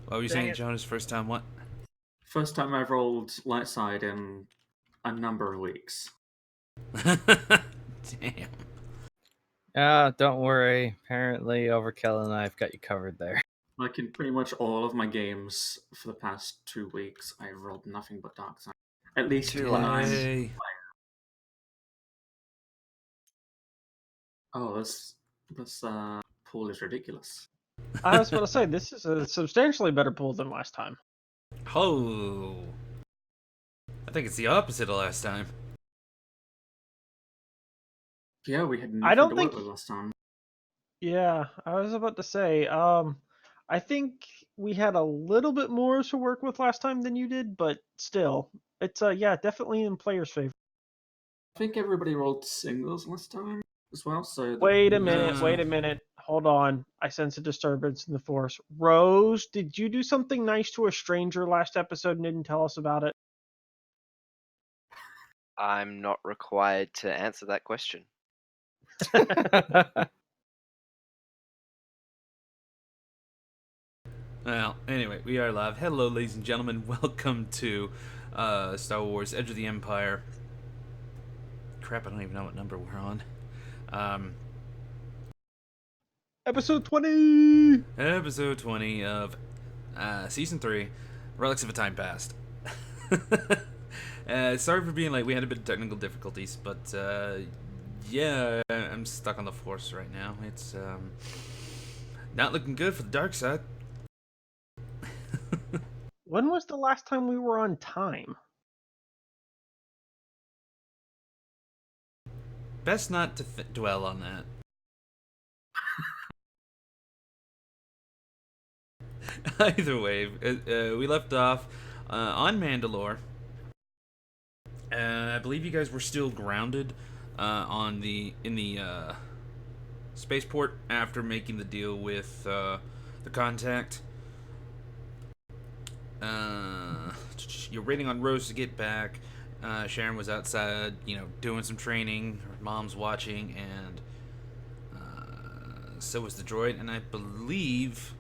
What were you Dang saying, it. Jonas? First time what? First time I've rolled light side in a number of weeks. Damn. Don't worry. Apparently, Overkill and I've got you covered there. Like in pretty much all of my games for the past 2 weeks, I've rolled nothing but dark side. At least Two when I'm. lives. Yay. Oh, this pool is ridiculous. I was about to say, this is a substantially better pool than last time. Oh. I think it's the opposite of last time. Yeah, we had I nothing don't to think. work with last time. Yeah, I was about to say, I think we had a little bit more to work with last time than you did, but still, it's yeah, definitely in players' favor. I think everybody rolled singles last time as well, so the Wait a pool minute, Uh, wait a minute. Hold on. I sense a disturbance in the force. Rose, did you do something nice to a stranger last episode and didn't tell us about it? I'm not required to answer that question. well, anyway, we are live. Hello, ladies and gentlemen. Welcome to Star Wars Edge of the Empire. Crap, I don't even know what number we're on. Episode 20! Episode 20 of Season 3, Relics of a Time Past. Sorry for being late. We had a bit of technical difficulties, but yeah, I'm stuck on the Force right now. It's not looking good for the dark side. When was the last time we were on time? Best not to dwell on that. Either way, we left off on Mandalore. I believe you guys were still grounded in the spaceport after making the deal with the contact. You're waiting on Rose to get back. Sharon was outside, doing some training. Her mom's watching, and so was the droid. And I believe,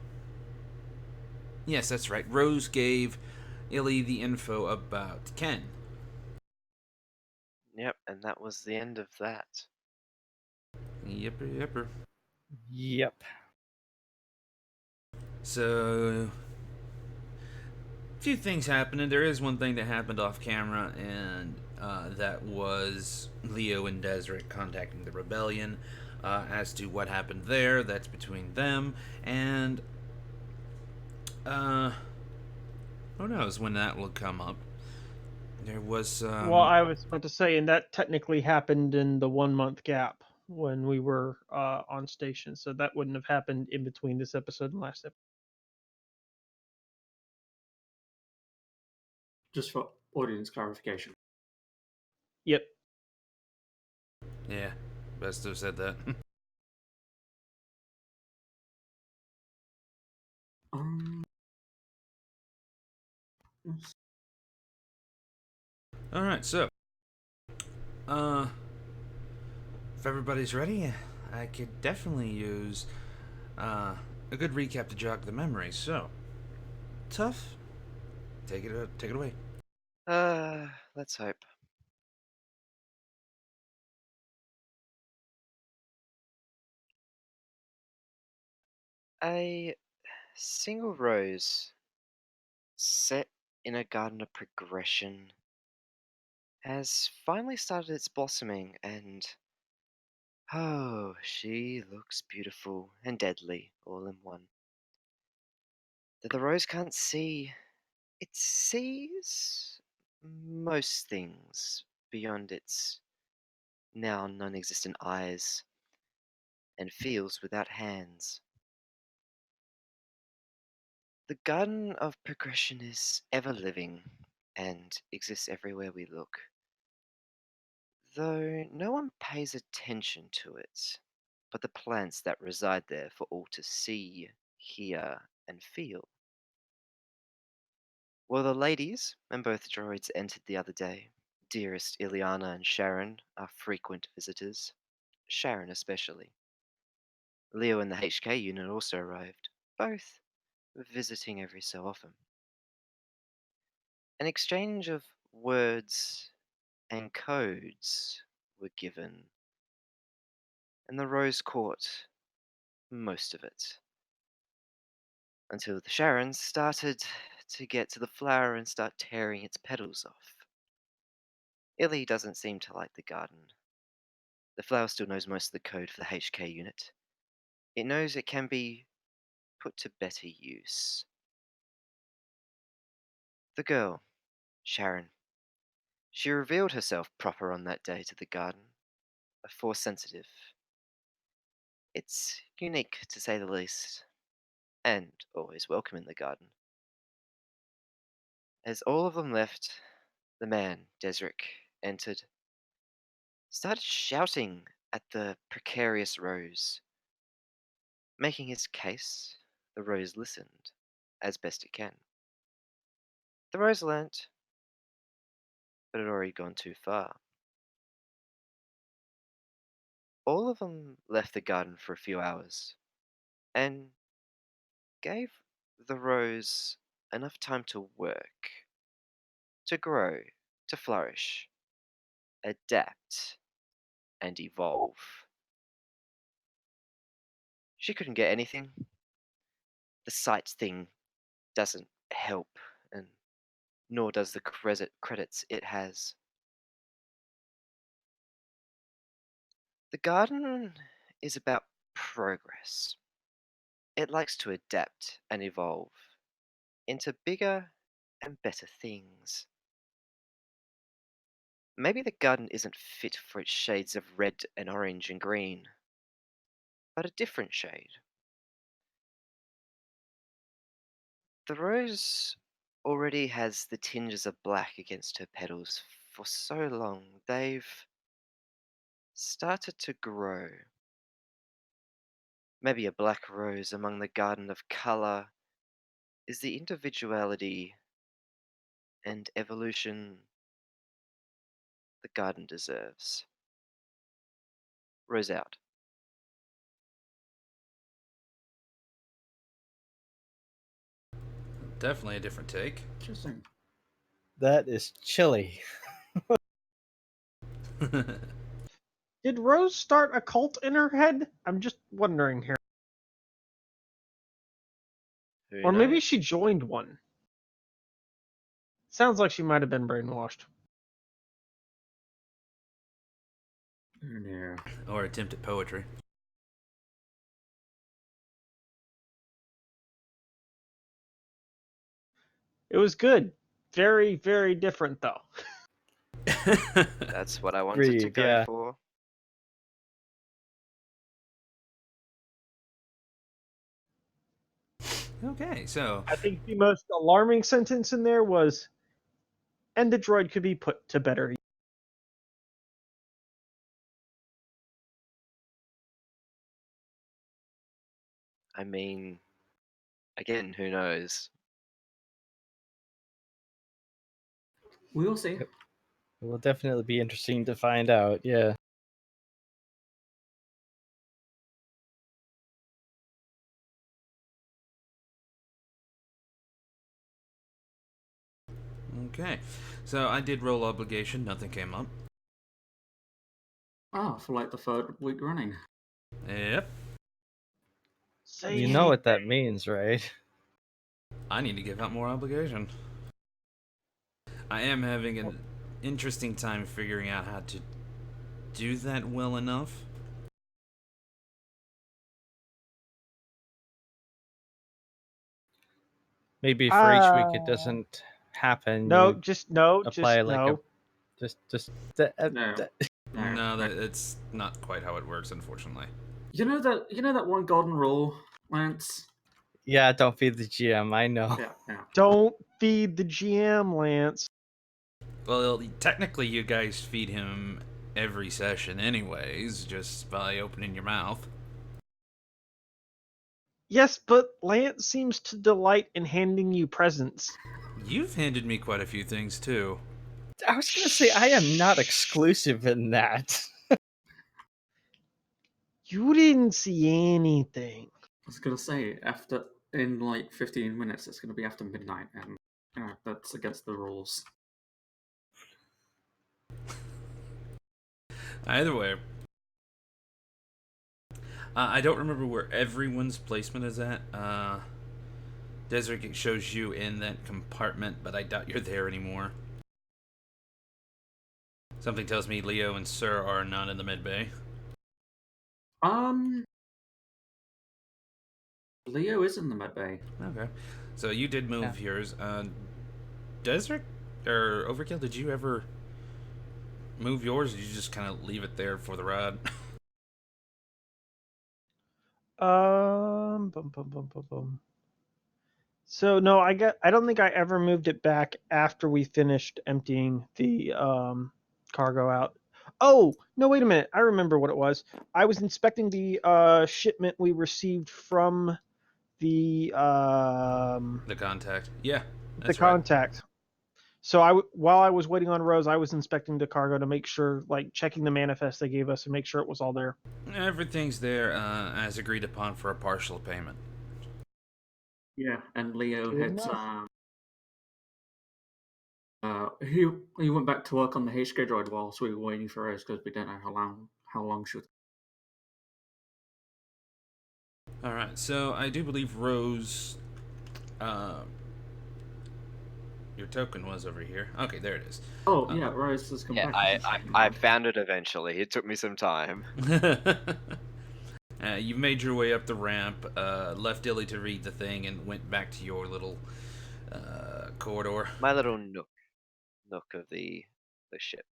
yes, that's right. Rose gave Illy the info about Ken. Yep, and that was the end of that. Yipper yipper. Yep. So, a few things happened, and there is one thing that happened off camera, and that was Leo and Deseret contacting the rebellion. As to what happened there, that's between them, and who knows when that will come up. There was Well, I was about to say, and that technically happened in the 1 month gap when we were on station, so that wouldn't have happened in between this episode and last episode. Just for audience clarification. Yep. yeah, best to have said that. Yes. All right, so if everybody's ready, I could definitely use a good recap to jog the memory. So, Tough, take it away. Let's hope. A single rose set in a garden of progression has finally started its blossoming, and oh, she looks beautiful and deadly all in one. That the rose can't see, it sees most things beyond its now non existent eyes, and feels without hands. The garden of progression is ever living and exists everywhere we look, though no one pays attention to it, but the plants that reside there for all to see, hear, and feel. Well, the ladies and both droids entered the other day. Dearest Ileana and Sharon are frequent visitors, Sharon especially. Leo and the HK unit also arrived, both visiting every so often. An exchange of words and codes were given, and the rose caught most of it. Until the Sharons started to get to the flower and start tearing its petals off. Illy doesn't seem to like the garden. The flower still knows most of the code for the HK unit. It knows it can be put to better use. The girl, Sharon, she revealed herself proper on that day to the garden, a force sensitive. It's unique, to say the least, and always welcome in the garden. As all of them left, the man, Desric, entered, started shouting at the precarious Rose. Making his case, the Rose listened, as best it can. The Rose learnt, but had already gone too far. All of them left the garden for a few hours, and gave the Rose enough time to work, to grow, to flourish, adapt, and evolve. She couldn't get anything. The sight thing doesn't help, and nor does the credits it has. The garden is about progress. It likes to adapt and evolve into bigger and better things. Maybe the garden isn't fit for its shades of red and orange and green, but a different shade. The rose already has the tinges of black against her petals for so long they've started to grow. Maybe a black rose among the garden of colour is the individuality and evolution the garden deserves. Rose out. Definitely a different take. Interesting. That is chilly. Did Rose start a cult in her head? I'm just wondering here. Who Or maybe knows? she joined one. Sounds like she might have been brainwashed. Oh dear. Or attempt at poetry. It was good. Very, very different, though. That's what I wanted to Agreed, go yeah. for. Okay, so I think the most alarming sentence in there was, and the droid could be put to better use. I mean, again, who knows? We will see. Yep. It will definitely be interesting to find out, yeah. okay, so I did roll obligation. Nothing came up. Ah, for like the third week running. Yep. Say You know what that anything. means, right? I need to give out more obligation. I am having an interesting time figuring out how to do that well enough. Maybe for each week it doesn't happen, No, you just no, apply just like a no. just No. No, it's not quite how it works, unfortunately. You know that one golden rule, Lance? yeah, don't feed the GM, I know. Yeah. Don't feed the GM, Lance. Well, technically, you guys feed him every session, anyways, just by opening your mouth. Yes, but Lance seems to delight in handing you presents. You've handed me quite a few things too. I was gonna say I am not exclusive in that. You didn't see anything. I was gonna say, after in like 15 minutes, it's going to be after midnight, and that's against the rules. Either way, I don't remember where everyone's placement is at. Desert, it shows you in that compartment, but I doubt you're there anymore. Something tells me Leo and Sir are not in the mid bay. Leo is in the med bay. Okay, so you did move Yeah. yours. Desert or Overkill, did you ever move yours? Or did you just kind of leave it there for the ride? Bum, bum, bum, bum, bum. So no, I don't think I ever moved it back after we finished emptying the cargo out. Oh, no, wait a minute. I remember what it was. I was inspecting the shipment we received from the The contact. Yeah, the that's right. contact. So while I was waiting on Rose, I was inspecting the cargo to make sure, like checking the manifest they gave us and make sure it was all there. Everything's there as agreed upon for a partial payment. Yeah, and Leo Good had enough. he went back to work on the hay droid whilst we were waiting for Rose because we don't know how long she would. All right, so I do believe Rose. Your token was over here. Okay, there it is. Oh yeah, Rose has come Yeah, back. I found it eventually. It took me some time. You made your way up the ramp, left Illy to read the thing, and went back to your little corridor. My little nook of the ship.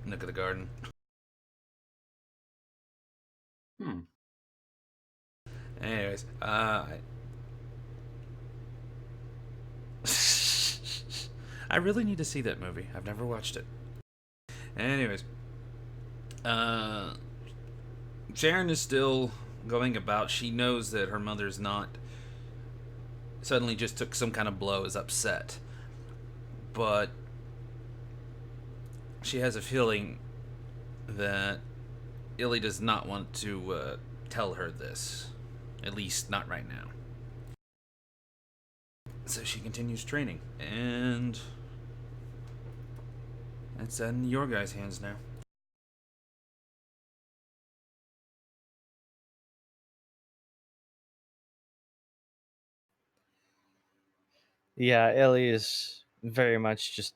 Nook of the garden. Hmm. Anyways, I really need to see that movie. I've never watched it. Anyways, Sharon is still going about. She knows that her mother's not suddenly just took some kind of blow, is upset. But she has a feeling that Illy does not want to tell her this. At least not right now. So she continues training. And it's in your guys' hands now. Yeah, Ellie is very much just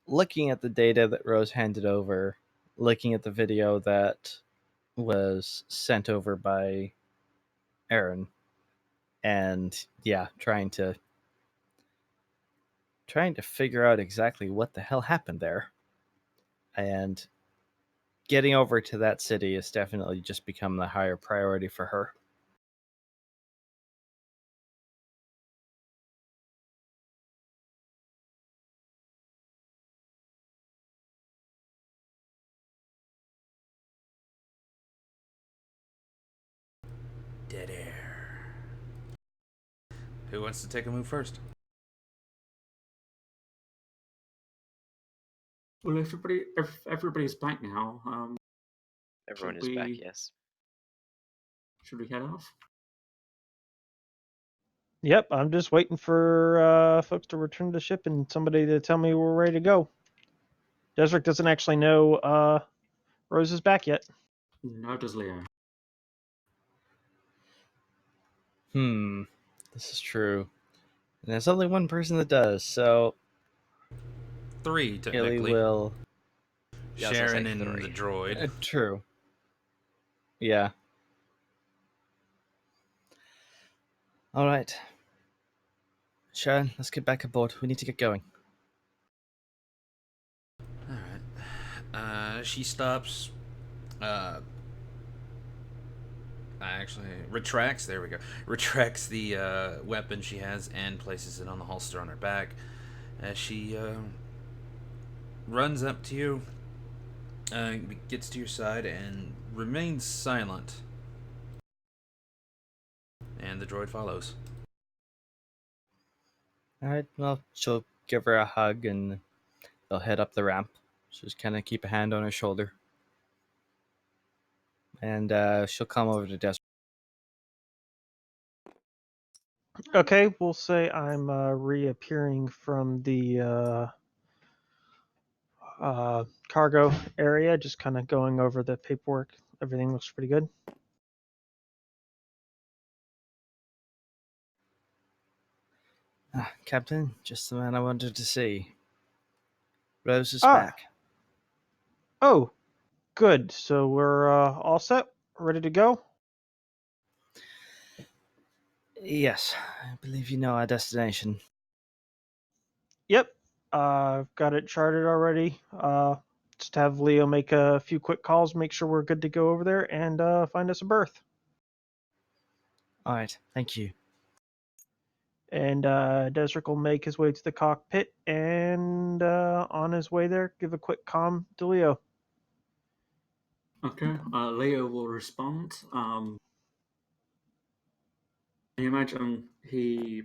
looking at the data that Rose handed over, looking at the video that was sent over by Aaron, and yeah, trying to figure out exactly what the hell happened there. And getting over to that city has definitely just become the higher priority for her. Dead air. Who wants to take a move first? Well, if everybody's back now, Everyone should is back, we- yes. should we head off? Yep, I'm just waiting for folks to return to the ship and somebody to tell me we're ready to go. Desric doesn't actually know Rose is back yet. No, does Leo. This is true. And there's only one person that does, so 3, Illy technically. will. Yeah, I was gonna say Sharon and 3. the droid. True. Yeah. All right. Sharon, let's get back aboard. We need to get going. Alright. She stops. Actually, retracts. There we go. Retracts the weapon she has and places it on the holster on her back. As she runs up to you, gets to your side, and remains silent. And the droid follows. All right. Well, she'll give her a hug and they'll head up the ramp. She'll just kind of keep a hand on her shoulder. And she'll come over to Desert. Okay, we'll say I'm reappearing from the cargo area, just kind of going over the paperwork. Everything looks pretty good. Ah, Captain, just the man I wanted to see. Rose is Ah, back. oh, good. So we're all set, ready to go. Yes, I believe you know our destination. Yep, I've got it charted already. Just have Leo make a few quick calls, make sure we're good to go over there, and find us a berth. All right, thank you. And Desric will make his way to the cockpit, and on his way there, give a quick comm to Leo. Okay, Leo will respond. I imagine he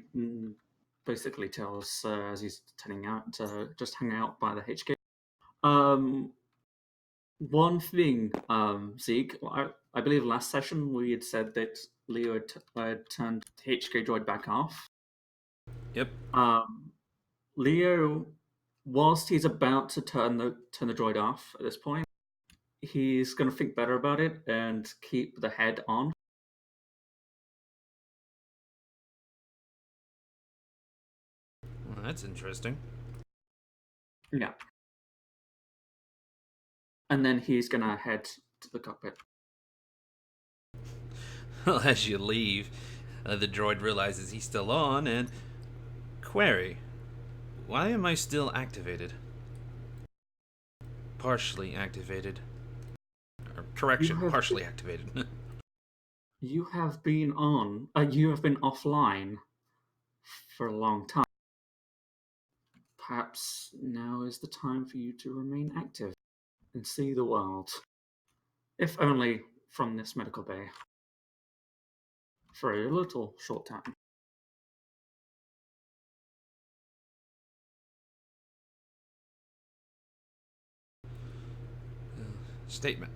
basically tells as he's heading out to just hang out by the HK. Um, One thing, Zeke, I believe last session we had said that Leo had turned the HK droid back off. Yep. Um, Leo, whilst he's about to turn the droid off at this point, he's going to think better about it and keep the head on. Well, that's interesting. Yeah. And then he's going to head to the cockpit. Well, as you leave, the droid realizes he's still on and... Query. Why am I still activated? Partially activated. Or, correction, partially activated. You have been you have been offline for a long time. Perhaps now is the time for you to remain active and see the world, if only from this medical bay, for a little short time. Statement.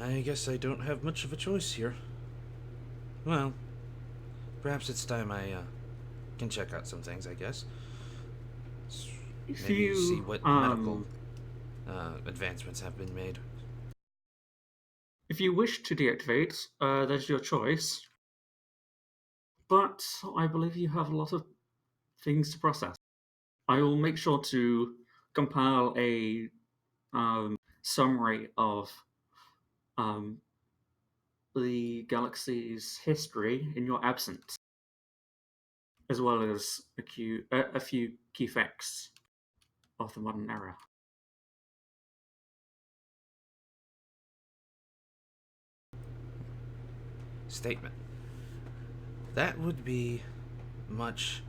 I guess I don't have much of a choice here. Well, perhaps it's time I can check out some things, I guess. If Maybe you see what medical advancements have been made. if you wish to deactivate, that's your choice. But I believe you have a lot of things to process. I will make sure to compile a summary of um, the galaxy's history in your absence, as well as a few key facts of the modern era. Statement. That would be much...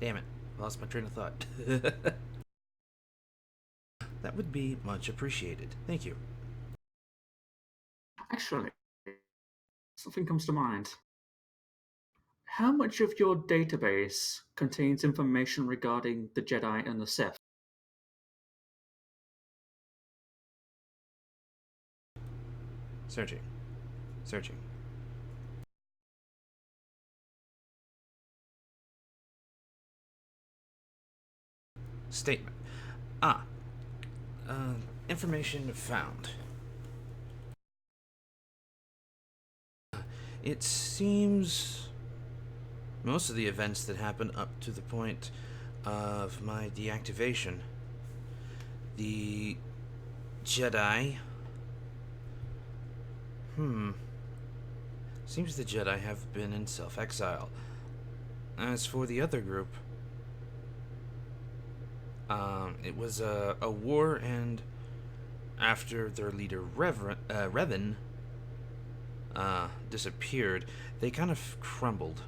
Damn it. Lost my train of thought. That would be much appreciated. Thank you. Actually, something comes to mind. How much of your database contains information regarding the Jedi and the Sith? Searching. Searching. Statement. Ah. Information found. It seems most of the events that happened up to the point of my deactivation. The Jedi. Seems the Jedi have been in self-exile. As for the other group, it was a war, and after their leader Revan disappeared, they kind of crumbled.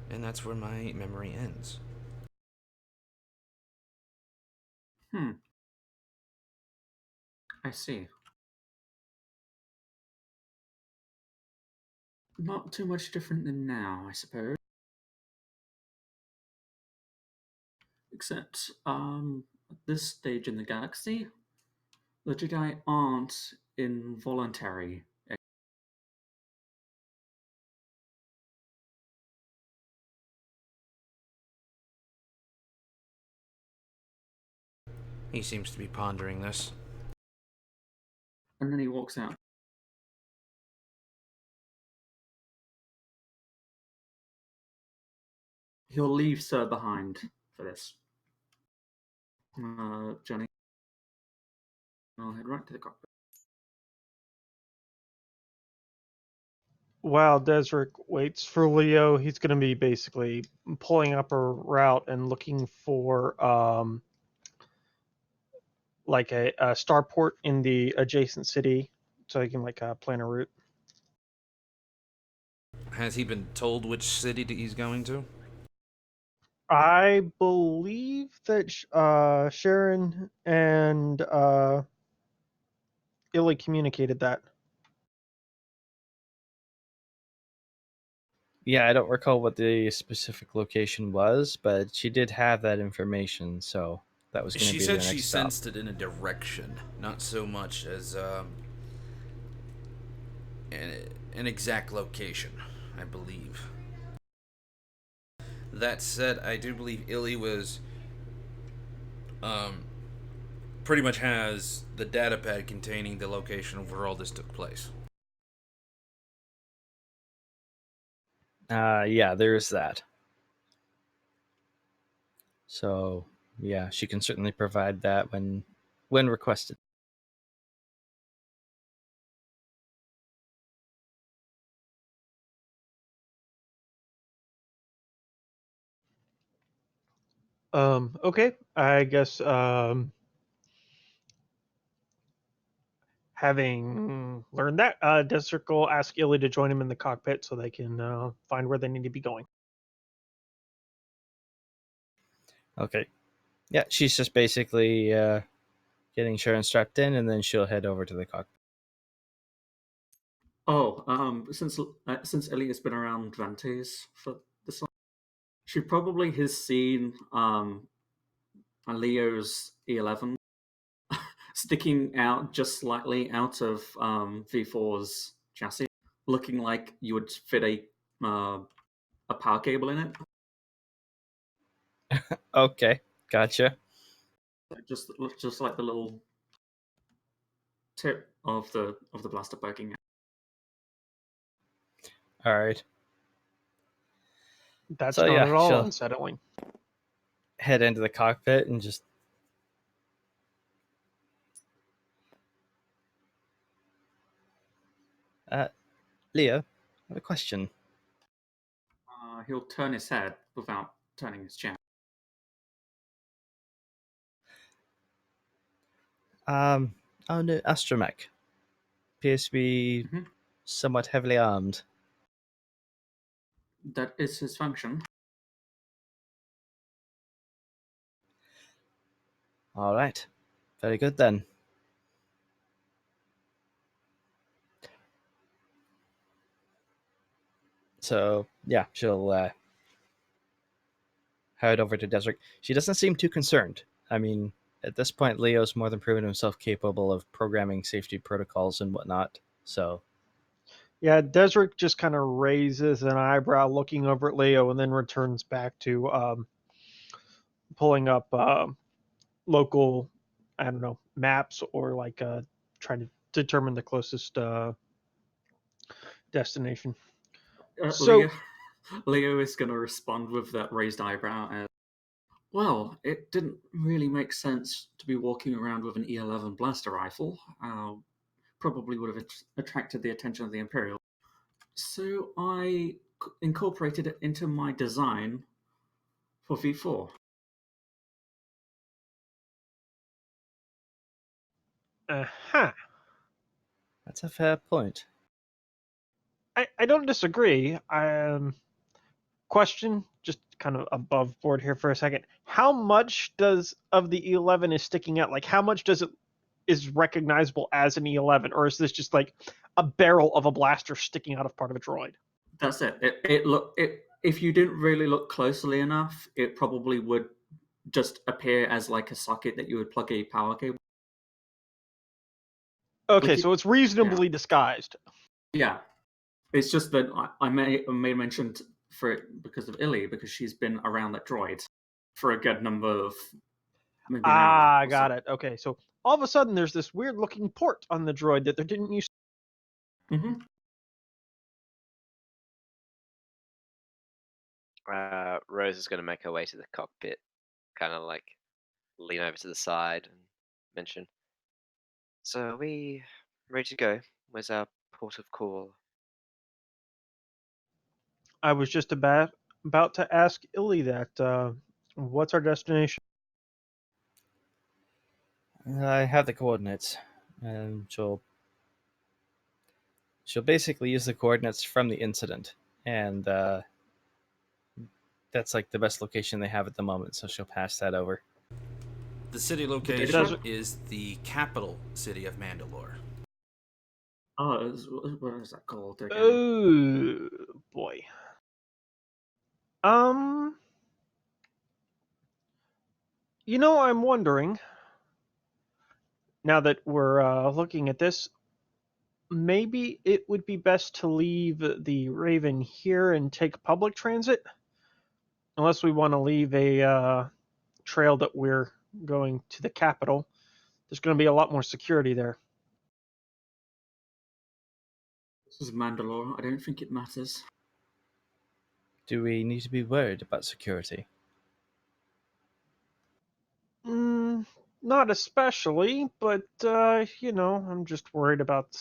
And that's where my memory ends. I see. Not too much different than now, I suppose. Except, at this stage in the galaxy, the Jedi aren't involuntary. He seems to be pondering this. And then he walks out. He'll leave Sir behind for this. Jenny, I'll head right to the cockpit. While Desric waits for Leo, he's going to be basically pulling up a route and looking for like a starport in the adjacent city, so he can like plan a route. Has he been told which city he's going to? I believe that Sharon and Illy communicated that. Yeah, I don't recall what the specific location was, but she did have that information, so that was going to She be said the she next stop. sensed it in a direction, not so much as an exact location, I believe. That said, I do believe Illy was pretty much has the data pad containing the location of where all this took place. Yeah, there's that. So yeah, she can certainly provide that when requested. Okay, I guess having learned that, Desric will ask Illy to join him in the cockpit so they can find where they need to be going. Okay. Yeah, she's just basically getting Sharon strapped in, and then she'll head over to the cockpit. Oh, since Ellie has been around Vantes for this long, she probably has seen Leo's E11 sticking out just slightly out of V4's chassis, looking like you would fit a power cable in it. Okay, gotcha. Just like the little tip of the blaster poking out. All right. That's So not yeah, at all she'll unsettling. head into the cockpit and just Leo, I have a question. He'll turn his head without turning his chair. Our new astromech appears to be Mhm. somewhat heavily armed. That is his function. All right, very good then. So yeah, she'll head over to Desert. She doesn't seem too concerned. I mean, at this point, Leo's more than proven himself capable of programming safety protocols and whatnot. So Yeah, Desric just kind of raises an eyebrow looking over at Leo and then returns back to pulling up local, I don't know, maps or like trying to determine the closest destination. Leo, So, Leo is going to respond with that raised eyebrow as, well, it didn't really make sense to be walking around with an E11 blaster rifle. Probably would have attracted the attention of the Imperial. So I incorporated it into my design for V4. uh-huh. that's a fair point. I don't disagree. Question, just kind of above board here for a second. How much does of the E11 is sticking out? Like, how much does it is recognizable as an E11, or is this just like a barrel of a blaster sticking out of part of a droid? That's it. If you didn't really look closely enough, it probably would just appear as like a socket that you would plug a power cable. Okay, Like so it's reasonably disguised. yeah. It's just that I may mention for it because of Illy, because she's been around that droid for a good number of maybe an hour. Got it. Okay, so all of a sudden there's this weird looking port on the droid that there didn't used. Mm-hmm. Rose is going to make her way to the cockpit, kind of like lean over to the side and mention, "So are we ready to go? Where's our port of call?" I was just about to ask Illy that. What's our destination? I have the coordinates, and she'll basically use the coordinates from the incident, and that's like the best location they have at the moment. So she'll pass that over. The city data location pad? is the capital city of Mandalore. Oh, what is that called again? Oh boy. Um, I'm wondering now that we're looking at this, maybe it would be best to leave the Raven here and take public transit, unless we want to leave a trail that we're going to the capital. There's going to be a lot more security there. This is Mandalore. I don't think it matters. Do we need to be worried about security? Not especially, but I'm just worried about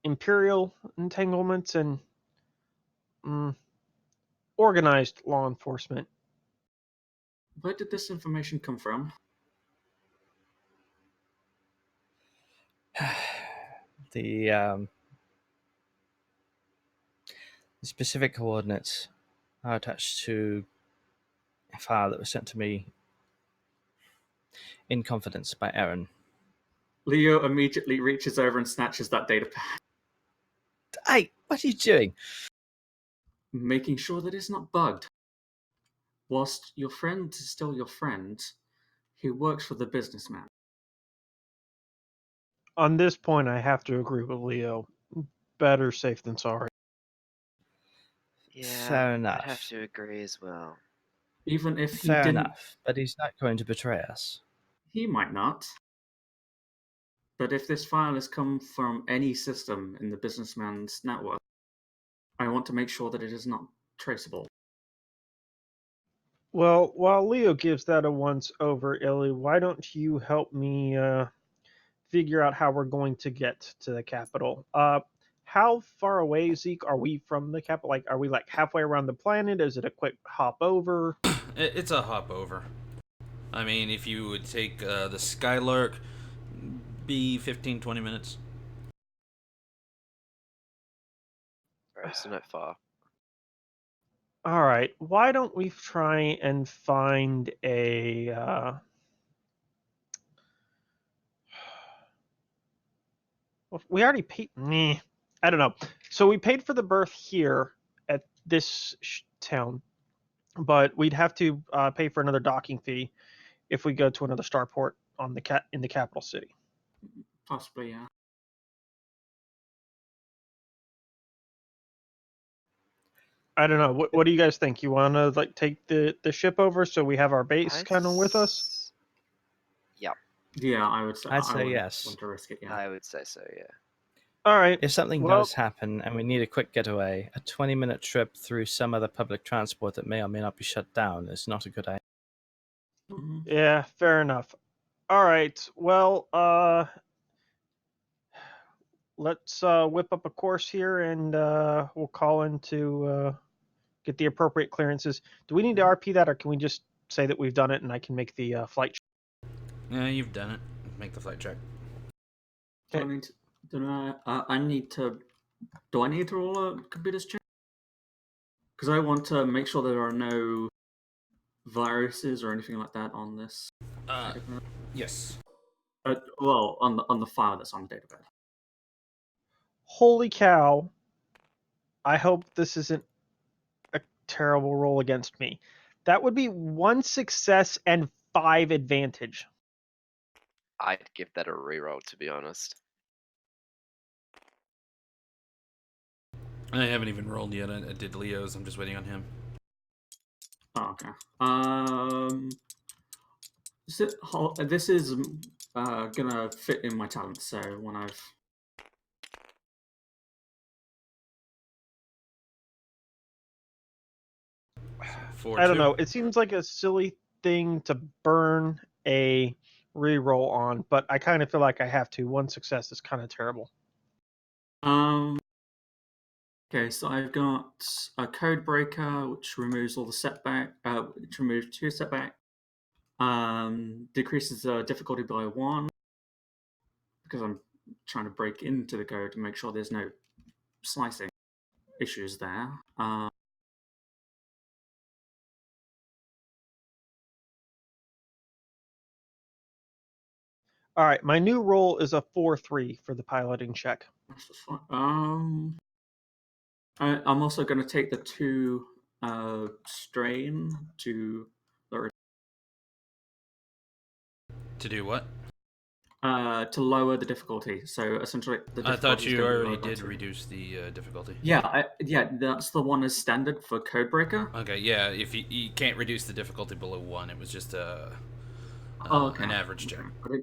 imperial entanglements and mm, organized law enforcement. Where did this information come from? The specific coordinates are attached to a file that was sent to me in confidence by Aaron. Leo immediately reaches over and snatches that data pad, Hey, what are you doing? making sure that it's not bugged. Whilst your friend is still your friend, he works for the businessman. On this point, I have to agree with Leo. Better safe than sorry. Yeah, Fair I'd have enough. to agree as well. Even if he Fair didn't, enough. But he's not going to betray us. he might not. But if this file has come from any system in the businessman's network, I want to make sure that it is not traceable. Well, while Leo gives that a once over, Illy, why don't you help me figure out how we're going to get to the capital? How far away, Zeke, are we from the capital? Like, are we like halfway around the planet? Is it a quick hop over? It's a hop over. I mean, if you would take the Skylark, be 15-20 minutes. Alright, so not far. All right. Why don't we try and find a? Well, we already paid. Meh, I don't know. So we paid for the berth here at this town, but we'd have to pay for another docking fee if we go to another starport on the in the capital city. Possibly, yeah. I don't know. What do you guys think? You want to like take the ship over so we have our base kind of with us? Yep, Yeah, I would say I'd I say wouldn't yes. want to risk it. Yeah. I would say so, yeah. All right. If something Well, does happen and we need a quick getaway, a 20-minute trip through some other public transport that may or may not be shut down is not a good idea. Mhm. yeah, fair enough. All right. Well, let's whip up a course here and we'll call in to get the appropriate clearances. Do we need to RP that, or can we just say that we've done it and I can make the flight? Yeah, you've done it. Make the flight check. Do I need to? I need to. Do I need to roll a computer's check? Because I want to make sure there are no viruses or anything like that on this. Yes. Well, on the file that's on the database. Holy cow! I hope this isn't a terrible roll against me. That would be 1 success and 5 advantage. I'd give that a reroll, to be honest. I haven't even rolled yet. I did Leo's. I'm just waiting on him. Oh, okay. This is gonna fit in my talent. So when I've I don't 4-2. know. It seems like a silly thing to burn a reroll on, but I kind of feel like I have to. One success is kind of terrible. Okay, so I've got a code breaker, which removes all the setback, which removes 2 setback, decreases the difficulty by 1, because I'm trying to break into the code to make sure there's no slicing issues there. All right, my new roll is a 4-3 for the piloting check. That's just fine. I'm also going to take the 2 strain to lower To do what? to lower the difficulty. So essentially, the I thought difficulty is you going to be already lowered by did 2. reduce the difficulty. Yeah, that's the one as standard for Codebreaker. Okay, yeah. If you can't reduce the difficulty below 1, it was just Oh, okay. an average check. Okay.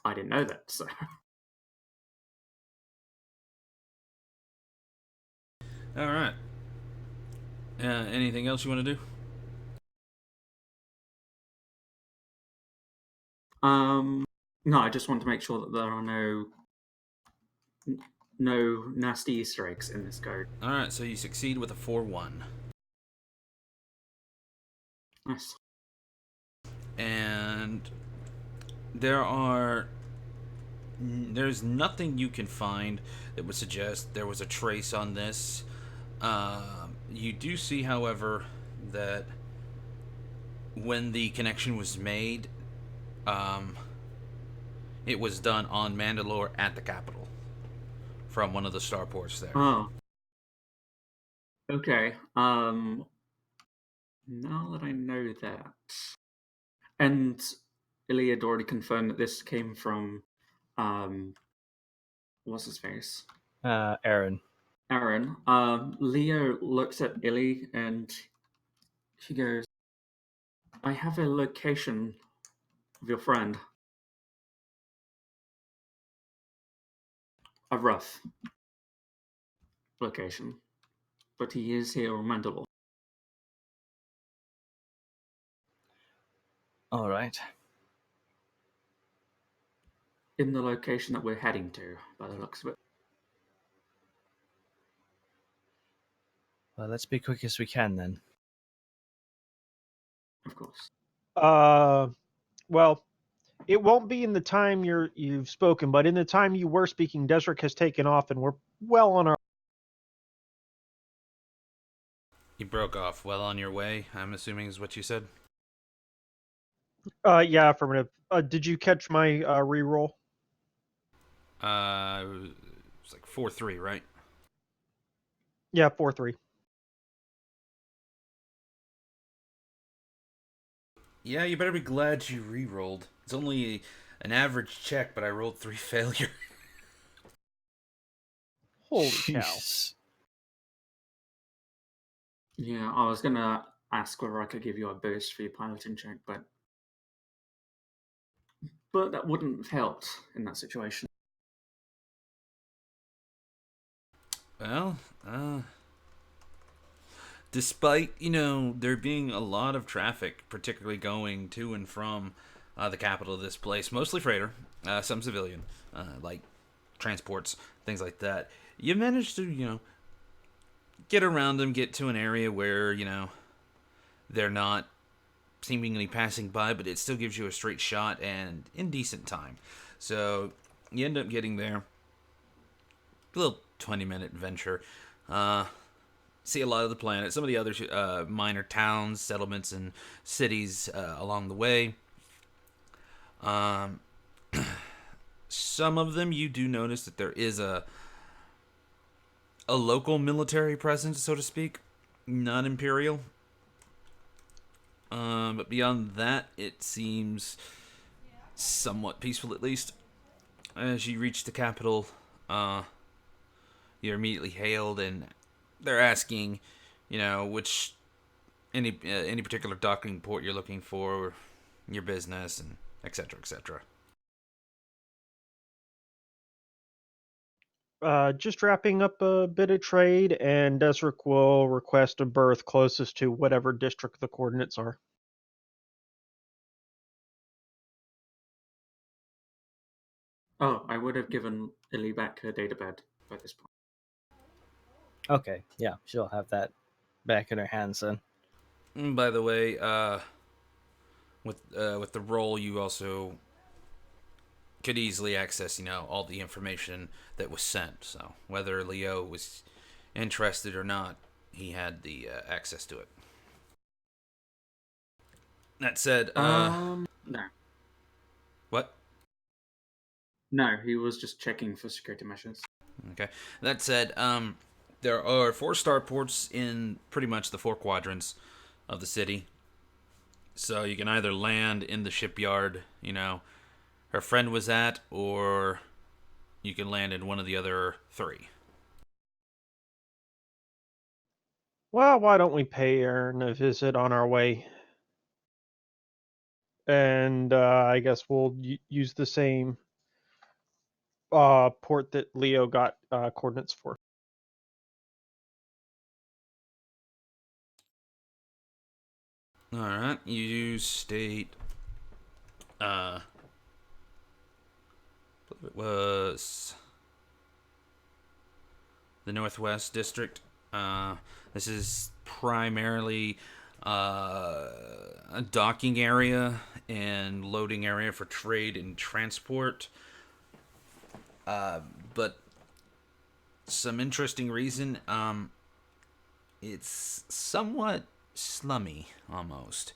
I didn't know that. So. All right. Anything else you want to do? No, I just want to make sure that there are no nasty Easter eggs in this code. All right. So you succeed with a 4-1. Nice. And there's nothing you can find that would suggest there was a trace on this. You do see, however, that when the connection was made, it was done on Mandalore at the capital from one of the starports there. Oh. Okay. Now that I know that, and Iliad already confirmed that this came from, what's his face? Aaron. Aaron. Leo looks at Illy and she goes, "I have a location of your friend. A rough location, but he is here on Mandalore." All right. In the location that we're heading to, by the looks of it. Well, let's be quick as we can then. Of course. Well, it won't be in the time you've spoken, but in the time you were speaking, Desric has taken off, and we're well on our. You broke off. Well on your way, I'm assuming is what you said. Yeah, affirmative. Did you catch my reroll? It's like 4-3, right? Yeah, 4-3. Yeah, you better be glad you re-rolled. It's only an average check, but I rolled 3 failure. Holy cow! Jeez. Yeah, I was gonna ask whether I could give you a boost for your piloting check, but that wouldn't have helped in that situation. Well, despite, there being a lot of traffic, particularly going to and from the capital of this place, mostly freighter, some civilian, like transports, things like that, you managed to, get around them, get to an area where, they're not seemingly passing by, but it still gives you a straight shot and in decent time. So you end up getting there. A little 20-minute venture. See a lot of the planet. Some of the other minor towns, settlements, and cities along the way. Some of them you do notice that there is a local military presence, so to speak, not imperial. But beyond that, it seems somewhat peaceful, at least. As you reach the capital, you're immediately hailed, and they're asking, which any particular docking port you're looking for, your business, and etc. etc. Just wrapping up a bit of trade, and Desric will request a berth closest to whatever district the coordinates are. Oh, I would have given Illy back her databed by this point. Okay, yeah, she'll have that back in her hands then. By the way, with the role, you also could easily access, all the information that was sent. So whether Leo was interested or not, he had the access to it. That said, No. what? No, he was just checking for security measures. Okay. That said, there are 4 starports in pretty much the 4 quadrants of the city. So you can either land in the shipyard, her friend was at, or you can land in one of the other 3. Well, why don't we pay Aaron a visit on our way? And I guess we'll use the same port that Leo got coordinates for. All right, you state. I believe it was the Northwest District. This is primarily a docking area and loading area for trade and transport. But some interesting reason, it's somewhat slummy almost.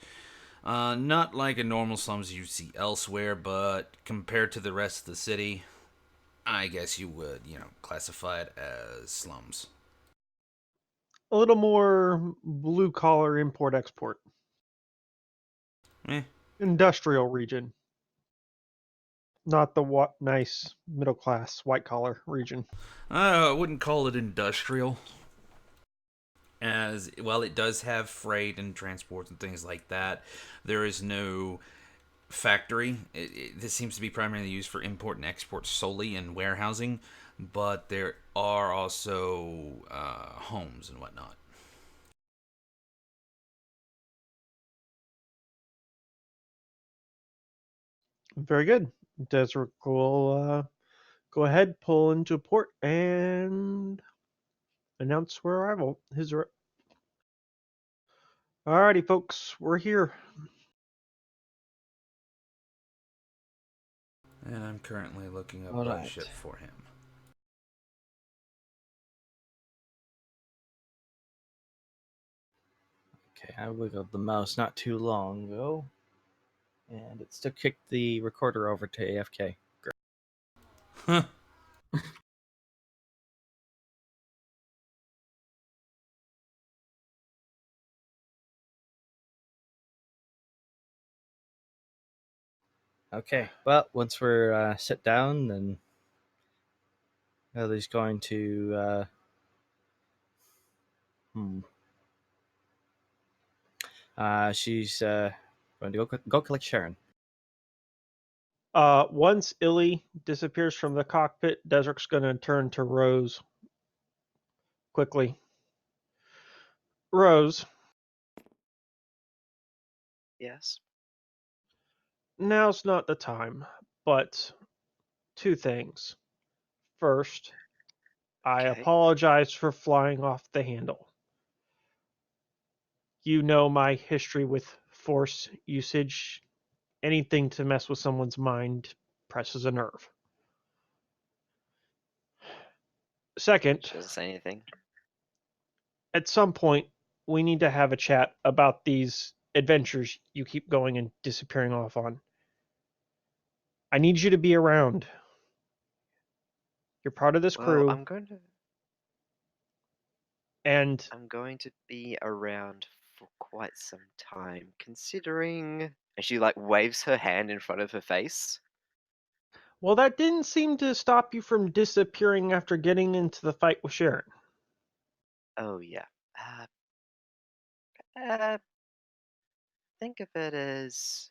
Not like a normal slums you see elsewhere, but compared to the rest of the city, I guess you would, classify it as slums. A little more blue collar import export. Eh. Industrial region. Not the nice middle class white collar region. I wouldn't call it industrial. As well, it does have freight and transports and things like that. There is no factory. This seems to be primarily used for import and export solely in warehousing, but there are also homes and whatnot. Very good. Desert will go ahead, pull into port, and announce her arrival. Alrighty, folks, we're here. And I'm currently looking up All a right. ship for him. Okay, I wiggled the mouse not too long ago, and it still kicked the recorder over to AFK. Huh. Okay, well, once we're sit down, then Ellie's going to. She's going to go collect Sharon. Once Illy disappears from the cockpit, Desert's going to turn to Rose quickly. Rose, Yes. now's not the time, but 2 things. First, I Okay. apologize for flying off the handle. You know my history with force usage. Anything to mess with someone's mind presses a nerve. Second, She doesn't say anything. at some point, we need to have a chat about these adventures you keep going and disappearing off on. I need you to be around. You're part of this Well, crew, I'm going and to be around for quite some time, considering. And she like waves her hand in front of her face. well, that didn't seem to stop you from disappearing after getting into the fight with Sharon. Oh yeah. Uh, think of it as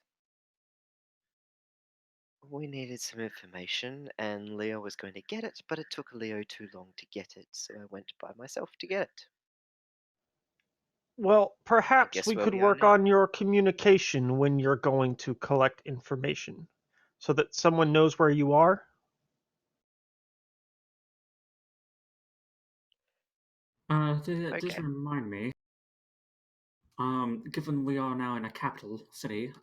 We needed some information, and Leo was going to get it, but it took Leo too long to get it, so I went by myself to get it. Well, perhaps guess we where could we are work now. on your communication when you're going to collect information so that someone knows where you are. Does Okay. remind me. Given we are now in a capital city,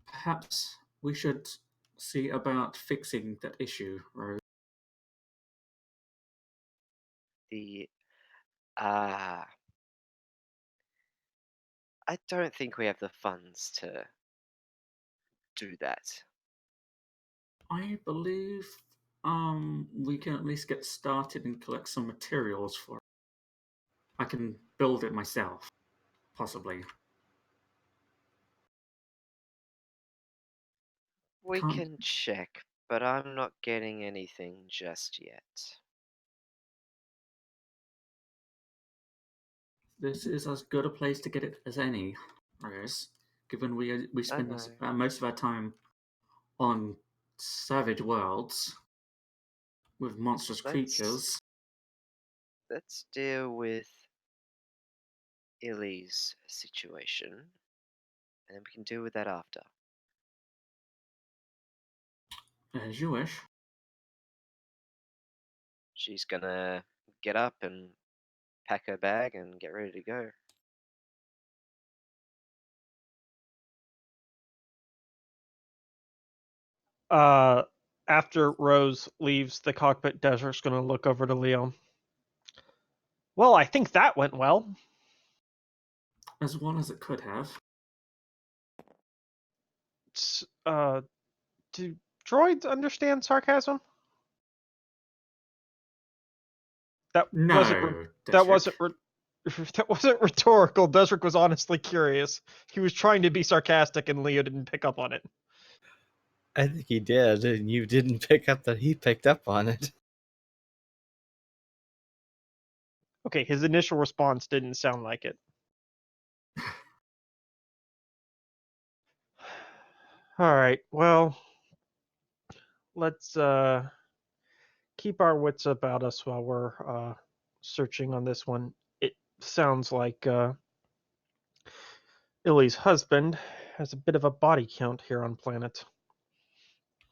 perhaps we should see about fixing that issue, Rose. The I don't think we have the funds to do that. I believe we can at least get started and collect some materials for it. I can build it myself, possibly. We Can't. can check, but I'm not getting anything just yet. This is as good a place to get it as any, Rose. Given we I spend know. most of our time on savage worlds with monstrous Let's creatures. let's deal with Illy's situation, and then we can deal with that after. As you wish. She's gonna get up and pack her bag and get ready to go. Uh, After Rose leaves the cockpit, Desert's going to look over to Leo. Well, I think that went well. As well as it could have. Do droids understand sarcasm? That wasn't No, that Desric. wasn't that wasn't rhetorical. Desric was honestly curious. He was trying to be sarcastic, and Leo didn't pick up on it. I think he did, and you didn't pick up that he picked up on it. Okay, his initial response didn't sound like it. All right, well, let's keep our wits about us while we're searching on this one. It sounds like Illy's husband has a bit of a body count here on planet.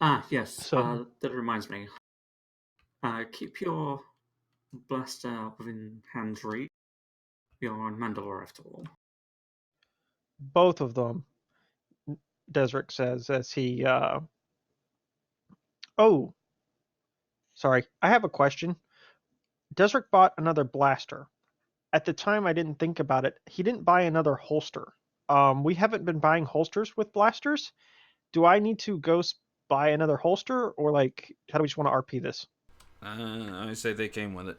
Ah, yes. So That reminds me. Keep your blaster within hand's reach. You're on Mandalore after all. both of them, Desric says as he oh, sorry. I have a question. Desric bought another blaster. At the time I didn't think about it. He didn't buy another holster. We haven't been buying holsters with blasters. Do I need to go buy another holster, or like how do we just want to RP this? I say they came with it.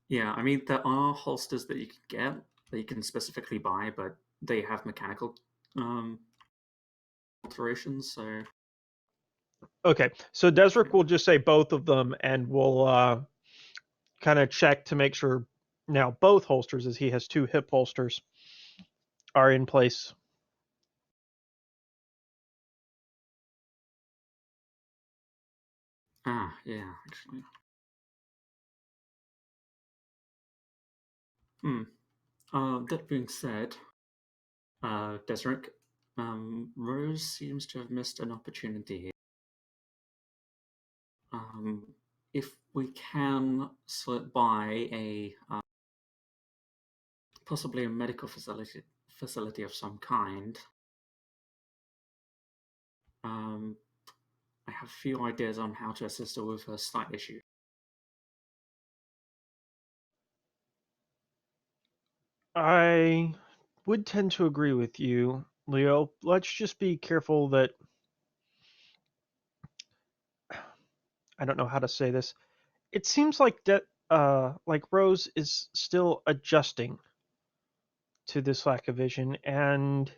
Yeah, I mean, there are holsters that you can get, that you can specifically buy, but they have mechanical alterations, so. Okay, so Desric will just say both of them, and we'll kind of check to make sure now both holsters, as he has two hip holsters, are in place. Ah, yeah, actually. That being said, Desric, Rose seems to have missed an opportunity here. If we can slip by a possibly a medical facility of some kind, I have a few ideas on how to assist her with her slight issue. I would tend to agree with you, Leo. Let's just be careful that I don't know how to say this. It seems like Rose is still adjusting to this lack of vision, and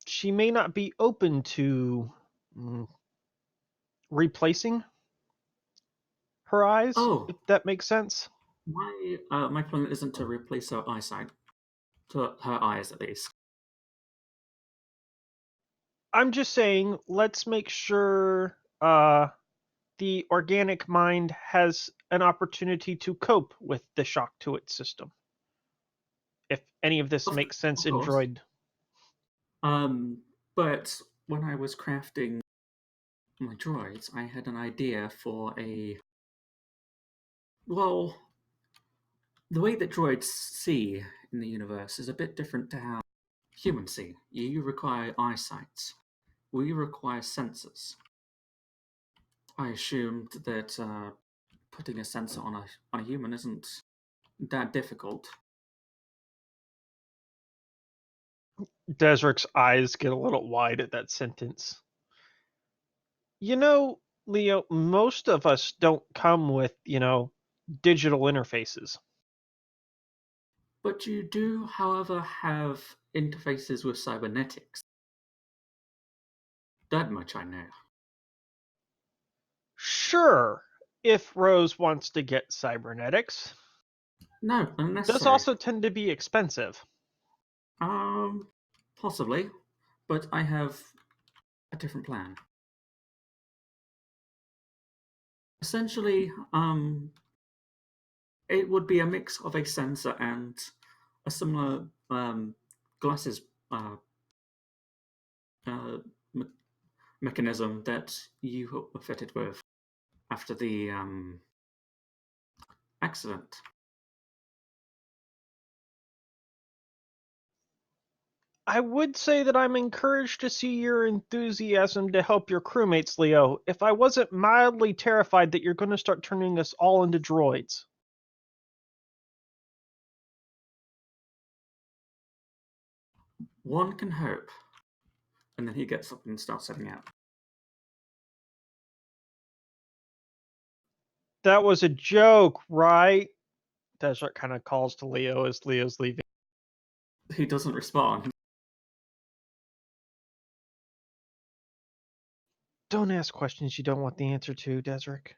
she may not be open to replacing her eyes, if Oh, that makes sense. my plan isn't to replace her eyesight, to her eyes at least. I'm just saying, let's make sure the organic mind has an opportunity to cope with the shock to its system. If any of this Of, makes sense of in course. droid. But when I was crafting my droids, I had an idea for a. Well, the way that droids see in the universe is a bit different to how humans see. You require eyesight. We require sensors. I assumed that putting a sensor on a human isn't that difficult. Desric's eyes get a little wide at that sentence. You know, Leo, most of us don't come with, digital interfaces. But you do, however, have interfaces with cybernetics. That much I know. Sure, if Rose wants to get cybernetics. No, Those unnecessary. also tend to be expensive. Um, Possibly, but I have a different plan. Essentially, it would be a mix of a sensor and a similar glasses uh, uh, me- mechanism that you were fitted with after the accident. I would say that I'm encouraged to see your enthusiasm to help your crewmates, Leo, if I wasn't mildly terrified that you're going to start turning us all into droids. One can hope. And then he gets up and starts setting out. That was a joke, right? Desert kind of calls to Leo as Leo's leaving. He doesn't respond. Don't ask questions you don't want the answer to, Desric.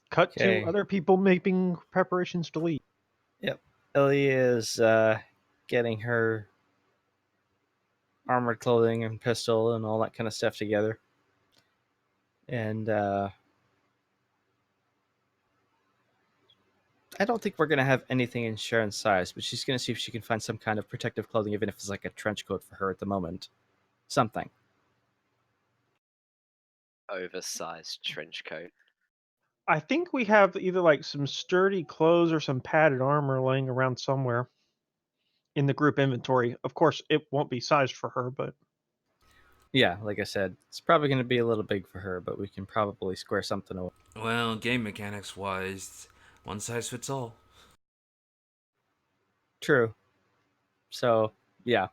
Cut to Okay. other people making preparations to leave. Yep. Ellie is getting her armored clothing and pistol and all that kind of stuff together. And I don't think we're going to have anything in Sharon's size, but she's going to see if she can find some kind of protective clothing, even if it's like a trench coat for her at the moment. Something. Oversized trench coat. I think we have either like some sturdy clothes or some padded armor laying around somewhere in the group inventory. Of course, it won't be sized for her, but Yeah, like I said, it's probably going to be a little big for her, but we can probably square something away. Well, game mechanics wise, one size fits all. True. So, yeah.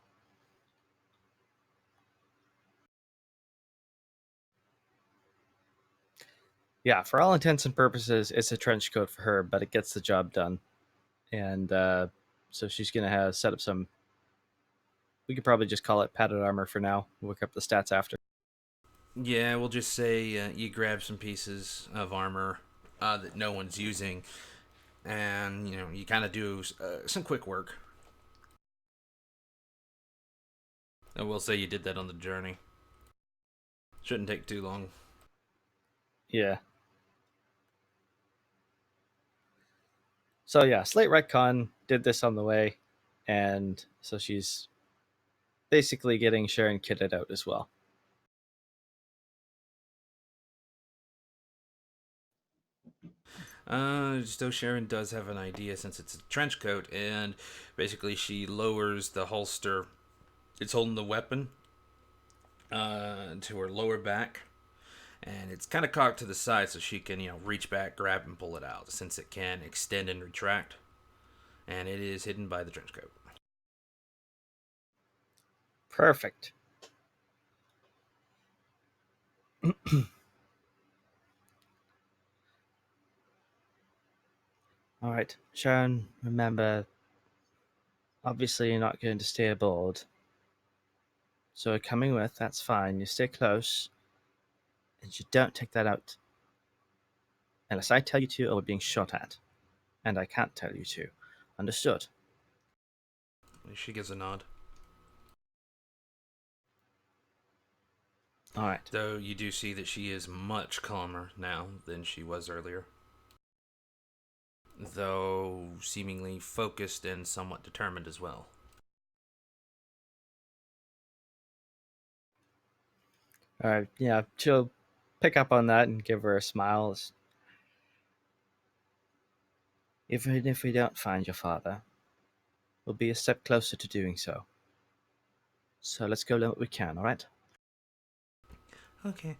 Yeah, for all intents and purposes, it's a trench coat for her, but it gets the job done. And so she's going to have set up some. We could probably just call it padded armor for now. We'll look up the stats after. Yeah, we'll just say you grab some pieces of armor that no one's using, and you kind of do some quick work. And we'll say you did that on the journey. Shouldn't take too long. Yeah. So yeah, Slate Retcon did this on the way, and so she's basically getting Sharon kitted out as well. Still, Sharon does have an idea since it's a trench coat, and basically she lowers the holster. It's holding the weapon to her lower back, and it's kind of cocked to the side so she can, reach back, grab, and pull it out since it can extend and retract, and it is hidden by the trench coat. Perfect. All right, Sharon, remember, obviously you're not going to stay aboard. So coming with, that's fine. You stay close. and you don't take that out. Unless I tell you to, or we're being shot at. And I can't tell you to. Understood? She gives a nod. Alright. Though you do see that she is much calmer now than she was earlier. Though seemingly focused and somewhat determined as well. Alright, yeah, she'll pick up on that and give her a smile. Even if we don't find your father, we'll be a step closer to doing so. So let's go learn what we can, alright? Okay.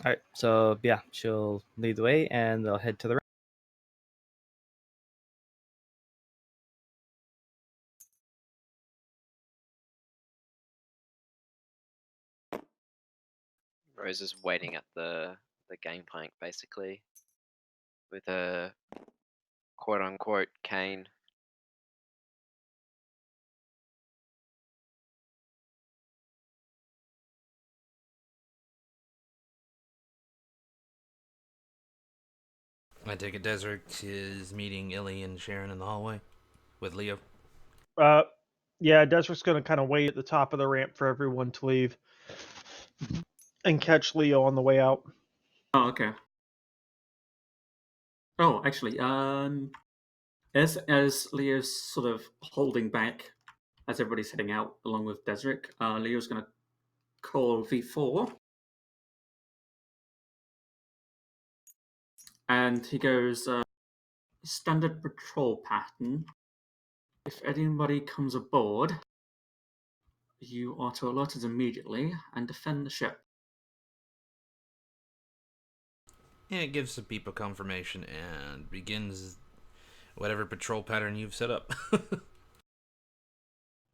Alright, so yeah, she'll lead the way and they'll head to the Rose is waiting at the gangplank basically, with a quote unquote cane. I take it Desert is meeting Illy and Sharon in the hallway with Leo. Yeah, Desert's going to kind of wait at the top of the ramp for everyone to leave and catch Leo on the way out. Oh, okay. Oh, actually, as Leo's sort of holding back as everybody's heading out along with Desric, Leo's going to call V4. And he goes, standard patrol pattern. If anybody comes aboard, you are to alert us immediately and defend the ship. Yeah, it gives the people confirmation and begins whatever patrol pattern you've set up.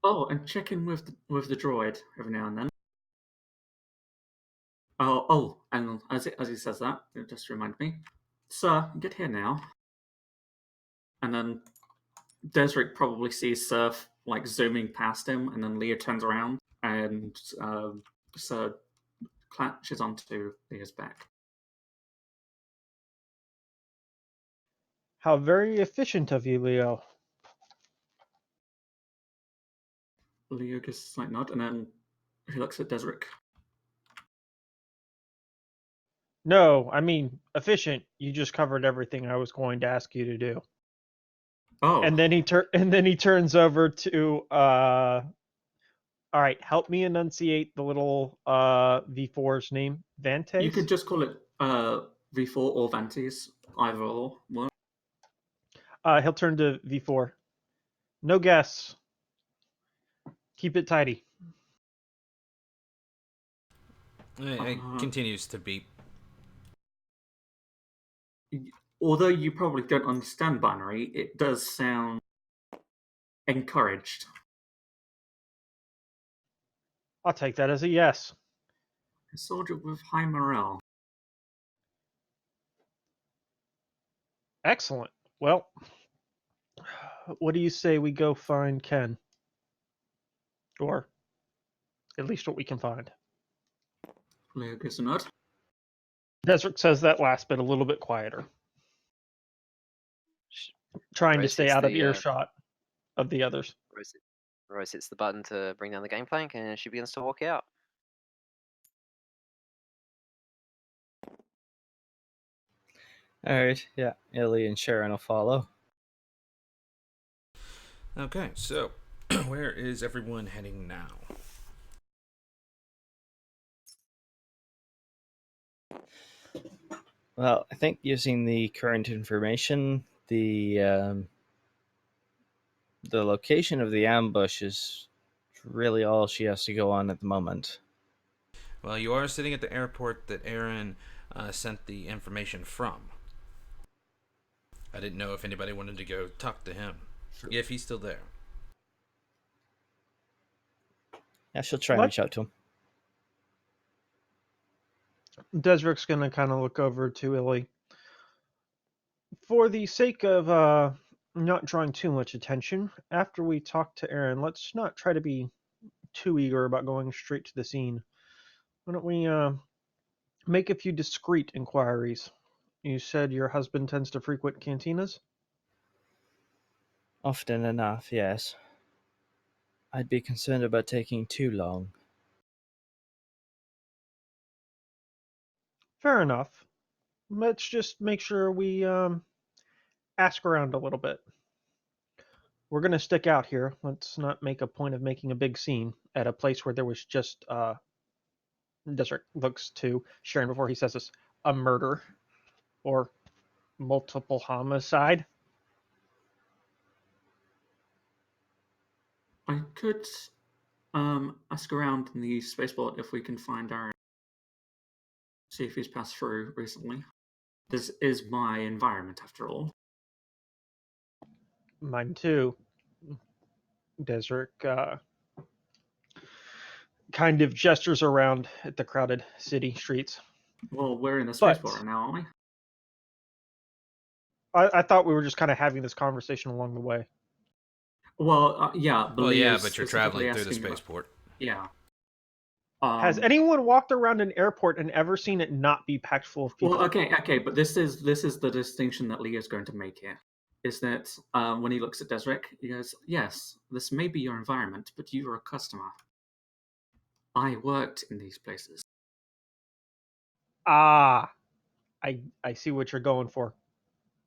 Oh, and check in with the droid every now and then. Oh, and as he says that, it just reminded me, sir, get here now. And then Desric probably sees Surf like zooming past him, and then Leo turns around and Sir clatches onto Leo's back. How very efficient of you, Leo. Leo gives a slight nod, and then he looks at Desric. No, I mean efficient. You just covered everything I was going to ask you to do. Oh, And then he turns over to all right, help me enunciate the little V4's name. Vantes? you could just call it V4 or Vantes, either or. One. He'll turn to V4. No guess. Keep it tidy. It continues to beep. Although you probably don't understand binary, it does sound encouraged. I'll take that as a yes. A soldier with high morale. Excellent. Well, what do you say we go find Ken? Or at least what we can find. Leo gives a nod. Desric says that last bit a little bit quieter, trying to Rose stay hits out of the earshot of the others. Rose hits the button to bring down the gangplank, and she begins to walk out. Alright, yeah. Illy and Sharon will follow. Okay, so where is everyone heading now? Well, I think using the current information, the location of the ambush is really all she has to go on at the moment. Well, you are sitting at the airport that Aaron sent the information from. I didn't know if anybody wanted to go talk to him. If he's still there. Yeah, she'll try and reach out to him. Desric's going to kind of look over to Illy. For the sake of not drawing too much attention, after we talk to Aaron, let's not try to be too eager about going straight to the scene. Why don't we make a few discreet inquiries? You said your husband tends to frequent cantinas? Often enough, yes. I'd be concerned about taking too long. Fair enough. Let's just make sure we ask around a little bit. We're going to stick out here. Let's not make a point of making a big scene at a place where there was just, Desert looks to Sharon before he says this, a murder or multiple homicide. I could ask around in the spaceport if we can find Aaron. See if he's passed through recently. This is my environment, after all. Mine too. Desert kind of gestures around at the crowded city streets. Well, we're in the But- spaceport right now, aren't we? I thought we were just kind of having this conversation along the way. Well, yeah. Well, yeah, Leo's but you're specifically traveling through the asking about- spaceport. Yeah. Has anyone walked around an airport and ever seen it not be packed full of people? Well, okay, but this is the distinction that Leo's going to make here. Is that when he looks at Desric, he goes, "Yes, this may be your environment, but you are a customer. I worked in these places." Ah, I see what you're going for.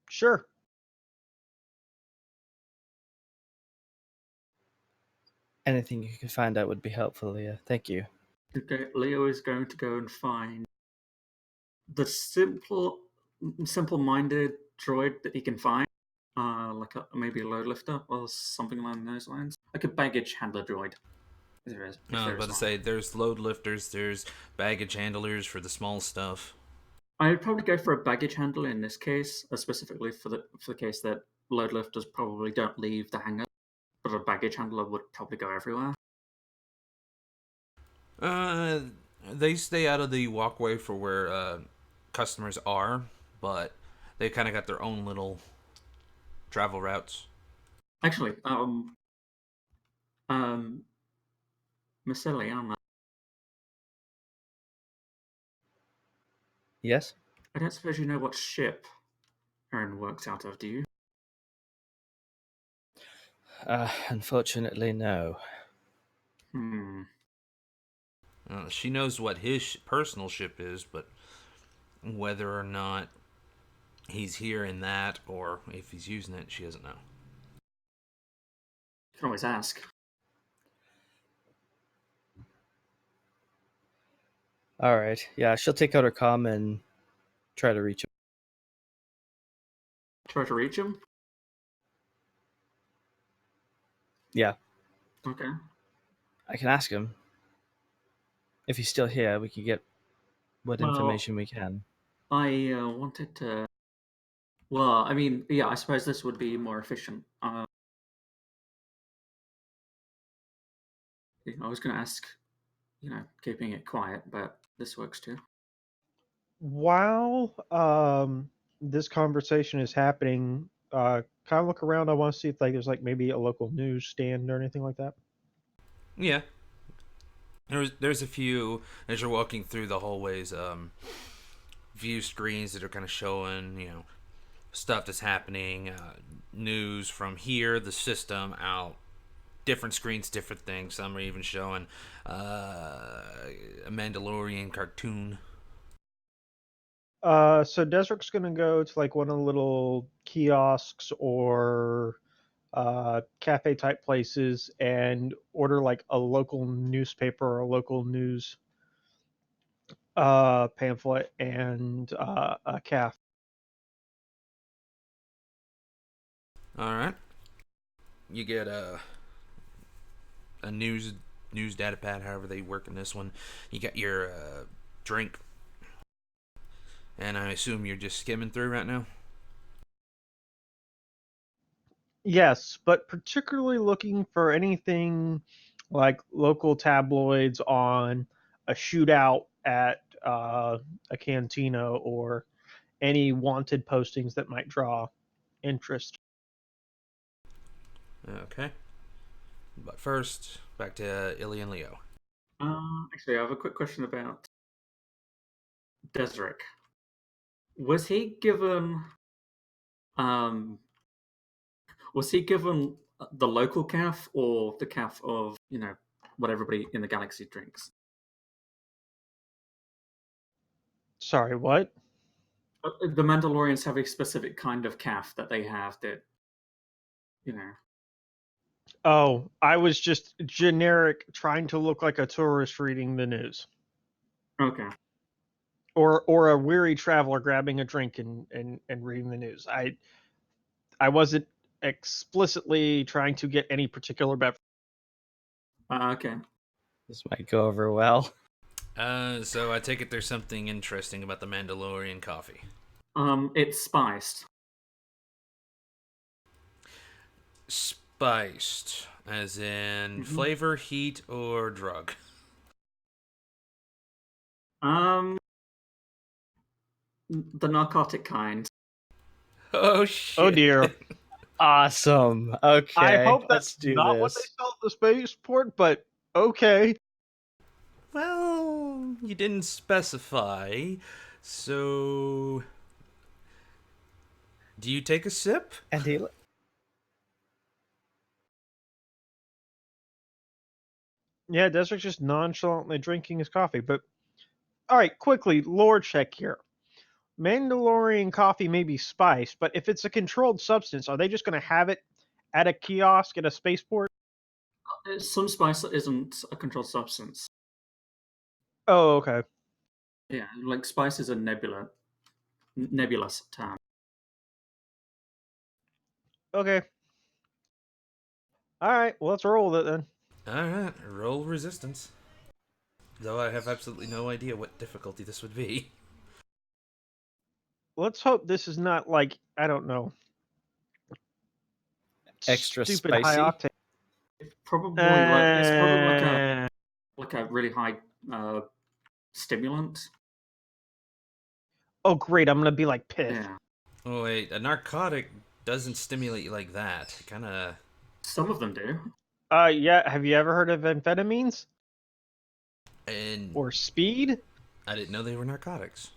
Sure. Anything you can find out would be helpful, Leah. Thank you. Okay, Leo is going to go and find the simple-minded droid that he can find, like maybe a load lifter or something along those lines, like a baggage handler droid. There is. I was about to say, there's load lifters, there's baggage handlers for the small stuff. I'd probably go for a baggage handler in this case, specifically for the case that load lifters probably don't leave the hangar, but a baggage handler would probably go everywhere. They stay out of the walkway for where customers are, but they kind of got their own little travel routes. Actually, Miss Eliana, Yes? I don't suppose you know what ship Aaron works out of, do you? Unfortunately, no. She knows what his personal ship is, but whether or not he's here in that or if he's using it, she doesn't know. You can always ask. Alright, yeah, she'll take out her comm and try to reach him. Try to reach him? Yeah, Okay. I can ask him. If he's still here, we can get what Well- information we can. I wanted to. Well, I mean, yeah, I suppose this would be more efficient. I was going to ask, keeping it quiet, but this works too. While this conversation is happening, kind of look around. I want to see if there's maybe a local newsstand or anything like that. Yeah. There's a few, as you're walking through the hallways, view screens that are kind of showing, stuff that's happening, news from here, the system, out, different screens, different things. Some are even showing a Mandalorian cartoon. So Desric's gonna go to one of the little kiosks or cafe type places and order a local newspaper or a local news pamphlet and a calf. All right. You get a news data pad, however they work in this one. You got your drink, and I assume you're just skimming through right now. Yes, but particularly looking for anything like local tabloids on a shootout at a cantina or any wanted postings that might draw interest. Okay. But first, back to Illy and Leo. Actually, I have a quick question about Desric. Was he given um was he given the local calf or the calf of, what everybody in the galaxy drinks? Sorry, what? The Mandalorians have a specific kind of calf that they have that, you know. Oh, I was just generic trying to look like a tourist reading the news. Okay. Or a weary traveler grabbing a drink and reading the news. I wasn't explicitly trying to get any particular beverage. Okay. This might go over well. So I take it there's something interesting about the Mandalorian coffee. It's spiced. Spiced, as in Mhm. flavor, heat, or drug. The narcotic kind. Oh shit! Oh dear. Awesome. Okay, I hope let's that's do not what they this. sell at the spaceport, but okay. Well, you didn't specify, so do you take a sip? And he, Yeah, Desert's just nonchalantly drinking his coffee. But all right, quickly, lore check here. Mandalorian coffee may be spiced, but if it's a controlled substance, are they just going to have it at a kiosk at a spaceport? Some spice isn't a controlled substance. Oh, okay. Yeah, like spice is a nebulous term. Okay. All right, well, let's roll with it then. Alright, roll resistance. Though I have absolutely no idea what difficulty this would be. Let's hope this is not like, I don't know, Extra stupid high spicy? octane. It's probably like Uh, a really high stimulant. oh, great, I'm going to be like pith. Yeah. Oh wait, a narcotic doesn't stimulate you like that. Kinda... Some of them do. Yeah, have you ever heard of amphetamines? And Or speed? I didn't know they were narcotics.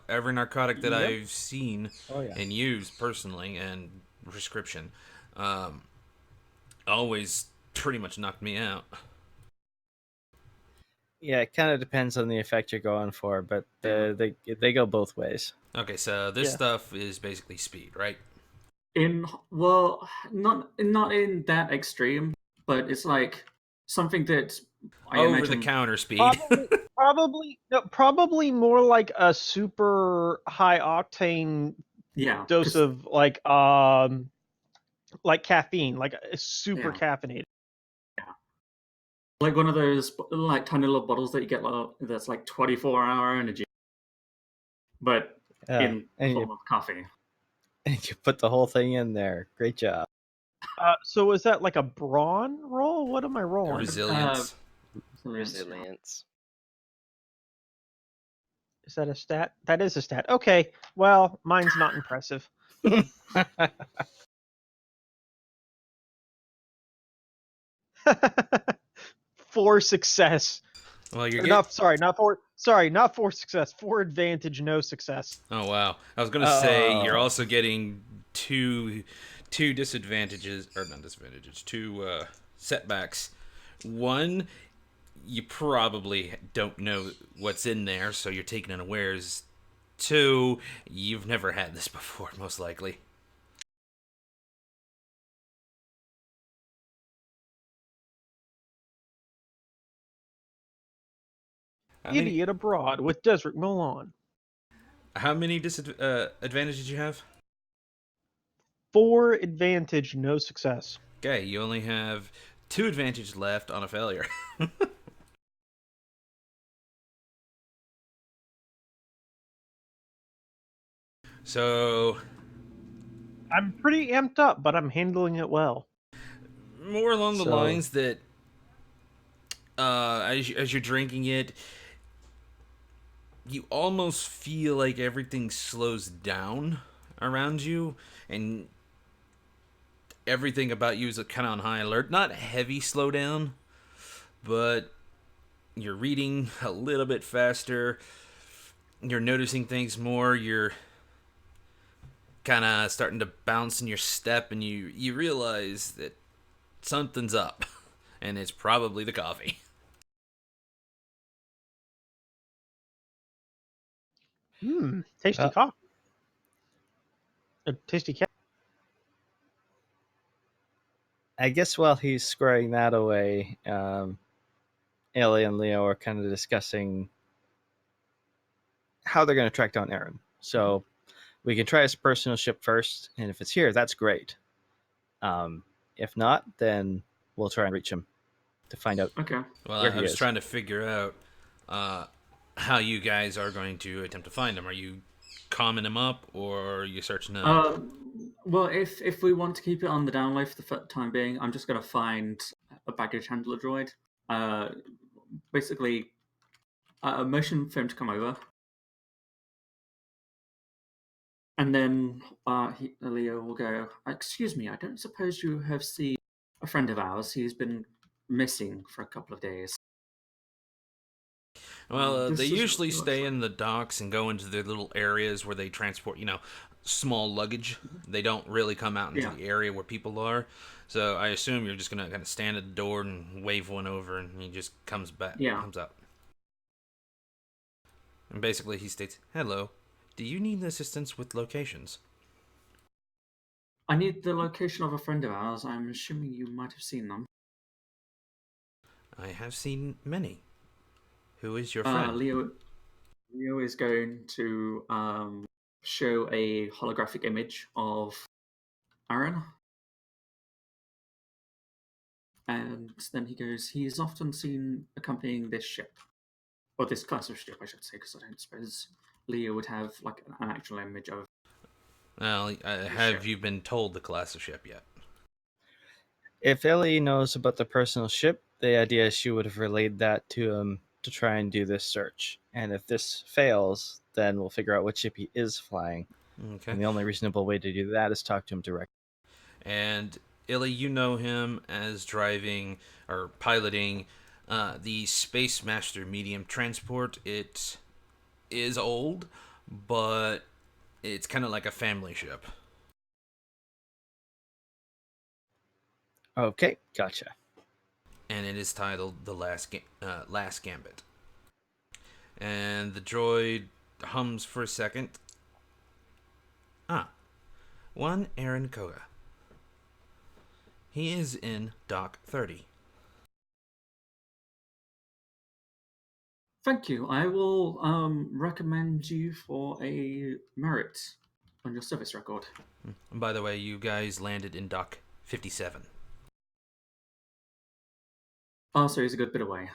Every narcotic that Yep. I've seen Oh yeah. and used personally and prescription always pretty much knocked me out. Yeah, it kind of depends on the effect you're going for, but they go both ways. Okay, so this Yeah. stuff is basically speed, right? Not in that extreme, but it's like something that I Over imagine. the counter speed. Probably more like a super high octane Yeah, dose 'cause- of like caffeine, like a super Yeah. caffeinated. like one of those like tiny little bottles that you get that's like 24-hour energy, but in and form of coffee. you put the whole thing in there. Great job. So is that like a brawn roll? What am I rolling? Resilience. Resilience. Is that a stat? That is a stat. Okay. Well, mine's not impressive. For success. Well, you're Or not for success. For advantage, no success. Oh wow! I was gonna say you're also getting two disadvantages, or not disadvantages, two setbacks. One, you probably don't know what's in there, so you're taken unawares. Two, you've never had this before, most likely. Idiot abroad with Desert Milan. How many advantages did you have? 4 advantage, no success. Okay, you only have 2 advantages left on a failure. So, I'm pretty amped up, but I'm handling it well. more along the lines that as you're drinking it, you almost feel like everything slows down around you, and everything about you is kind of on high alert. Not heavy slowdown, but you're reading a little bit faster. You're noticing things more. You're kind of starting to bounce in your step, and you realize that something's up, and it's probably the coffee. Tasty Well- coffee. A tasty cat. I guess while he's squaring that away, Ellie and Leo are kind of discussing how they're going to track down Aaron. So we can try his personal ship first, and if it's here, that's great. If not, then we'll try and reach him to find out Okay. Well, where I he was is. trying to figure out how you guys are going to attempt to find him. Are you calming him up, or are you searching up? Well, if we want to keep it on the down low for the time being, I'm just going to find a baggage handler droid. Basically, a motion for him to come over, and then Leo will go. Excuse me, I don't suppose you have seen a friend of ours. He's been missing for a couple of days. Well, This they is what usually he looks stay like. in the docks and go into their little areas where they transport, small luggage. They don't really come out into Yeah. the area where people are. So I assume you're just gonna kind of stand at the door and wave one over, and he just comes back, Yeah. comes up, and basically he states, "Hello, do you need assistance with locations?" I need the location of a friend of ours. I'm assuming you might have seen them. I have seen many. Who is your friend? Leo is going to show a holographic image of Aaron. And then he goes, he is often seen accompanying this ship. Or this class of ship, I should say, because I don't suppose Leo would have like an actual image of. Well, have you been told the class of ship yet? If Ellie knows about the personal ship, the idea is she would have relayed that to him to try and do this search. And if this fails, then we'll figure out what ship he is flying. Okay. And the only reasonable way to do that is talk to him directly. And Illy, you know him as driving or piloting the Space Master medium transport. It is old, but it's kind of like a family ship. Okay, gotcha. And it is titled the Last Gambit. And the droid hums for a second. One Aaron Koga. He is in Dock 30. Thank you. I will recommend you for a merit on your service record. And by the way, you guys landed in Dock 57. Oh, so he's a good bit away.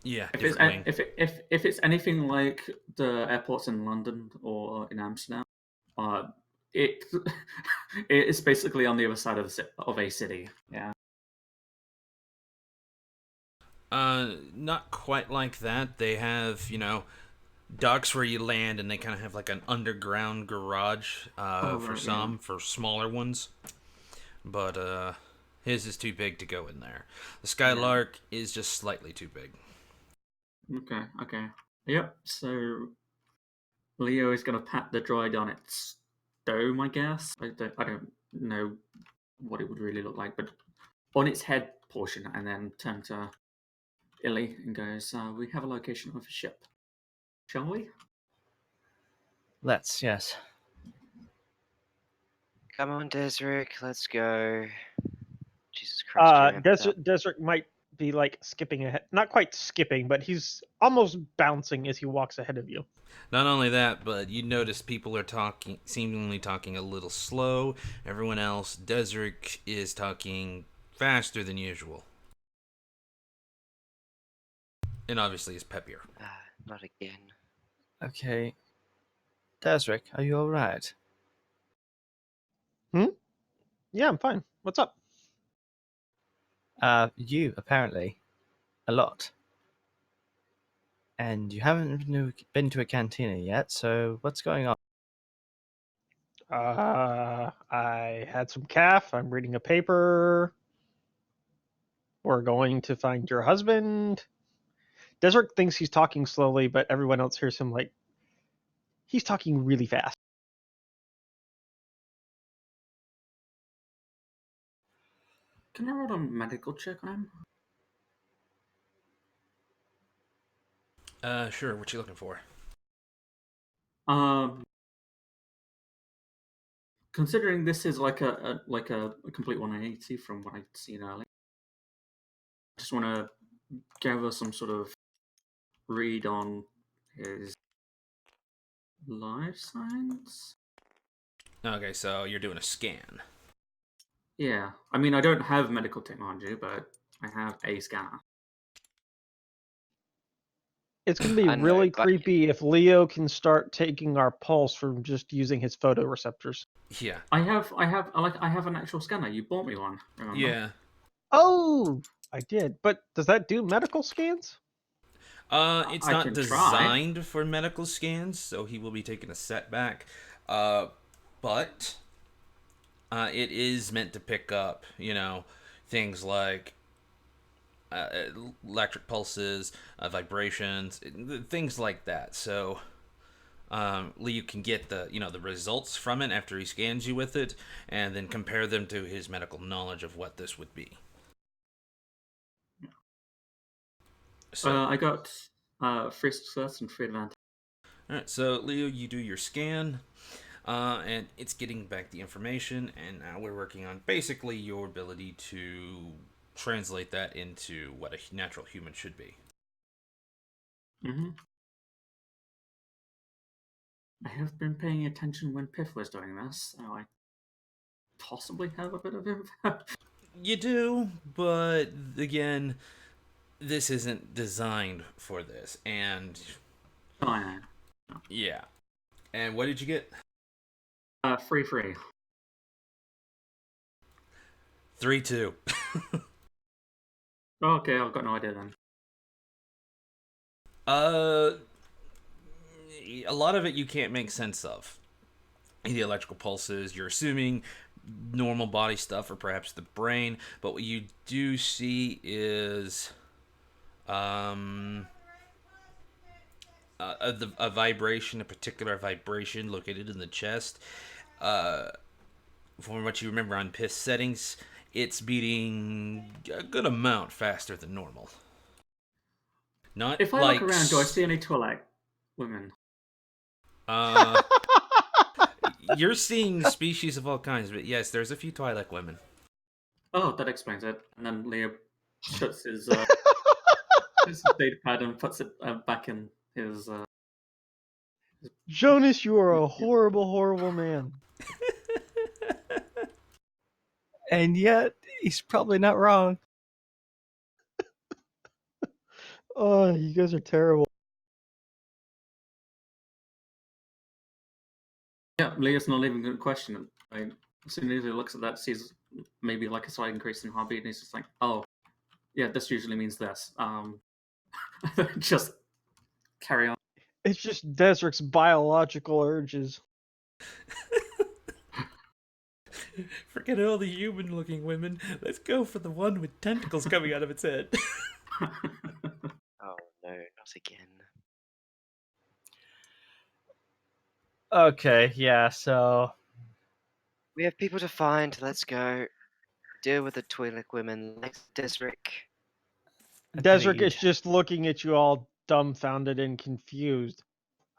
Yeah, If different wing. if it's anything like the airports in London or in Amsterdam, it it's basically on the other side of a city. Yeah. Not quite like that. They have, docks where you land, and they kind of have like an underground garage for Right, some, for smaller ones. But his is too big to go in there. The Skylark is just slightly too big. Okay. Yep. So Leo is going to pat the droid on its dome, I guess. I don't know what it would really look like, but on its head portion, and then turn to Illy and goes, "We have a location of a ship. Shall we?" Let's, yes. Come on, Desric, let's go. Jesus Christ, you're Desert might be like skipping ahead, not quite skipping, but he's almost bouncing as he walks ahead of you. Not only that, but you notice people are seemingly talking a little slow. Everyone else, Desric is talking faster than usual. And obviously is peppier. not again. Okay. Desric, are you alright? Yeah, I'm fine. What's up? You, apparently. A lot. And you haven't been to a cantina yet, so what's going on? I had some calf. I'm reading a paper. We're going to find your husband. Desert thinks he's talking slowly, but everyone else hears him like he's talking really fast. Can I roll a medical check on him? Sure. What you looking for? Considering this is like a complete 180 from what I've seen earlier, I just want to gather some sort of read on his life signs. Okay, so you're doing a scan. Yeah, I mean I don't have medical technology, but I have a scanner. It's going to be I know, really but creepy if Leo can start taking our pulse from just using his photoreceptors. Yeah. I have an actual scanner. You bought me one. Remember? Yeah. Oh, I did. But does that do medical scans? It's I not can try. designed for medical scans, so he will be taking a setback. But it is meant to pick up, things like electric pulses, vibrations, things like that. So you can get the results from it after he scans you with it, and then compare them to his medical knowledge of what this would be. So, I got 3 success and 3 advantage. all right, so Leo, you do your scan, and it's getting back the information, and now we're working on basically your ability to translate that into what a natural human should be. Mm-hmm. I have been paying attention when Piff was doing this, so I possibly have a bit of info. You do, but again, this isn't designed for this, and Oh, I know. yeah. And what did you get? Free. 3-2. Okay, I've got no idea then. A lot of it you can't make sense of. The electrical pulses, you're assuming normal body stuff or perhaps the brain, but what you do see is a vibration, a particular vibration located in the chest. From what you remember on PIS settings, it's beating a good amount faster than normal. Not If I like look around, do I see any Twi'lek women? You're seeing species of all kinds, but yes, there's a few Twi'lek women. Oh, that explains it. And then Leo shuts his his data pad and puts it back in his. Jonas, you are a horrible, horrible man. And yet, he's probably not wrong. Oh, you guys are terrible. Yeah, Leo's not even going to question it. Like, as soon as he looks at that, sees maybe like a slight increase in heartbeat, and he's just like, "Oh, yeah, this usually means this." Just carry on. It's just Desric's biological urges. Forget all the human-looking women. Let's go for the one with tentacles coming out of its head. oh no, not again. Okay, yeah, so We have people to find. Let's go. Deal with the Twi'lek women. Like Desric. Desric agreed. is just looking at you all dumbfounded and confused.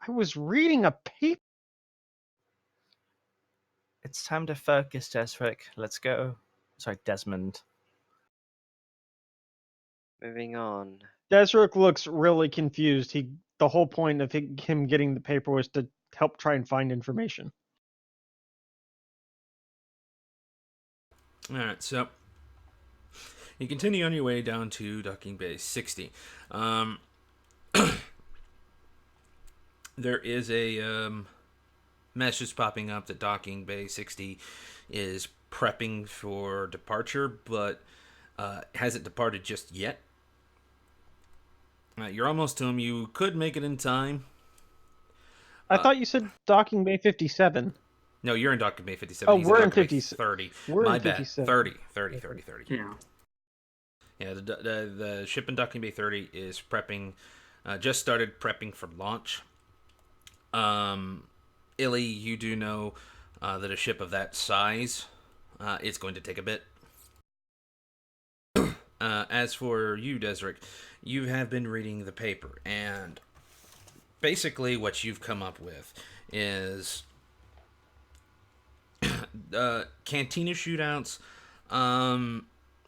I was reading a paper. It's time to focus, Desric. Let's go. Sorry, Desmond. Moving on. Desric looks really confused. The whole point of him getting the paper was to help try and find information. All right, so you continue on your way down to docking bay 60. There is a message popping up that docking bay 60 is prepping for departure, but hasn't departed just yet. You're almost to him. You could make it in time. I thought you said docking bay 57. No, you're in docking bay 57. Oh, He's we're in docking bay 57. 30. We're My in bad. 57. 30. Yeah. Yeah, the ship in Docking Bay 30 is prepping, just started prepping for launch. Illy, you do know that a ship of that size is going to take a bit. As for you, Desric, you have been reading the paper, and basically what you've come up with is cantina shootouts.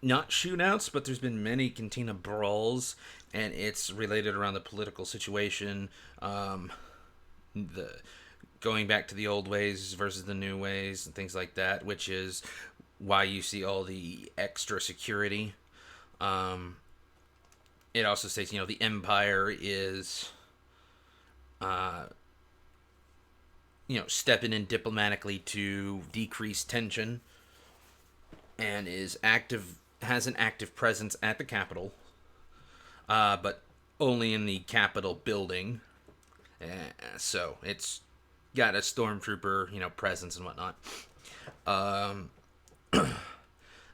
Not shootouts, but there's been many cantina brawls, and it's related around the political situation. The going back to the old ways versus the new ways and things like that, which is why you see all the extra security. It also states, the Empire is, stepping in diplomatically to decrease tension, and has an active presence at the Capitol, but only in the Capitol building. So it's got a stormtrooper, presence and whatnot.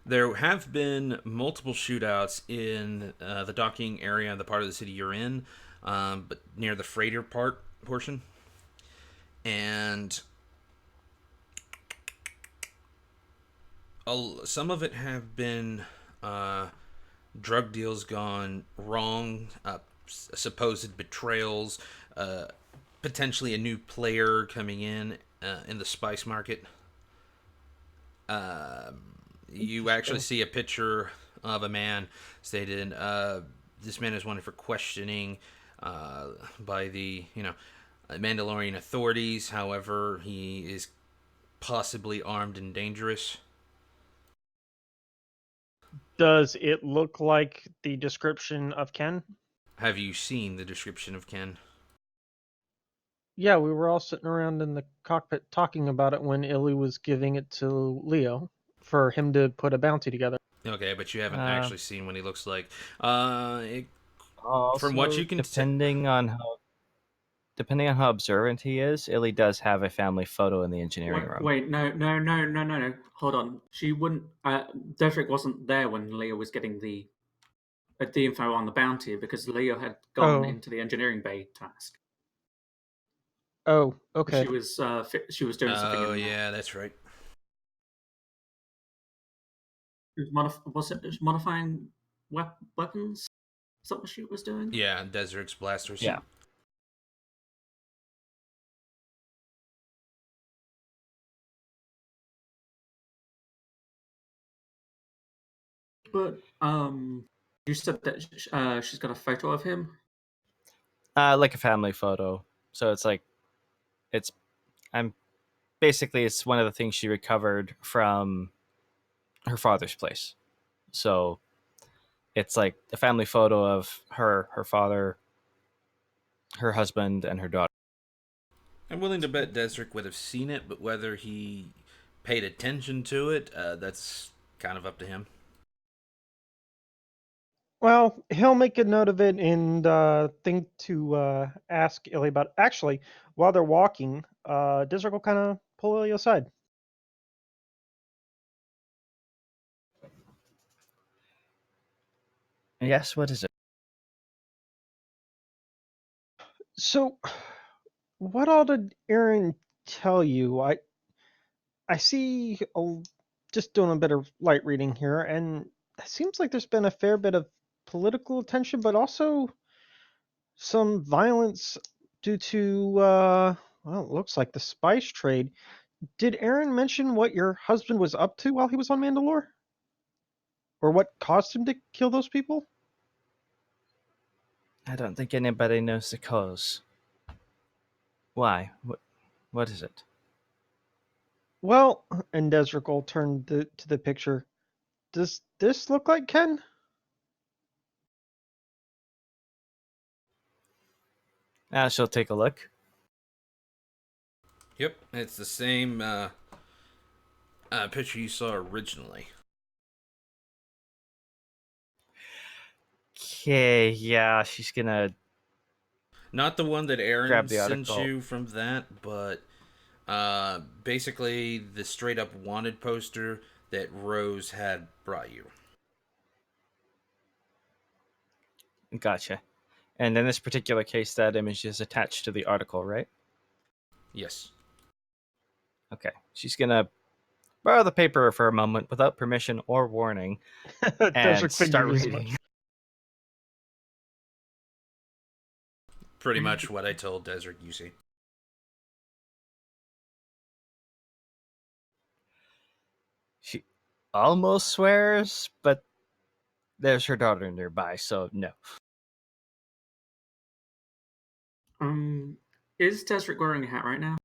There have been multiple shootouts in the docking area, the part of the city you're in, but near the freighter portion. And some of it have been drug deals gone wrong, supposed betrayals, potentially a new player coming in the spice market. You actually see a picture of a man stated, this man is wanted for questioning by the, Mandalorian authorities. However, he is possibly armed and dangerous. Does it look like the description of Ken? Have you seen the description of Ken? Yeah, we were all sitting around in the cockpit talking about it when Illy was giving it to Leo for him to put a bounty together. Okay, but you haven't Uh, actually seen what he looks like. From what Also, you can depending on how observant he is, Illy does have a family photo in the engineering room. Wait, no. Hold on. She wouldn't. Dedrick wasn't there when Leo was getting the info on the bounty because Leo had gone Oh. into the engineering bay task. Oh, okay. She was doing something. Oh, yeah, that's right. Was it modifying weapons? Is that what she was doing? Yeah, Desert's blasters. Yeah. But you said that she's got a photo of him. Like a family photo. So it's one of the things she recovered from her father's place. So it's like a family photo of her father, her husband, and her daughter. I'm willing to bet Desric would have seen it, but whether he paid attention to it, that's kind of up to him. Well, he'll make a note of it and think to ask Illy about it. Actually, while they're walking, Desert will kind of pull Illy aside. Yes, what is it? So, what all did Aaron tell you? I see just doing a bit of light reading here, and it seems like there's been a fair bit of political attention, but also some violence due to well, it looks like the spice trade. Did Aaron mention what your husband was up to while he was on Mandalore? Or what caused him to kill those people? I don't think anybody knows the cause. Why? What is it? Well, and Desrical turned to the picture. Does this look like Ken? She'll take a look. Yep, it's the same picture you saw originally. Okay, yeah, she's gonna Not the one that Aaron grab the sent article. you from that, but basically the straight up wanted poster that Rose had brought you. Gotcha. And in this particular case, that image is attached to the article, right? Yes. Okay. She's gonna borrow the paper for a moment without permission or warning and Desert start figured as reading. much. Pretty much what I told Desert UC. She almost swears, but there's her daughter nearby, so no. Is Desric wearing a hat right now?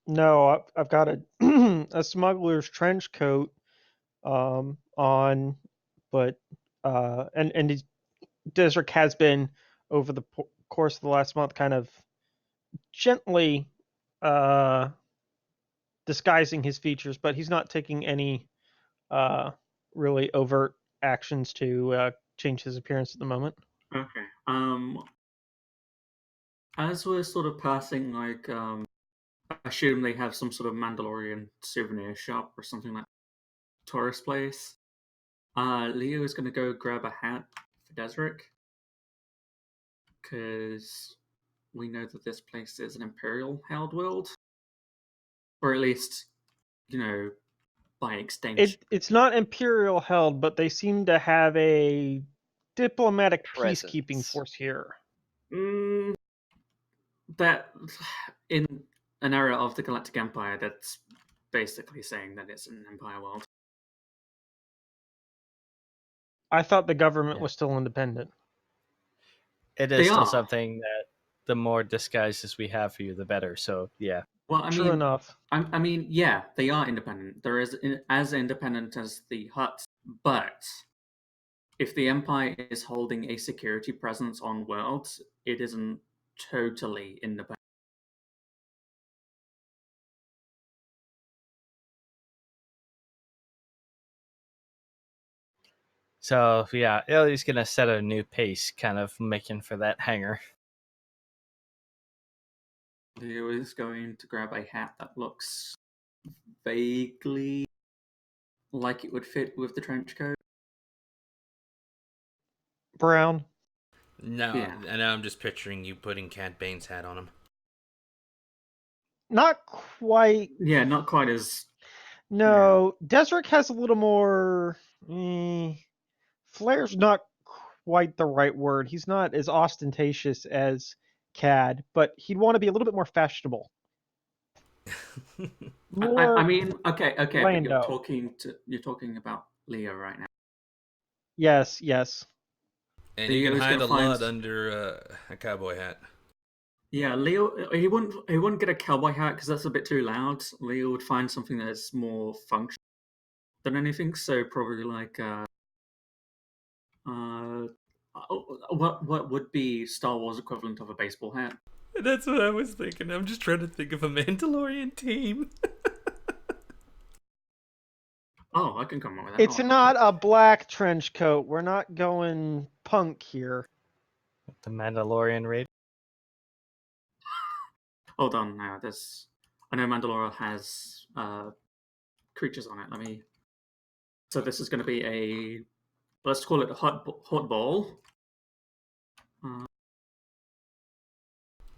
No, I've got a a smuggler's trench coat on, but and Desert has been over the course of the last month kind of gently uh disguising his features, but he's not taking any really overt actions to change his appearance at the moment. Okay. As we're sort of passing, like, I assume they have some sort of Mandalorian souvenir shop or something like tourist place. Leo is going to go grab a hat for Desric because we know that this place is an Imperial held world, or at least, by extension. It's not Imperial held, but they seem to have a diplomatic Presence. peacekeeping force here. That in an era of the Galactic Empire, that's basically saying that it's an Empire world. I thought the government Yeah. was still independent. It is They still are. something that the more disguises we have for you, the better. So yeah. Well, I True mean, enough. I mean, yeah, they are independent. They're as independent as the Hutt, but if the Empire is holding a security presence on worlds, it isn't totally independent. So yeah, Ellie's gonna set a new pace, kind of making for that hangar. Leo is going to grab a hat that looks vaguely like it would fit with the trench coat. Brown. No, Yeah. and now I'm just picturing you putting Cad Bane's hat on him. Not quite. Yeah, not quite as. No, Desric has a little more. Flair's not quite the right word. He's not as ostentatious as Cad, but he'd want to be a little bit more fashionable. More I mean, okay, but Lando. you're talking about Leo right now. Yes. And you can Leo's hide gonna a find- lot under a cowboy hat. Yeah, Leo, he wouldn't get a cowboy hat because that's a bit too loud. Leo would find something that's more functional than anything. So probably like what would be Star Wars equivalent of a baseball hat? That's what I was thinking. I'm just trying to think of a Mandalorian team. Oh, I can come up with that. It's not a black trench coat. We're not going punk here. The Mandalorian raid. Hold on now. I know Mandalore has creatures on it. So this is going to be a, let's call it a hot ball.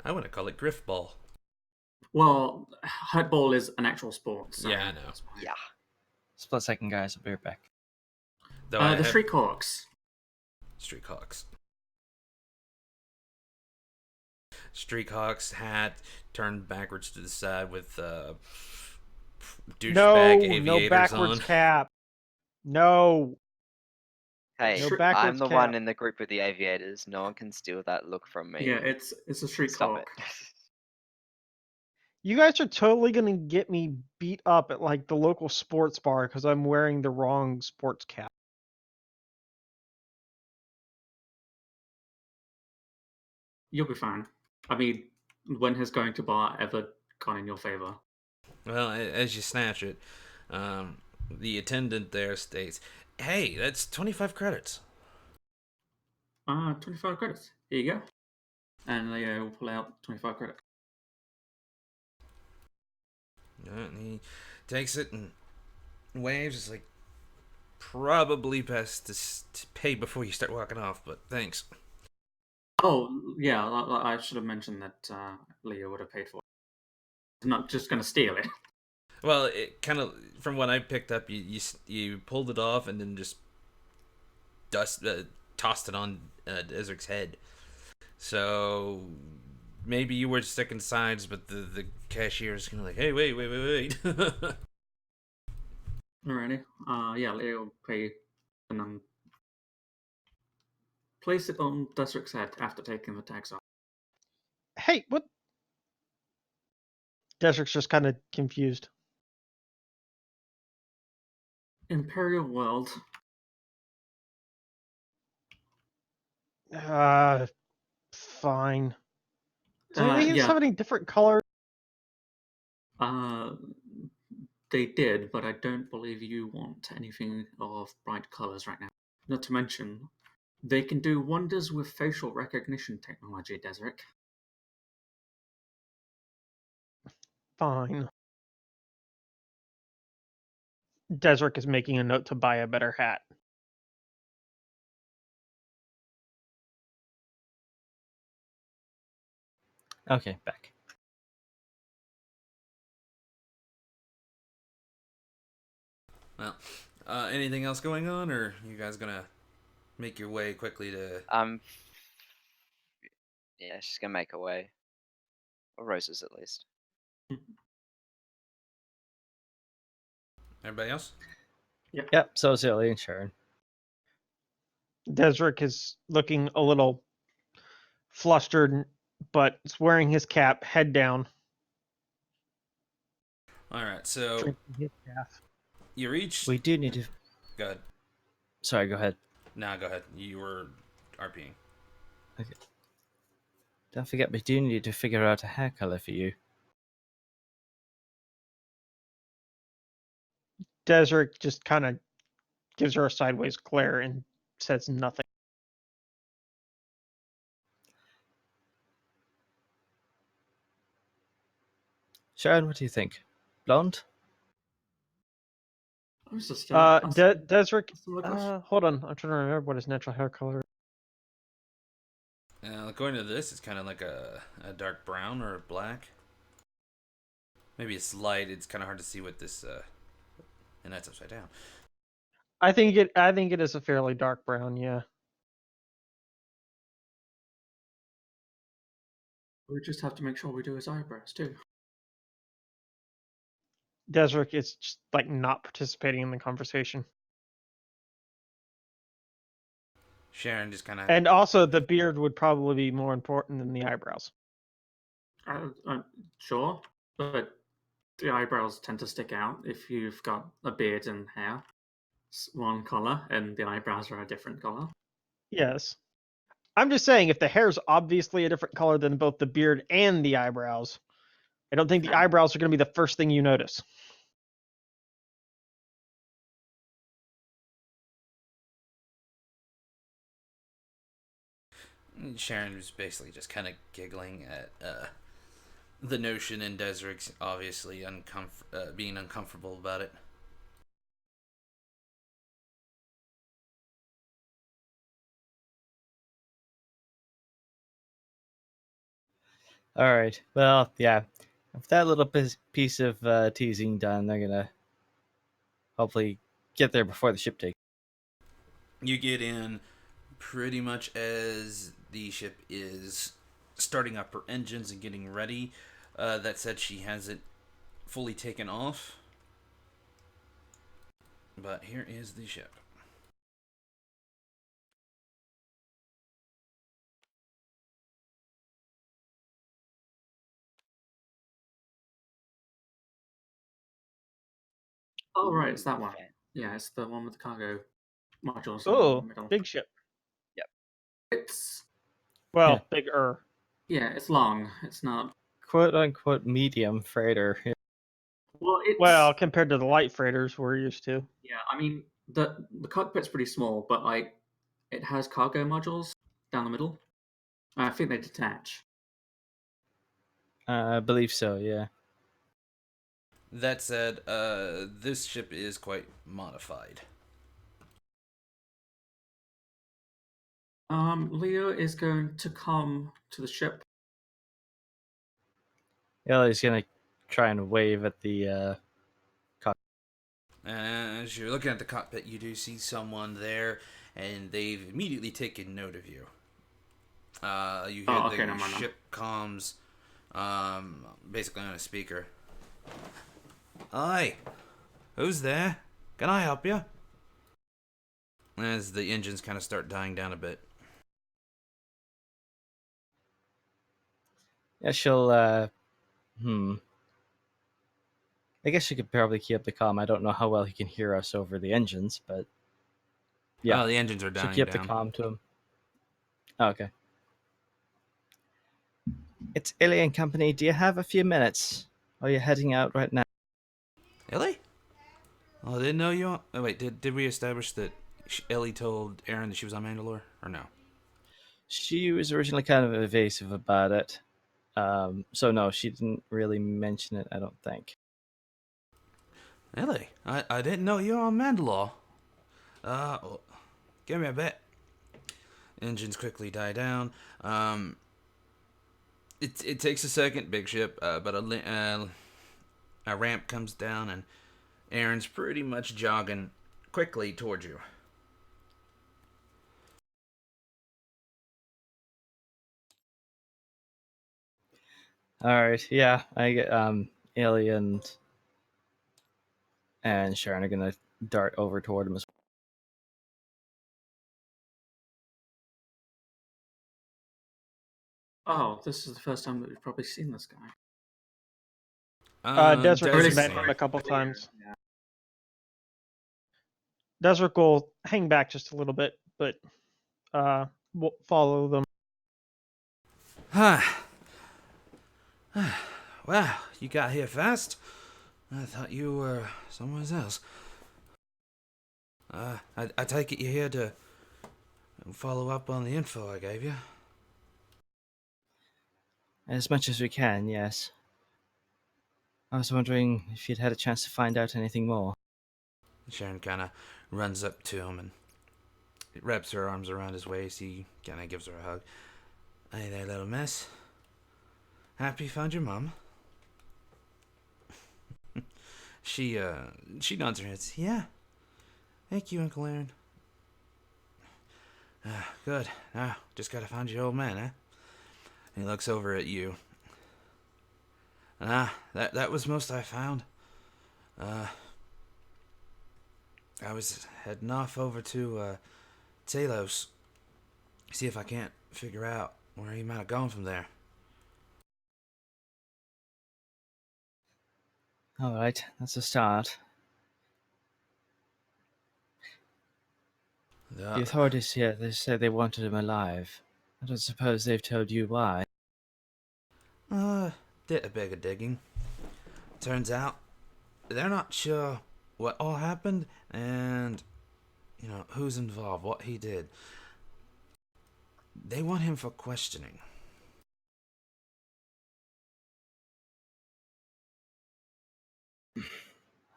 I want to call it Griff Ball. Well, hot ball is an actual sport. So Yeah, I know. that's fine. Yeah. Split second, guys. I'll be right back. Though I The have Street Hawks. Street Hawks. Street Hawks hat turned backwards to the side with douchebag No aviators backwards on. cap. No. Hey, No Sure. I'm backwards the cap. one in the group with the aviators. No one can steal that look from me. Yeah, it's a Street Stop Hawk. it. You guys are totally gonna get me beat up at like the local sports bar because I'm wearing the wrong sports cap. You'll be fine. I mean, when has going to bar ever gone in your favor? Well, as you snatch it, the attendant there states, "Hey, that's 25 credits." 25 credits. Here you go. And Leo will pull out 25 credits. And he takes it and waves. It's like, probably best to pay before you start walking off, but thanks. Oh, yeah, I should have mentioned that Leo would have paid for it. I'm not just going to steal it. Well, it kind of, from what I picked up, you pulled it off and then just tossed it on Ezric's head. So maybe you were sticking sides, but the cashier is kind of like, hey, wait. Alrighty. Yeah, Leo will pay and then place it on Desric's head after taking the tags off. Hey, what? Desric's just kind of confused. Imperial World. Fine. Do any of these Yeah, have any different colors? they did, but I don't believe you want anything of bright colors right now. Not to mention, they can do wonders with facial recognition technology, Desric. Fine. Desric is making a note to buy a better hat. Okay, back. Well, anything else going on, or you guys gonna make your way quickly to? Yeah, she's gonna make her way. Or Rose's at least. Everybody else? Yep, so is Illy and Sharon. Desric is looking a little flustered, but is wearing his cap, head down, All right, so drinking his calf. you reached. We do need to. Go ahead. Sorry, go ahead. Nah, go ahead. You were RPing. Okay. Don't forget, we do need to figure out a hair color for you. Desric just kind of gives her a sideways glare and says nothing. Sharon, what do you think? Blonde? I was just Desric, similar question. hold on. I'm trying to remember what his natural hair color is. According to this, it's kind of like a dark brown or a black. Maybe it's light. It's kind of hard to see what this. And that's upside down. I think it is a fairly dark brown, yeah. We just have to make sure we do his eyebrows too. Desric is just like not participating in the conversation. Sharon just kind of. And also the beard would probably be more important than the eyebrows. Sure, but the eyebrows tend to stick out if you've got a beard and hair. It's one color, and the eyebrows are a different color. Yes. I'm just saying, if the hair's obviously a different color than both the beard and the eyebrows, I don't think the eyebrows are going to be the first thing you notice. Sharon was basically just kind of giggling at the notion, and Desric's obviously being uncomfortable about it. All right. Well, yeah. With that little piece of teasing done, they're gonna hopefully get there before the ship takes. You get in pretty much as the ship is starting up her engines and getting ready. That said, she hasn't fully taken off. But here is the ship. Oh, right, it's that one. Yeah, it's the one with the cargo modules in the middle. Big ship. It's Well, Yeah. bigger. yeah, it's long. It's not. Quote unquote medium freighter. Well, Compared to the light freighters we're used to. yeah. I mean, the cockpit's pretty small, but like, it has cargo modules down the middle. I think they detach. I believe so, yeah. That said, this ship is quite modified. Leo is going to come to the ship. Ellie's gonna try and wave at the As you're looking at the cockpit, you do see someone there, and they've immediately taken note of you. You hear Okay, the never mind then. ship comms, basically on a speaker. Hi, who's there? Can I help you? As the engines kind of start dying down a bit. Yeah, she'll I guess she could probably keep up the comm. I don't know how well he can hear us over the engines, but yeah. Oh, the engines are She'll dying keep the down. comm to him. Oh, okay. It's Illy and Company. Do you have a few minutes? Or are you heading out right now? Ellie? Oh, I didn't know you. Oh, wait, did we establish that Ellie told Aaron that she was on Mandalore, or no? She was originally kind of evasive about it. So no, she didn't really mention it, I don't think. Ellie, I didn't know you were on Mandalore. Well, give me a bit. Engines quickly die down. It takes a second, big ship, but a ramp comes down, and Aaron's pretty much jogging quickly towards you. Alright, yeah, I get Illy and Sharon are gonna dart over toward him as Oh, this is the first time that we've probably seen this guy. Desric Really has met sorry. him a couple times. Desric will hang back just a little bit, but we'll follow them. Wow, you got here fast. I thought you were somewhere else. I take it you're here to follow up on the info I gave you. much as we can, yes. I was wondering if you'd had a chance to find out anything more. Sharon kind of runs up to him and wraps her arms around his waist. He kind of gives her a hug. Hey there, little miss. Happy you found your mom? She nods her head. Yeah. Thank you, Uncle Aaron. Good. Now, just gotta find your old man, eh? He looks over at you. That was most I found. I was heading off over to Talos. See if I can't figure out where he might have gone from there. Alright, that's a start. The authorities here, they said they wanted him alive. I don't suppose they've told you why. Did a bit of digging. Turns out they're not sure what all happened and, who's involved, what he did. They want him for questioning.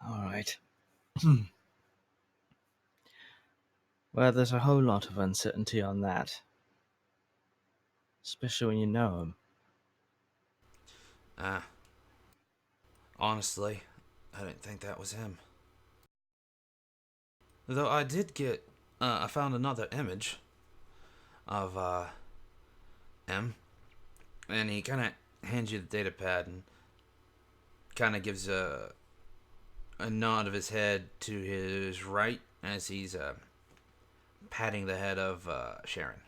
Alright. Well, there's a whole lot of uncertainty on that. Especially when you know him. Honestly, I didn't think that was him. Though I did get, I found another image of, him. And he kind of hands you the data pad and kind of gives a nod of his head to his right as he's, patting the head of, Sharon.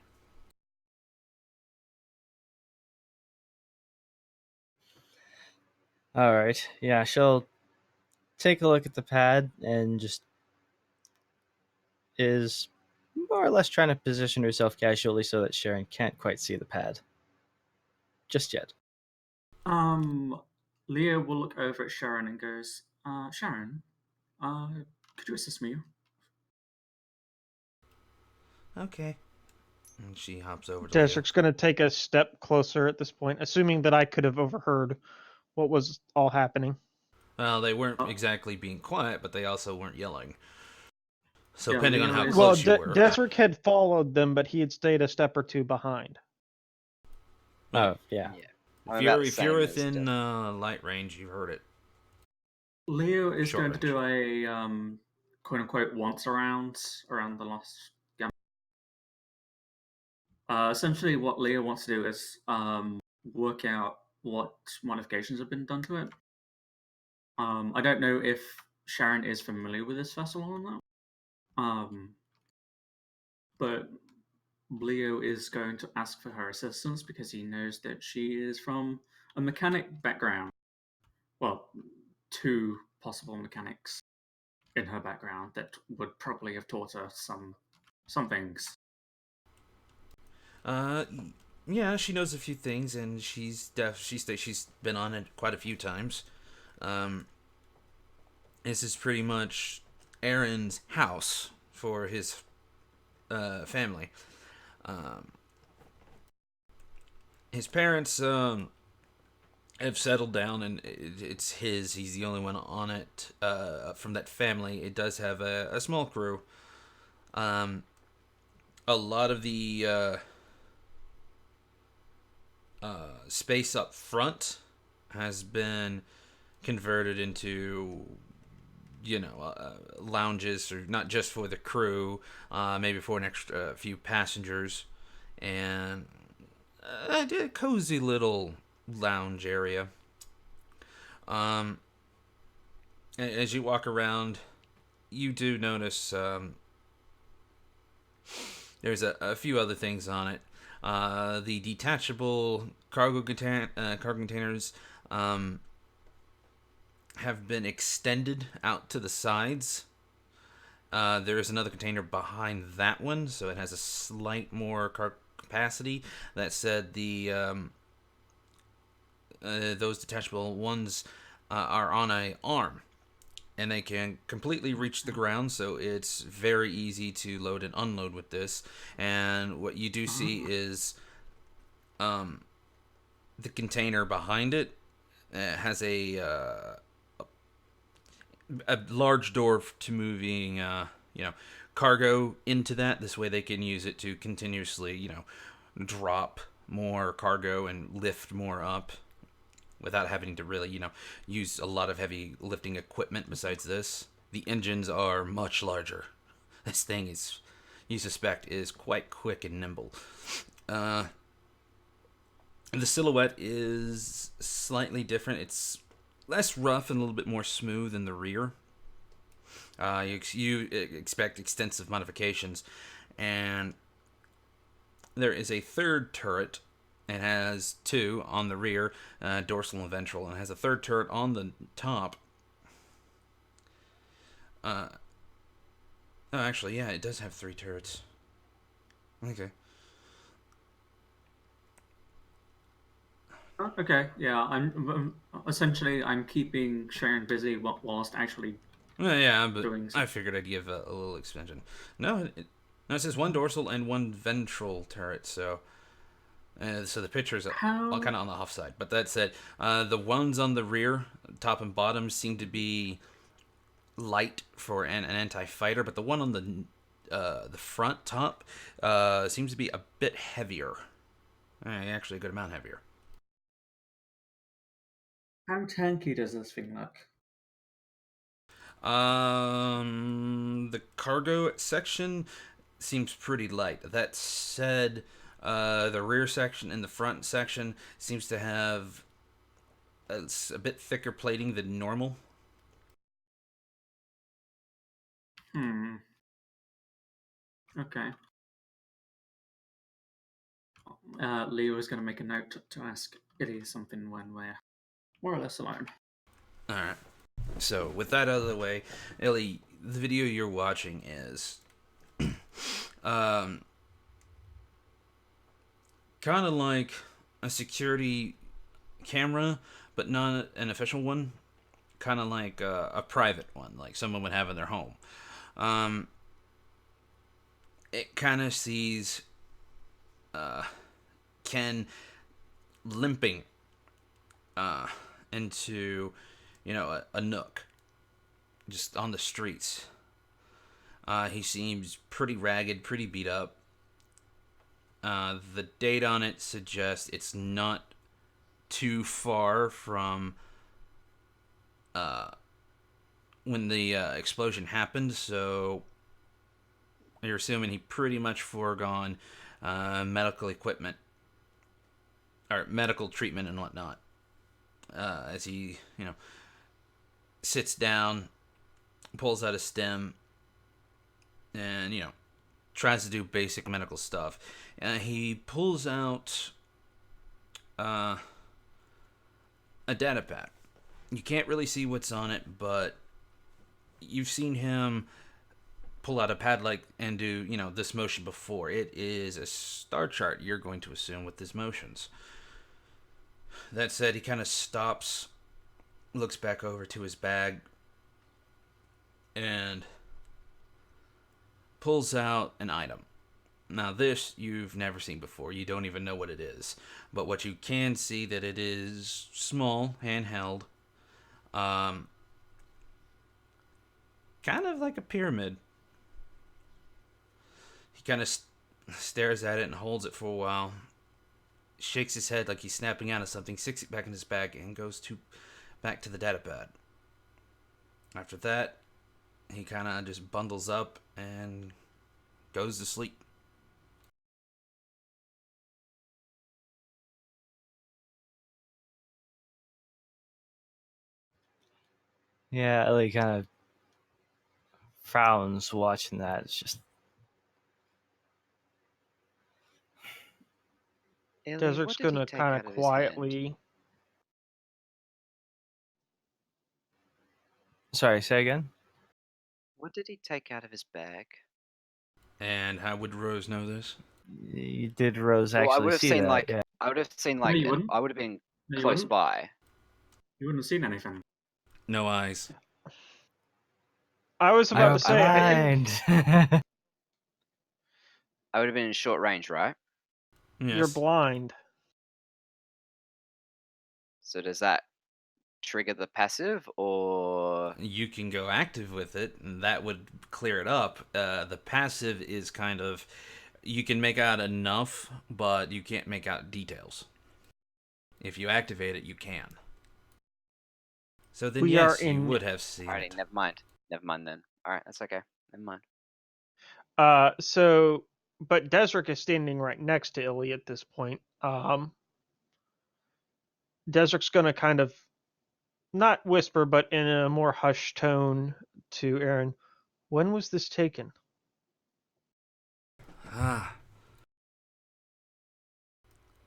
Alright, yeah, she'll take a look at the pad and just is more or less trying to position herself casually so that Sharon can't quite see the pad. Just yet. Leo will look over at Sharon and goes, Sharon, could you assist me? Okay. And she hops over to Leo. Desric's going to take a step closer at this point, assuming that I could have overheard what was all happening. Well, they weren't exactly being quiet, but they also weren't yelling. So Yeah, depending on Leo how is- Well, close you were. Desric had followed them, but he had stayed a step or two behind. Oh, yeah. Yeah. If I'm you're about the if you're same as within Des. light range, you heard it. Leo is Short going to do a quote unquote once around the lost gamma. Essentially, what Leo wants to do is work out what modifications have been done to it. I don't know if Sharon is familiar with this vessel or not. But Leo is going to ask for her assistance because he knows that she is from a mechanic background. Well, two possible mechanics in her background that would probably have taught her some things. Uh, yeah, she knows a few things, and she's been on it quite a few times. This is pretty much Aaron's house for his family. His parents have settled down, and it's his. He's the only one on it from that family. It does have a small crew. A lot of the space up front has been converted into lounges, or not just for the crew, maybe for an extra few passengers, and a cozy little lounge area. As you walk around, you do notice there's a few other things on it. The detachable cargo containers have been extended out to the sides. There is another container behind that one, so it has a slight more capacity. That said, those detachable ones are on a arm, and they can completely reach the ground, so it's very easy to load and unload with this. And what you do see is the container behind it has a large door to moving cargo into that. This way they can use it to continuously drop more cargo and lift more up without having to really use a lot of heavy lifting equipment. Besides this, the engines are much larger. This thing is, you suspect, is quite quick and nimble. The silhouette is slightly different. It's less rough and a little bit more smooth in the rear. You expect extensive modifications, and there is a third turret. It has two on the rear, dorsal and ventral, and it has a third turret on the top. Actually, yeah, it does have three turrets. Okay. Okay, yeah, I'm essentially I'm keeping Sharon busy whilst actually Well, yeah, but doing. I figured I'd give a little extension. No, it says one dorsal and one ventral turret, so the pictures are all kind of on the off side. But that said, the ones on the rear, top and bottom, seem to be light for an anti-fighter, but the one on the front top seems to be a bit heavier. Actually, a good amount heavier. How tanky does this thing look? The cargo section seems pretty light. That said, the rear section and the front section seems to have a bit thicker plating than normal. Okay. Leo is going to make a note to ask Illy something when we're more or less alone. Alright. So, with that out of the way, Ellie, the video you're watching is kind of like a security camera, but not an official one. Kind of like a private one, like someone would have in their home. It kind of sees Ken limping into a nook just on the streets. He seems pretty ragged, pretty beat up. The date on it suggests it's not too far from when the explosion happened, so you're assuming he pretty much foregone medical equipment or medical treatment and whatnot. As he, sits down, pulls out a stem, and tries to do basic medical stuff. He pulls out a data pad. You can't really see what's on it, but you've seen him pull out a pad and do this motion before. It is a star chart, you're going to assume, with his motions. That said, he kind of stops, looks back over to his bag, and pulls out an item. Now this you've never seen before. You don't even know what it is. But what you can see that it is small, handheld. Kind of like a pyramid. He kind of stares at it and holds it for a while. Shakes his head like he's snapping out of something, sticks it back in his bag, and goes back to the data pad. After that, he kind of just bundles up and goes to sleep. Yeah, Ellie kind of frowns watching that. It's just Ellie, Desert's what did he gonna take kind out of of his hand? quietly. sorry. Say again. What did he take out of his bag? And how would Rose know this? You did Rose Well, I actually would have see seen that? Yeah. I would have seen No, you wouldn't. I would have been No, you close wouldn't. by. You wouldn't have seen anything. No eyes. I was about to say, blind. I would have been in short range, right? Yes. you're blind. So does that trigger the passive, or You can go active with it, and that would clear it up. The passive is kind of, you can make out enough, but you can't make out details. If you activate it, you can. So then, We are yes, you in- would have seen alrighty, it. never mind. Never mind then. Alright, that's okay. Never mind. But Desric is standing right next to Illy at this point. Desric's gonna kind of not whisper, but in a more hushed tone to Aaron. When was this taken? Ah.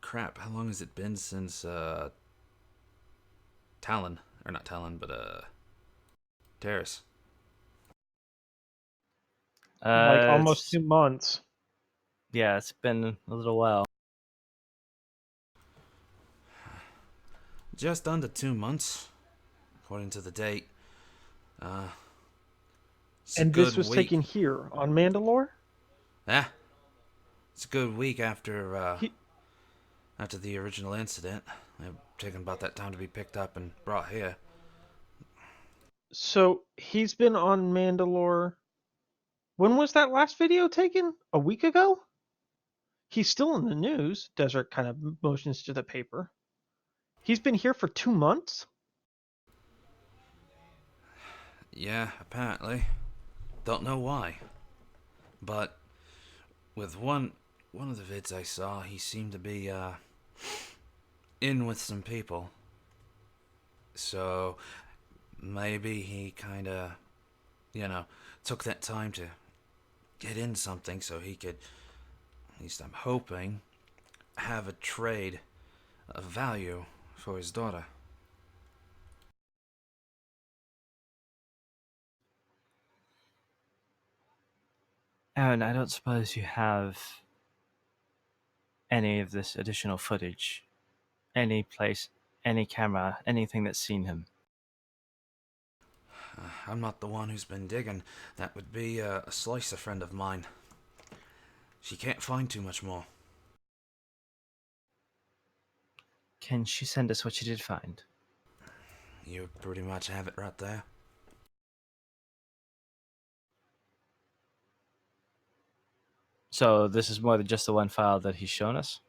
Crap, how long has it been since, Talon? Or not Talon, but, Terrace. Like almost It's- 2 months. Yeah, it's been a little while. Just under 2 months, according to the date. It's a And this good was week. taken here on Mandalore? Yeah. It's a good week after, He- after the original incident. It taken about that time to be picked up and brought here. So he's been on Mandalore. When was that last video taken? A week ago? He's still in the news. Desert kind of motions to the paper. He's been here for 2 months? Yeah, apparently. Don't know why. But with one of the vids I saw, he seemed to be in with some people. So maybe he kinda, took that time to get in something so he could, at least I'm hoping, have a trade of value for his daughter. Aaron, I don't suppose you have any of this additional footage, any place, any camera, anything that's seen him. I'm not the one who's been digging. That would be a slicer friend of mine. She can't find too much more. Can she send us what she did find? You pretty much have it right there. So this is more than just the one file that he's shown us?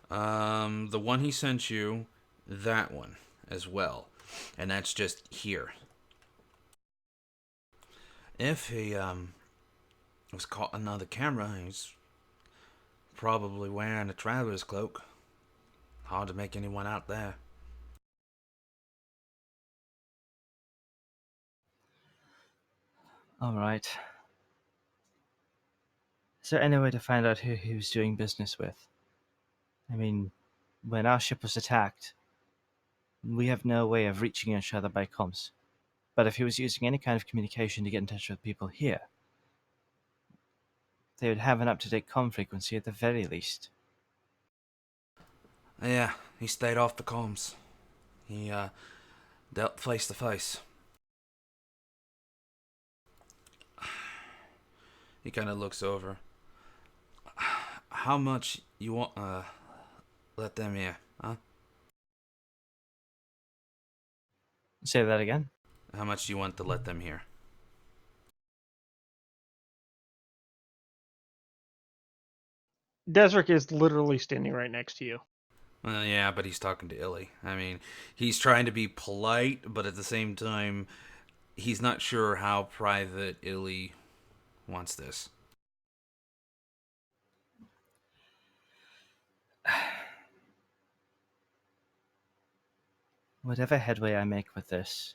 The one he sent you, that one as well. And that's just here. If he was caught on another camera, he's probably wearing a traveler's cloak. Hard to make anyone out there. All right. Is there any way to find out who he was doing business with? I mean, when our ship was attacked, we have no way of reaching each other by comms. But if he was using any kind of communication to get in touch with people here, they would have an up-to-date comm frequency at the very least. Yeah, he stayed off the comms. He dealt face to face. He kind of looks over. How much you want let them here, huh? Say that again? How much do you want to let them here? Desric is literally standing right next to you. Well, yeah, but he's talking to Illy. I mean, he's trying to be polite, but at the same time, he's not sure how private Illy wants this. Whatever headway I make with this,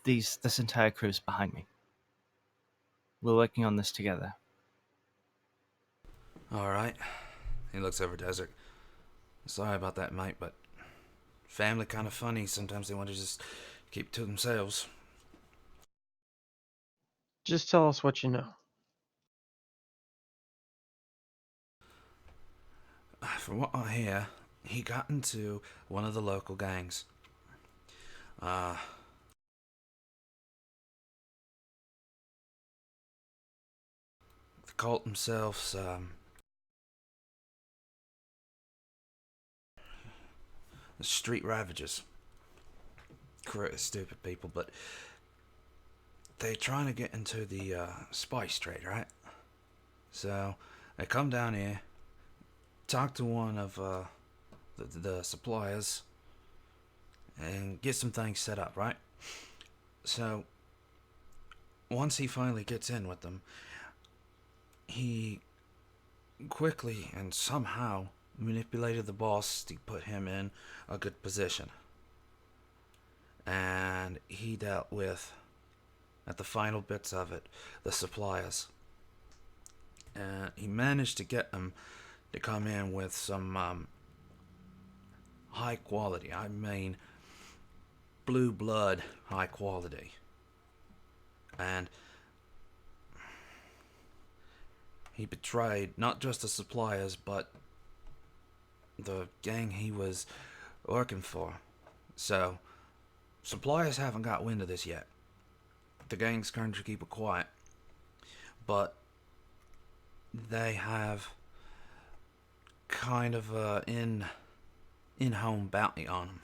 this entire crew's behind me. We're working on this together. Alright. He looks over Desert. Sorry about that, mate, but family kind of funny. Sometimes they want to just keep to themselves. Just tell us what you know. From what I hear, he got into one of the local gangs. They called themselves, the Street Ravagers. Stupid people, but they're trying to get into the spice trade, right? So they come down here, talk to one of the suppliers, and get some things set up, right? So once he finally gets in with them, he quickly and somehow manipulated the boss to put him in a good position. And he dealt with, at the final bits of it, the suppliers. And he managed to get them to come in with some high quality, I mean blue blood high quality. And he betrayed not just the suppliers, but the gang he was working for. So, suppliers haven't got wind of this yet. The gang's trying to keep it quiet. But they have kind of a in-home bounty on them.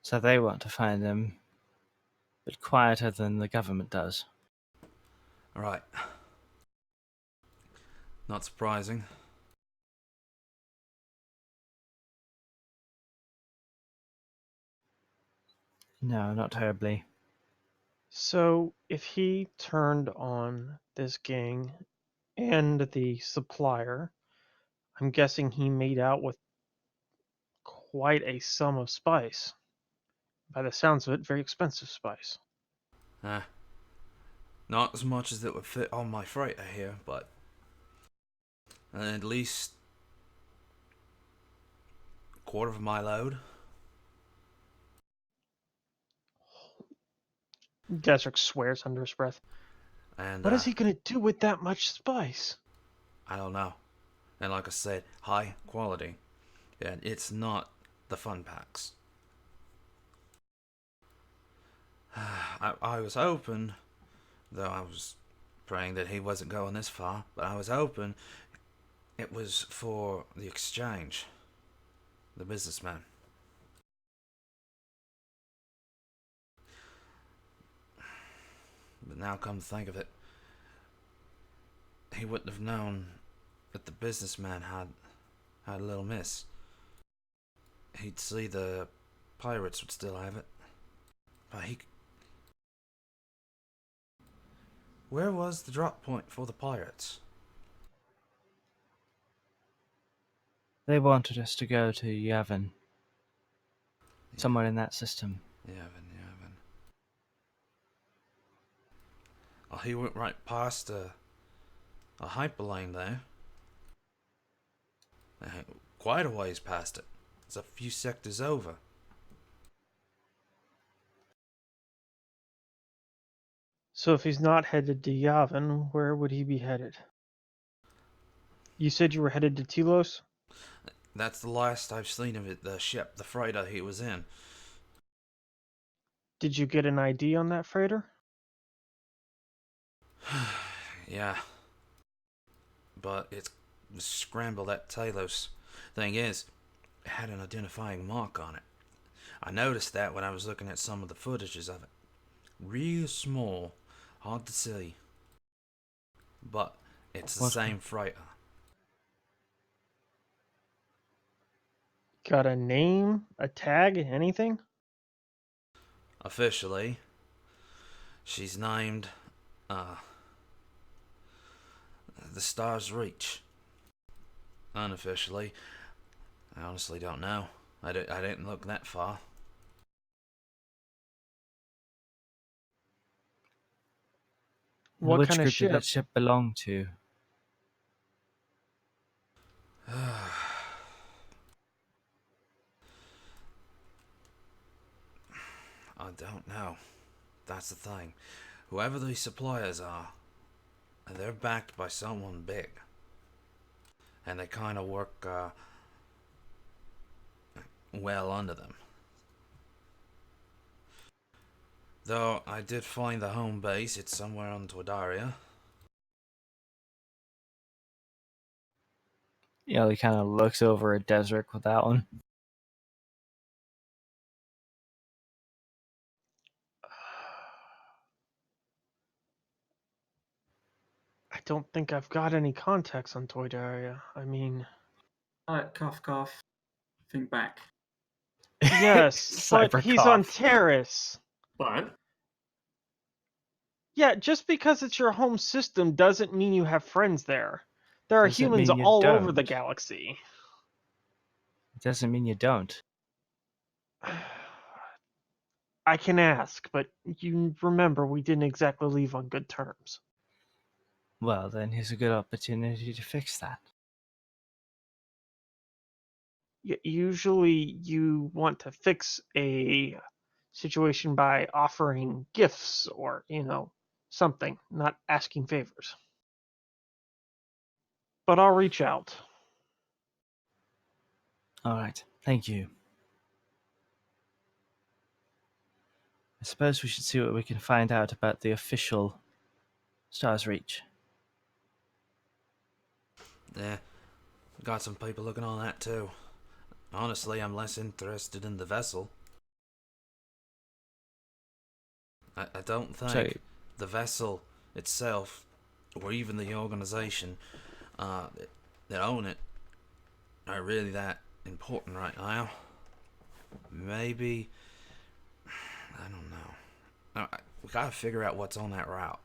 So they want to find him, but quieter than the government does. Right. Not surprising. No, not terribly. So, if he turned on this gang and the supplier, I'm guessing he made out with quite a sum of spice. By the sounds of it, very expensive spice. Not as much as it would fit on my freighter here, but at least a quarter of my load. Desric swears under his breath. And What is he going to do with that much spice? I don't know. And like I said, high quality. And it's not the fun packs. I was hoping, though I was praying that he wasn't going this far, but I was hoping it was for the exchange, the businessman. But now come to think of it, he wouldn't have known that the businessman had a little miss. He'd see the pirates would still have it. But where was the drop point for the pirates? They wanted us to go to Yavin. Somewhere in that system. Yavin. Oh, he went right past a hyperlane there. Quite a ways past it. It's a few sectors over. So if he's not headed to Yavin, where would he be headed? You said you were headed to Telos? That's the last I've seen of it, the ship, the freighter he was in. Did you get an ID on that freighter? Yeah. But it was scrambled at Talos. Thing is, it had an identifying mark on it. I noticed that when I was looking at some of the footages of it. Real small, hard to see. But it's the same freighter. Got a name, a tag, anything? Officially, she's named, the Star's Reach. Unofficially, I honestly don't know. I didn't look that far. What Which kind of group did that ship? ship belong to? I don't know. That's the thing. Whoever these suppliers are, they're backed by someone big. And they kind of work, well under them. Though I did find the home base, it's somewhere on Twidaria. Yeah, he kind of looks over at Desric with that one. I don't think I've got any contacts on Toydaria. I mean, Cough, cough. Think back. yes, but Cyber he's on cough. Terrace. But Yeah, just because it's your home system doesn't mean you have friends there. There are Doesn't humans mean you all over the don't. galaxy. Doesn't mean you don't. I can ask, but you remember we didn't exactly leave on good terms. Well, then here's a good opportunity to fix that. Usually you want to fix a situation by offering gifts or, something, not asking favors. But I'll reach out. All right, thank you. I suppose we should see what we can find out about the official Stars Reach. Yeah, got some people looking on that too. Honestly, I'm less interested in the vessel. I don't think So, the vessel itself, or even the organization that own it, are really that important right now. Maybe, I don't know. We gotta figure out what's on that route.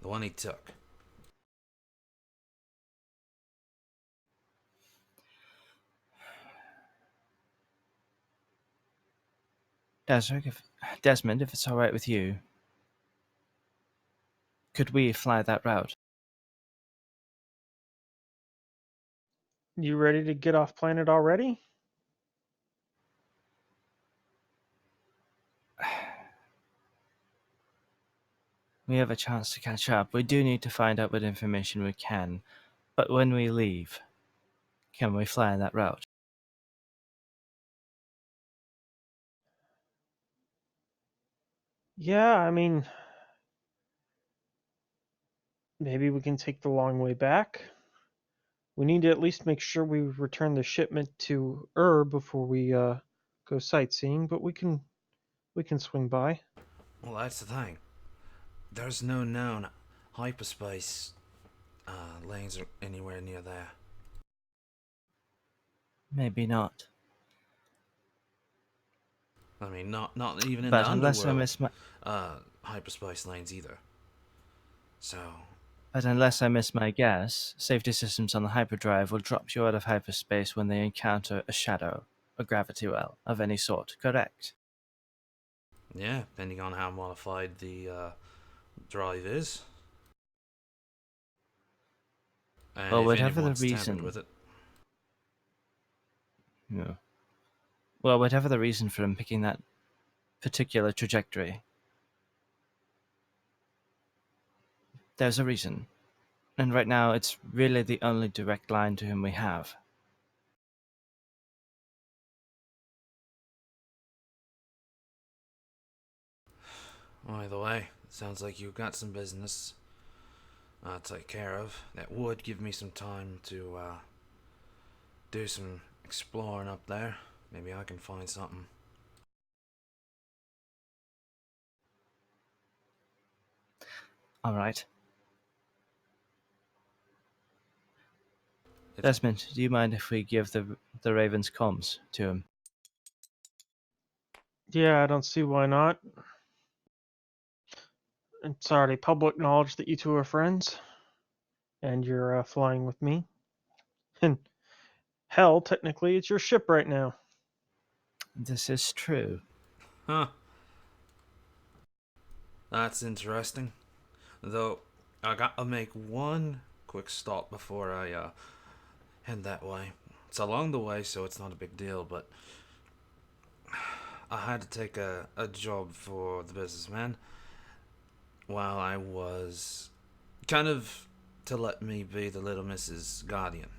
The one he took. Desmond, if it's all right with you, could we fly that route? You ready to get off planet already? We have a chance to catch up. We do need to find out what information we can. But when we leave, can we fly that route? Yeah, I mean, maybe we can take the long way back. We need to at least make sure we return the shipment to before we go sightseeing, but we can swing by. Well, that's the thing. there's no known hyperspace lanes anywhere near there. Maybe not. I mean, not even in the But unless I underworld miss my hyperspace lanes either. So, But unless I miss my guess, safety systems on the hyperdrive will drop you out of hyperspace when they encounter a shadow, a gravity well of any sort, correct? yeah, depending on how modified the drive is. And Well, if whatever the anyone's tampered reason, with it. yeah. Well, whatever the reason for him picking that particular trajectory, there's a reason. And right now, it's really the only direct line to him we have. Either way, it sounds like you've got some business take care of. That would give me some time to do some exploring up there. Maybe I can find something. All right. It's, Desmond, do you mind if we give the Ravens comms to him? Yeah, I don't see why not. It's already public knowledge that you two are friends, and you're flying with me. And hell, technically, it's your ship right now. This is true. huh. That's interesting. Though, I gotta make one quick stop before I head that way. It's along the way, so it's not a big deal, but I had to take a job for the businessman while I was kind of to let me be the little Mrs. Guardian.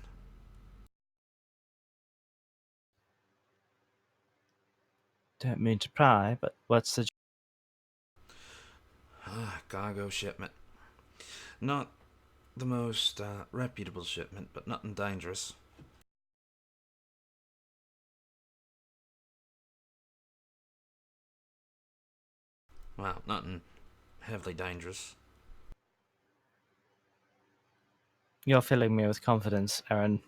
Don't mean to pry, but what's the... Cargo shipment. Not the most reputable shipment, but nothing dangerous. Well, nothing heavily dangerous. You're filling me with confidence, Aaron.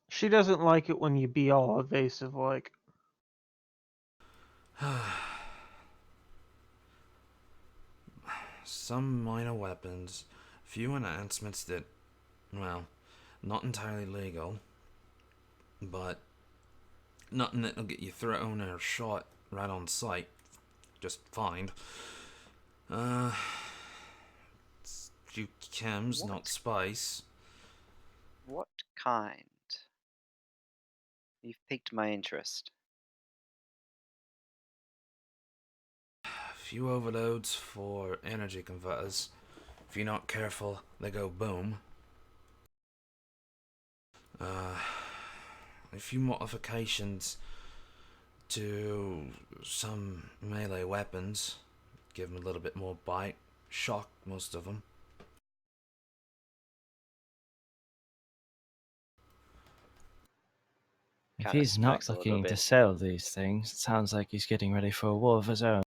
She doesn't like it when you be all evasive like. Some minor weapons, few enhancements that, well, not entirely legal, but nothing that'll get you thrown or shot right on sight. Just find. Uh, few chems, What? not spice. What kind? You've piqued my interest. Few overloads for energy converters. If you're not careful, they go boom. A few modifications to some melee weapons. Give them a little bit more bite. Shock most of them. If Kinda he's not smokes a little looking to bit. sell these things, it sounds like he's getting ready for a war of his own.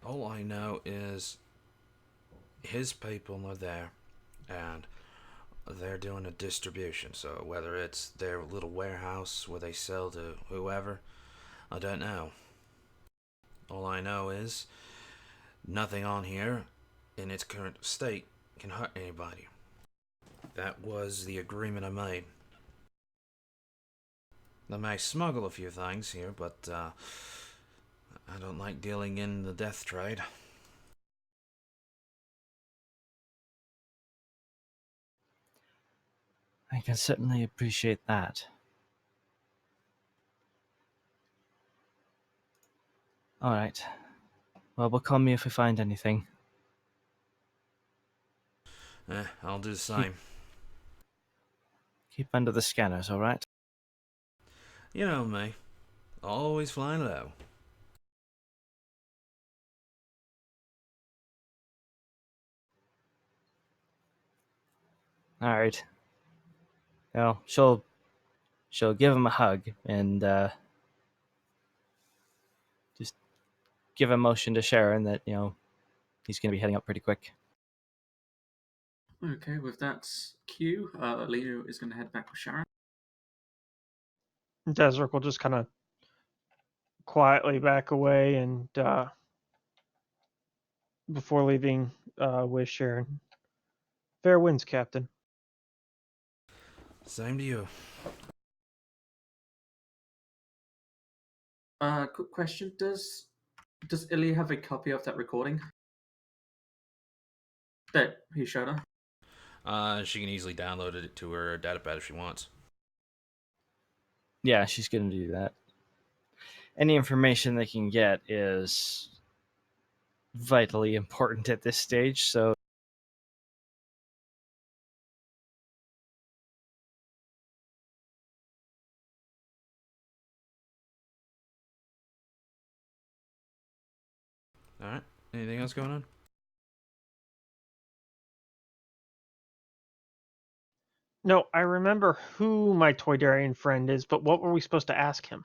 All I know is his people are there and they're doing a distribution. So whether it's their little warehouse where they sell to whoever, I don't know. All I know is nothing on here in its current state can hurt anybody. That was the agreement I made. I may smuggle a few things here, but I don't like dealing in the death trade. I can certainly appreciate that. Alright. Well, we'll call me if we find anything. I'll do the Keep, same. keep under the scanners, alright? You know me. Always flying low. Alright. Well, she'll she'll give him a hug and just give a motion to Sharon that he's going to be heading up pretty quick. Okay, with that cue, Leo is going to head back with Sharon. Desric will just kind of quietly back away and before leaving with Sharon. Fair winds, Captain. Same to you. Quick question: Does Illy have a copy of that recording that he showed her? She can easily download it to her datapad if she wants. Yeah, she's going to do that. Any information they can get is vitally important at this stage, so All right. Anything else going on? No, I remember who my Toydarian friend is, but what were we supposed to ask him?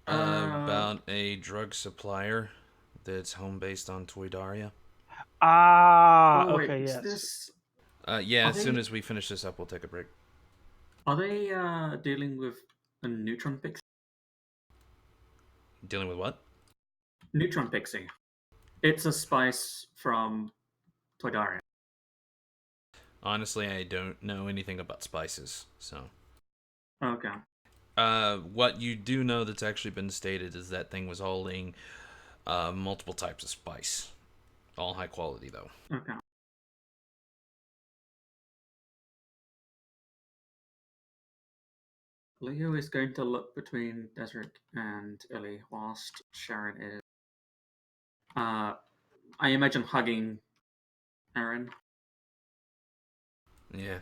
About a drug supplier that's home based on Toydaria. Ah, Oh wait, okay, is yes. this? Yeah, Are as soon they- as we finish this up, we'll take a break. Are they dealing with a neutron pixie? Dealing with what? Neutron pixie. It's a spice from Toydaria. Honestly, I don't know anything about spices, so. Okay. What you do know that's actually been stated is that thing was holding multiple types of spice. All high quality, though. Okay. Leo is going to look between Desric and Illy whilst Sharon is, I imagine, hugging Aaron. Yeah.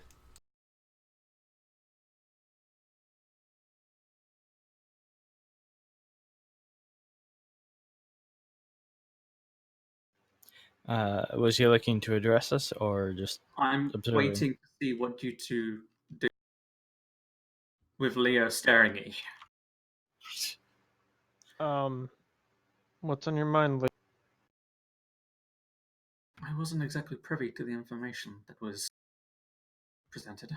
was he looking to address us or just I'm observing? waiting to see what you two do with Leo staring at you. What's on your mind, Lee? I wasn't exactly privy to the information that was presented.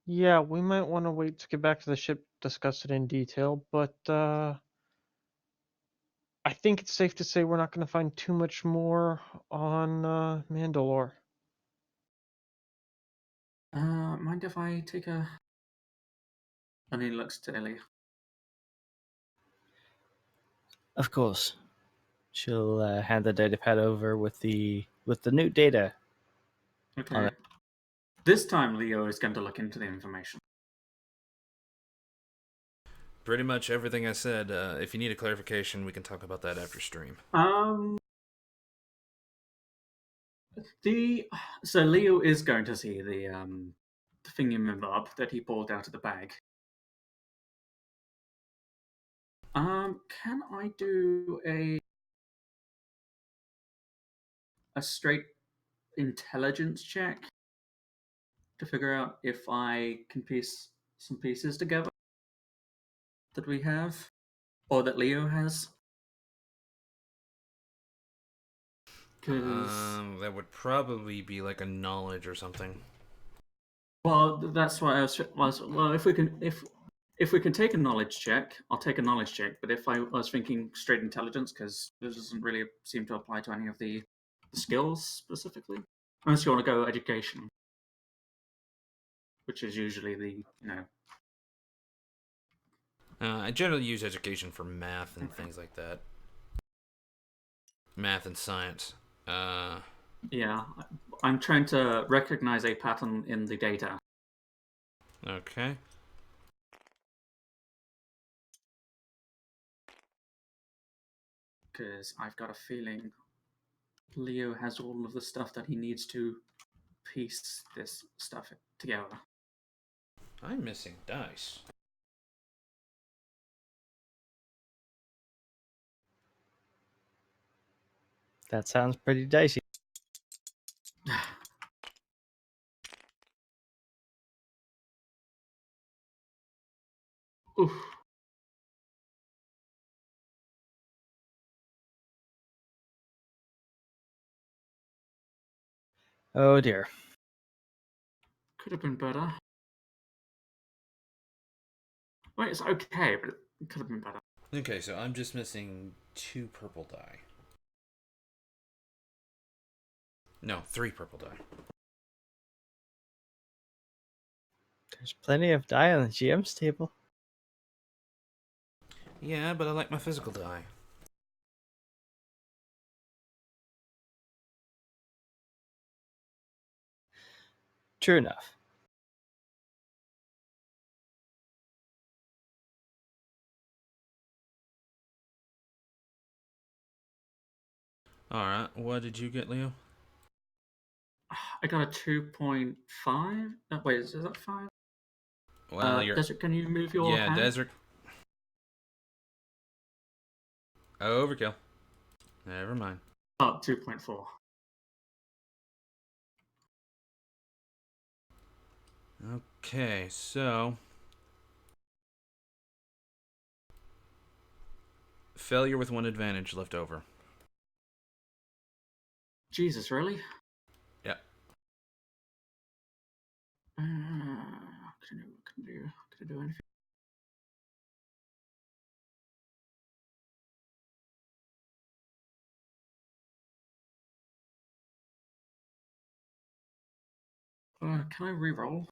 Yeah, we might want to wait to get back to the ship, discuss it in detail, but I think it's safe to say we're not going to find too much more on Mandalore. Mind if I take a... And he looks to Illy. Of course. She'll hand the datapad over with the new data. Okay. This time Leo is going to look into the information. Pretty much everything I said. If you need a clarification, we can talk about that after stream. So Leo is going to see the thingy-mabob that he pulled out of the bag. Can I do a straight intelligence check to figure out if I can piece some pieces together that we have, or that Leo has? Because That would probably be like a knowledge or something. well, that's what I was. Well, if we can take a knowledge check, I'll take a knowledge check. But if I was thinking straight intelligence, because this doesn't really seem to apply to any of the skills specifically, unless you want to go education, which is usually the I generally use education for math and things like that. Math and science. Yeah, I'm trying to recognize a pattern in the data. Okay. Because I've got a feeling Leo has all of the stuff that he needs to piece this stuff together. I'm missing dice. That sounds pretty dicey. Oof. Oh dear. Could have been better. Well, it's okay, but it could have been better. Okay, so I'm just missing 2 purple die. No, 3 purple die. There's plenty of die on the GM's table. Yeah, but I like my physical die. True enough. Alright, what did you get, Leo? I got a 2.5. Wait, is that 5? Well, you're... Desert, can you move your Yeah, hand? Desert. Overkill. Never mind. Oh, 2.4. Okay, so... Failure with 1 advantage left over. Jesus, really? Yeah. Could I do anything? Can I re-roll?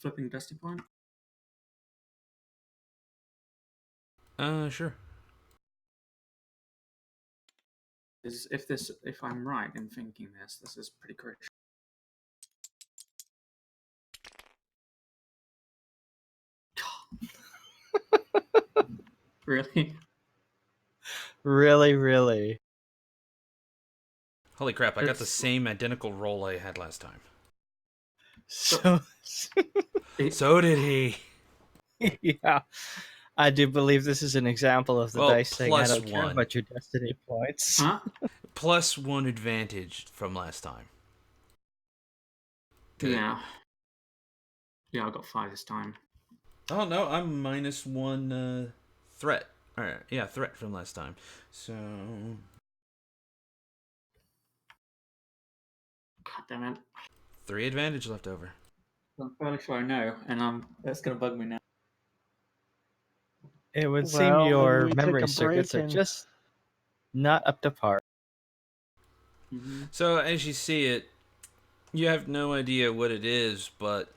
Flipping Dusty Point? Sure. If I'm right in thinking this is pretty crucial. Really? Really, really. Holy crap, I got the It's- same identical roll I had last time. So, So did he. yeah. I do believe this is an example of the Well, dice saying, I plus don't care 1. about your destiny points. Huh? Plus 1 advantage from last time. Okay. Yeah. Yeah, I got 5 this time. Oh no, I'm minus 1 threat. Alright, yeah, threat from last time. So... God damn it. 3 advantage left over. I'm fairly sure I know, and that's gonna bug me now. It would seem Well, maybe your we take memory a circuits break are and just not up to par. Mm-hmm. So as you see it, you have no idea what it is, but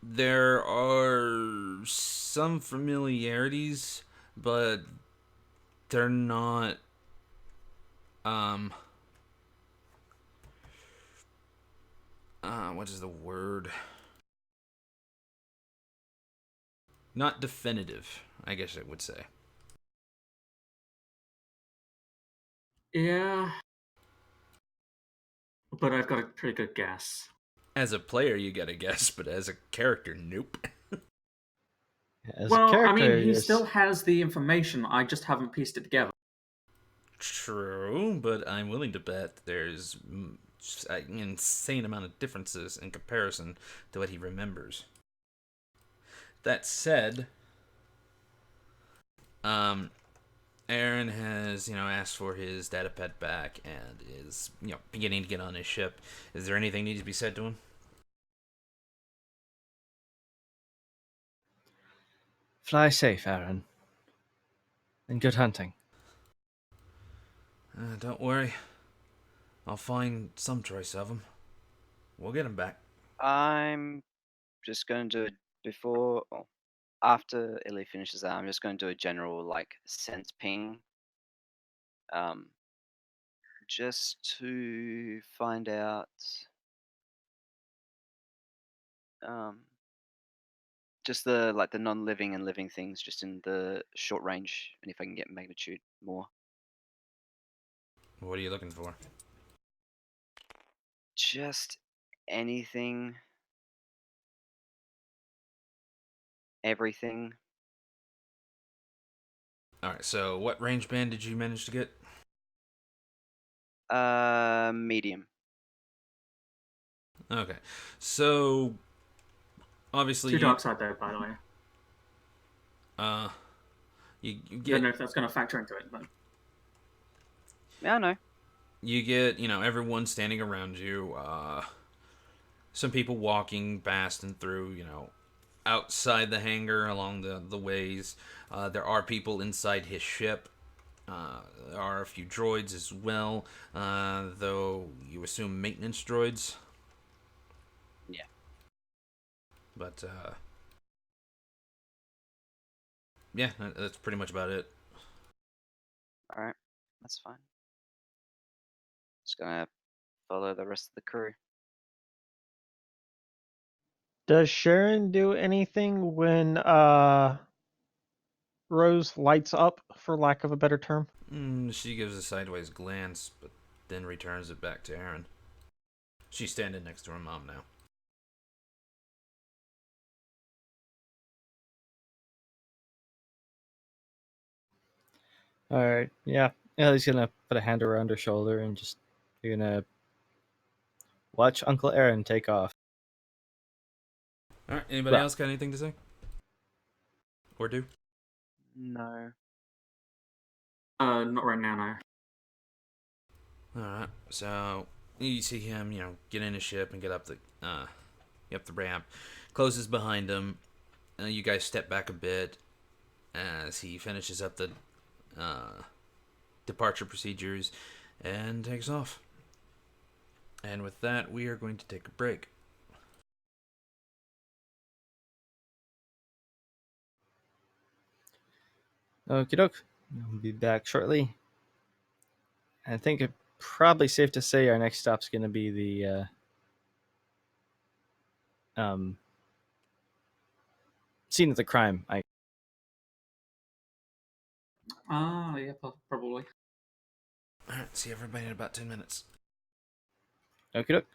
there are some familiarities, but they're not what is the word? Not definitive, I guess I would say. Yeah. But I've got a pretty good guess. As a player, you get a guess, but as a character, nope. As a Well, I character, mean, he yes. still has the information, I just haven't pieced it together. True, but I'm willing to bet there's an insane amount of differences in comparison to what he remembers. That said, Aaron has, asked for his data pet back and is, beginning to get on his ship. Is there anything needs to be said to him? Fly safe, Aaron. And good hunting. Don't worry. I'll find some choice of him. We'll get him back. I'm just going to do it after Illy finishes that. I'm just going to do a general sense ping, just to find out, just the non-living and living things, just in the short range, and if I can get magnitude more. What are you looking for? Just anything, everything. Alright, so what range band did you manage to get? Medium. Okay, so obviously 2 dark side there, by the way. You Don't get know if that's going to factor into it, but Yeah, I know. everyone standing around you. Some people walking past and through. Outside the hangar along the ways. There are people inside his ship. There are a few droids as well, though you assume maintenance droids. Yeah. But yeah, that's pretty much about it. All right, that's fine. Just gonna follow the rest of the crew. Does Sharon do anything when Rose lights up, for lack of a better term? She gives a sideways glance, but then returns it back to Aaron. She's standing next to her mom now. All right. Yeah. Ellie's gonna put a hand around her shoulder and just you're gonna watch Uncle Aaron take off. All right. Anybody Well, else got anything to say or do? No. not right now, no. All right. So you see him, get in his ship and get up the ramp. Closes behind him. You guys step back a bit as he finishes up the departure procedures and takes off. And with that, we are going to take a break. okie doke. We'll be back shortly. I think it's probably safe to say our next stop's gonna be the scene of the crime. Yeah, probably. All right. See everybody in about 10 minutes. Okie doke.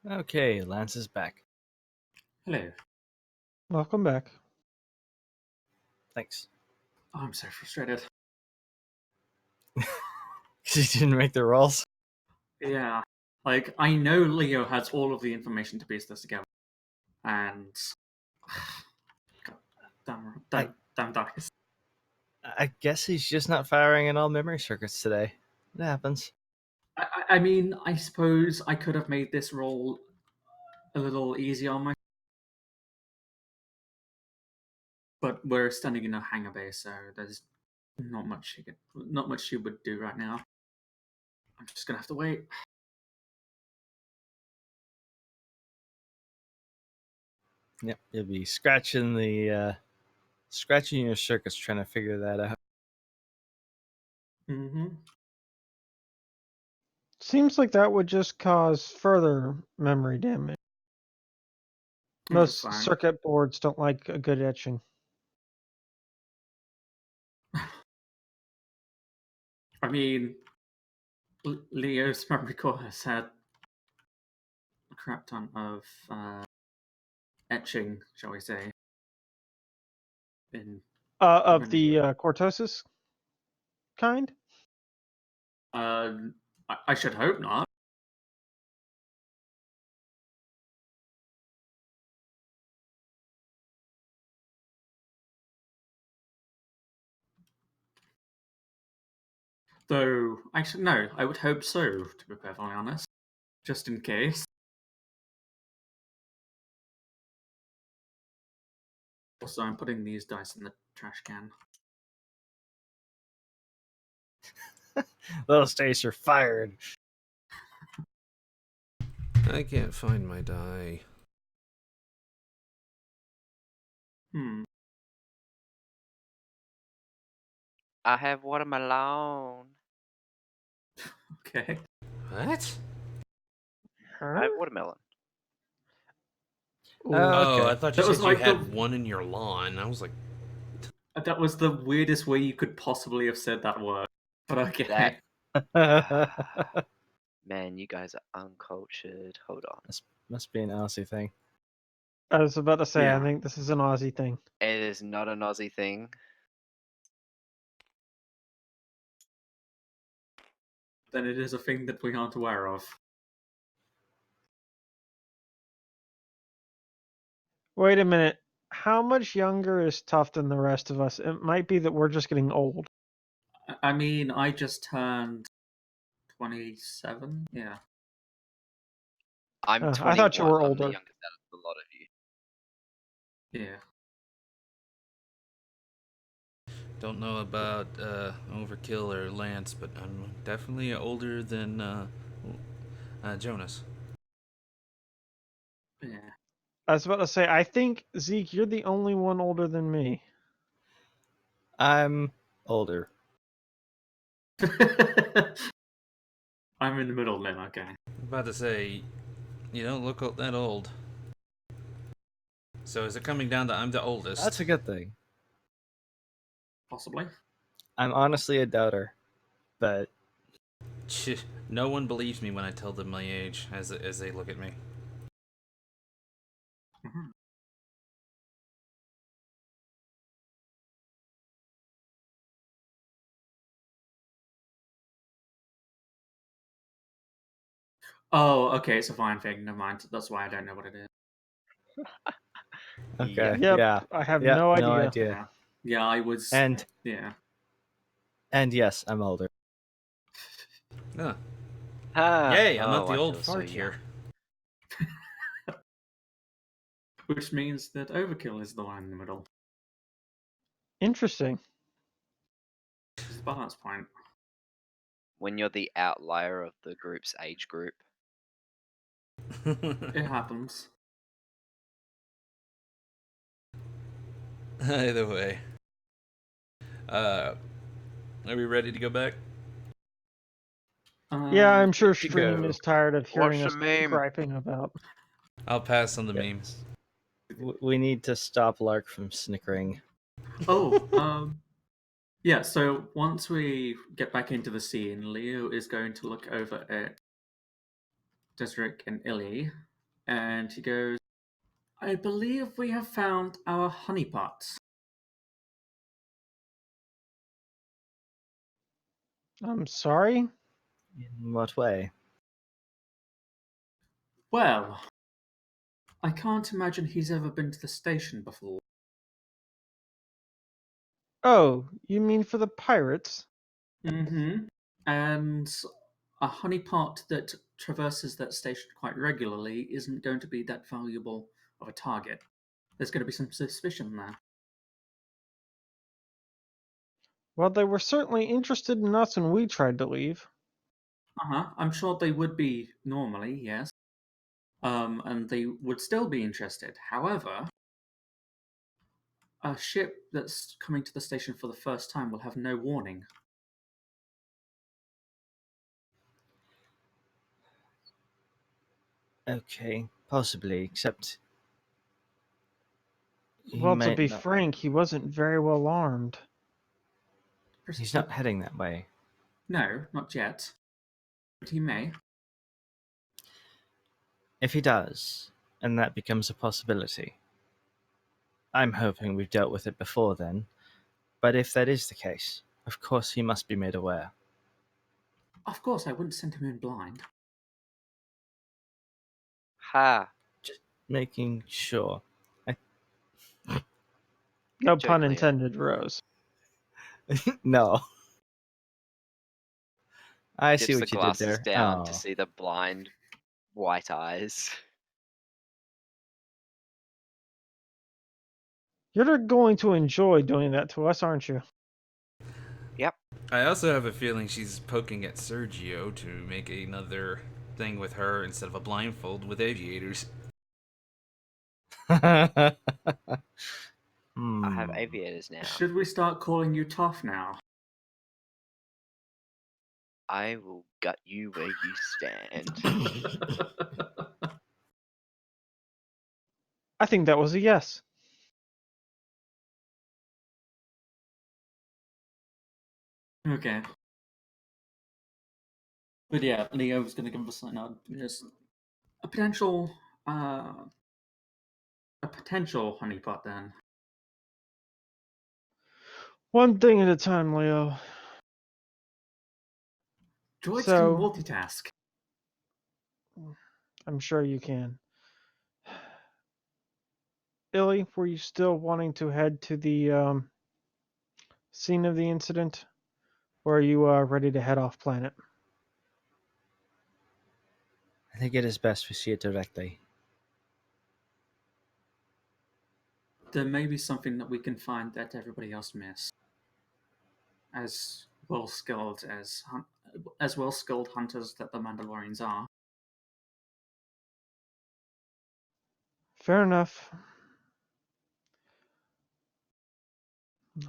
Okay, Lance is back. Hello. Welcome back. Thanks. Oh, I'm so frustrated. Because you didn't make the rolls. Yeah. Like, I know Leo has all of the information to piece this together. And. God, damn dice. I guess he's just not firing in all memory circuits today. It happens. I mean, I suppose I could have made this roll a little easier on my. But we're standing in a hangar base, so there's not much she would do right now. I'm just gonna have to wait. Yep, you'll be scratching your circuits trying to figure that out. Mm-hmm. Seems like that would just cause further memory damage. Most Fine. circuit boards don't like a good etching. I mean, Leo's memory core has had a crap ton of etching, shall we say, in Of many the years. cortosis kind? I should hope not. Though, actually, no, I would hope so, to be perfectly honest. Just in case. Also, I'm putting these dice in the trash can. Those days are fired. I can't find my die. I have watermelon. Okay. What? I have watermelon. Ooh. Oh, Okay. I thought you That was said you like had one in your lawn. I was like, That was the weirdest way you could possibly have said that word. But okay. That man, you guys are uncultured. Hold on. This must be an Aussie thing. I was about to say, I Yeah. think this is an Aussie thing. It is not an Aussie thing. Then it is a thing that we aren't aware of. Wait a minute. How much younger is Tough than the rest of us? It might be that we're just getting old. I mean, I just turned 27. Yeah. I'm I 21. thought you were I'm older. the youngest out of a lot of you. Yeah. don't know about Overkill or Lance, but I'm definitely older than Jonas. Yeah. I was about to say, I think, Zeke, you're the only one older than me. I'm older. I'm in the middle then, okay. I'm about to say, you don't look that old. So is it coming down to I'm the oldest? That's a good thing. Possibly. I'm honestly a doubter, but No one believes me when I tell them my age as they look at me. Mhm. Oh, okay, it's a fine thing. Never mind. That's why I don't know what it is. okay. Yeah. Yep, I have Yeah, no no idea. idea. Yeah. Yeah, I was. And Yeah. yes, I'm older. Huh. Ah, Yay, I'm not oh, the I old feel so fart young. here. Which means that Overkill is the one in the middle. Interesting. It's the balance point. When you're the outlier of the group's age group. It happens. Either way. Are we ready to go back? Yeah, I'm sure to Stream go. is tired of hearing Watch us the meme. griping about. I'll pass on the Yeah. memes. We need to stop Lark from snickering. Oh, yeah, so once we get back into the scene, Leo is going to look over at Desric and Illy And he goes, I believe we have found our honeypots. I'm sorry? In what way? Well, I can't imagine he's ever been to the station before. Oh, you mean for the pirates? Mm-hmm. And a honeypot that traverses that station quite regularly isn't going to be that valuable of a target. There's going to be some suspicion there. Well, they were certainly interested in us when we tried to leave. Uh-huh. I'm sure they would be normally, yes. And they would still be interested. However, a ship that's coming to the station for the first time will have no warning. Okay, possibly, except he Well, to might be not. frank, he wasn't very well armed. He's not heading that way. No, not yet. But he may. If he does, and that becomes a possibility, I'm hoping we've dealt with it before then, but if that is the case, of course he must be made aware. Of course, I wouldn't send him in blind. Ha! Just making sure. No Joke, pun Leo. intended, Rose. No. I see Dips the what you did glasses there. down to Oh. see the blind white eyes. You're going to enjoy doing that to us, aren't you? Yep. I also have a feeling she's poking at Sergio to make another thing with her instead of a blindfold with aviators. I have Hmm. aviators now. Should we start calling you tough now? I will gut you where you stand. I think that was a yes. Okay. But yeah, Leo's going to give us just a potential, uh, a potential honeypot then. One thing at a time, Leo. Droids can So, multitask. I'm sure you can. Illy, were you still wanting to head to the scene of the incident? Or are you ready to head off planet? I think it is best we see it directly. There may be something that we can find that everybody else missed. As well skilled as well skilled hunters that the Mandalorians are. Fair enough.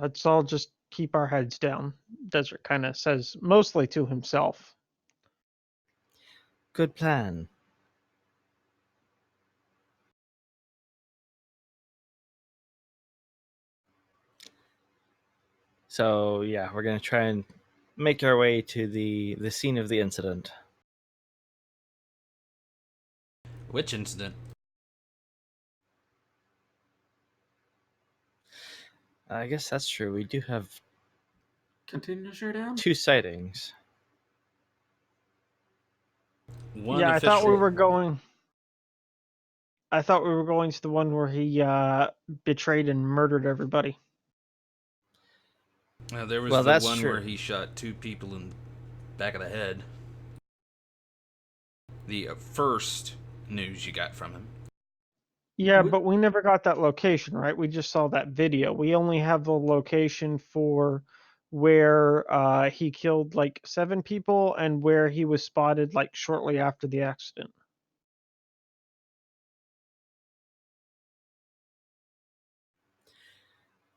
Let's all just keep our heads down. Desert kind of says mostly to himself. Good plan. So yeah, we're gonna try and make our way to the scene of the incident. Which incident? I guess that's true. We do have Continue to show down? 2 sightings. One Yeah, I thought we official. were going. I thought we were going to the one where he betrayed and murdered everybody. There was Well, the that's one true. where he shot 2 people in the back of the head. The first news you got from him. Yeah, We- but we never got that location, right? We just saw that video. We only have the location for where he killed like 7 people and where he was spotted like shortly after the accident.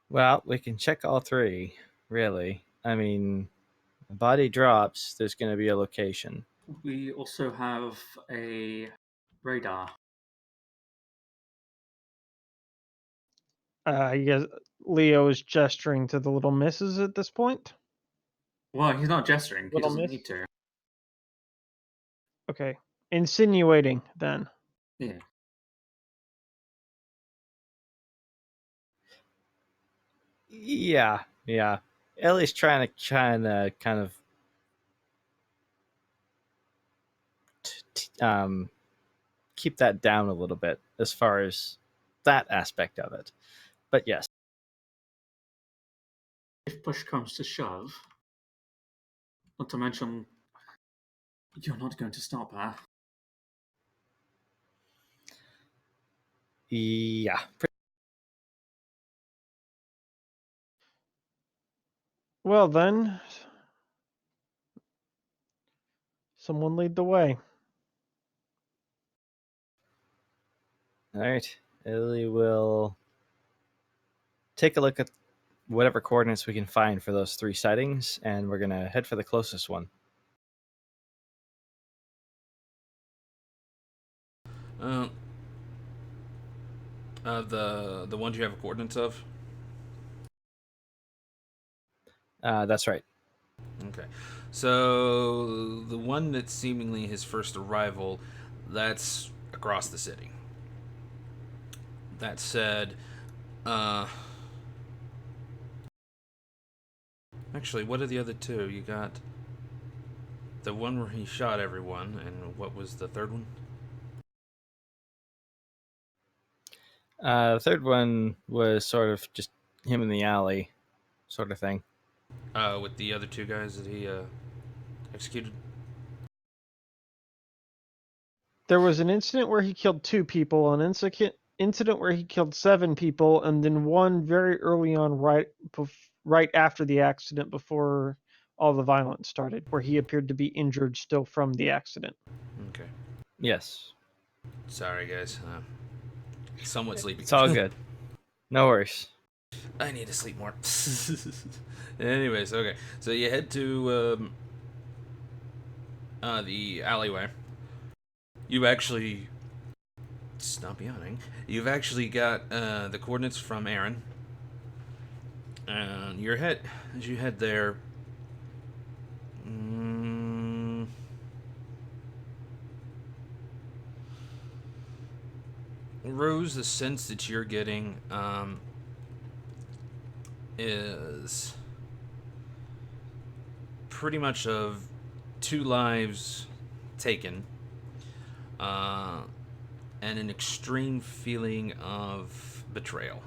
Well, we can check all 3, really. I mean, the body drops, there's going to be a location. We also have a radar. Yes, Leo is gesturing to the little misses at this point. Well, he's not gesturing. He Little doesn't miss? need to. Okay. Insinuating then. Yeah. Yeah, yeah. Ellie's trying to kind of keep that down a little bit as far as that aspect of it. But yes, If push comes to shove, not to mention you're not going to stop her. yeah. Well then, someone lead the way. All right, Ellie will take a look at whatever coordinates we can find for those 3 sightings, and we're gonna head for the closest one. Uh, the ones you have coordinates of. That's right. Okay, so the one that's seemingly his first arrival, that's across the city. That said, uh, actually, what are the other two? You got the one where he shot everyone, and what was the third one? The third one was sort of just him in the alley, sort of thing. With the other two guys that he executed. There was an incident where he killed 2 people, an incident where he killed 7 people, and then one very early on, right after the accident, before all the violence started, where he appeared to be injured still from the accident. Okay. Yes, Sorry, guys. Somewhat sleepy. it's all good. No worries. I need to sleep more. Anyways, okay. So you head to the alleyway. You actually stop yawning. You've actually got the coordinates from Aaron, and as you head there. Rose, the sense that you're getting is pretty much of 2 lives taken, and an extreme feeling of betrayal.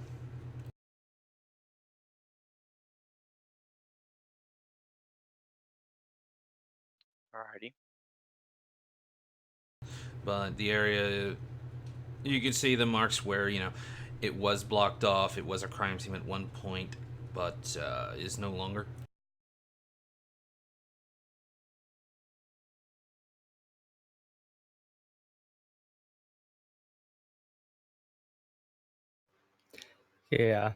Alrighty. But the area, you can see the marks where, it was blocked off. It was a crime scene at one point, but is no longer. Yeah.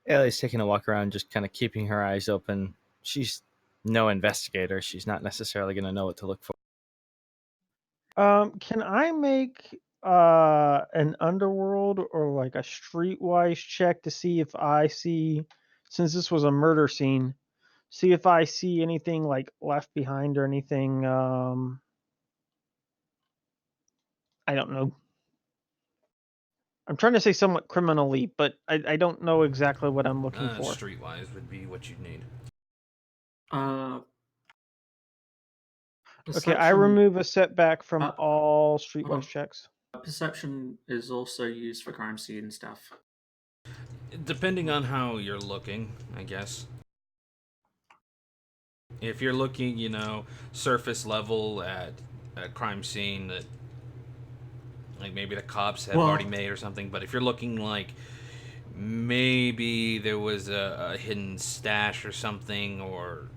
Ellie's taking a walk around, just kind of keeping her eyes open. She's no investigator. She's not necessarily going to know what to look for. Can I make an underworld or like a streetwise check to see if I see, since this was a murder scene, see if I see anything like left behind or anything, I don't know. I'm trying to say somewhat criminally, but I don't know exactly what I'm looking for. Streetwise would be what you'd need. Okay, I Perception. remove a setback from Uh, all streetwise checks. Perception is also used for crime scene stuff. Depending on how you're looking, I guess. If you're looking, surface level at a crime scene that, like, maybe the cops have already made or something, but if you're looking like maybe there was a hidden stash or something, or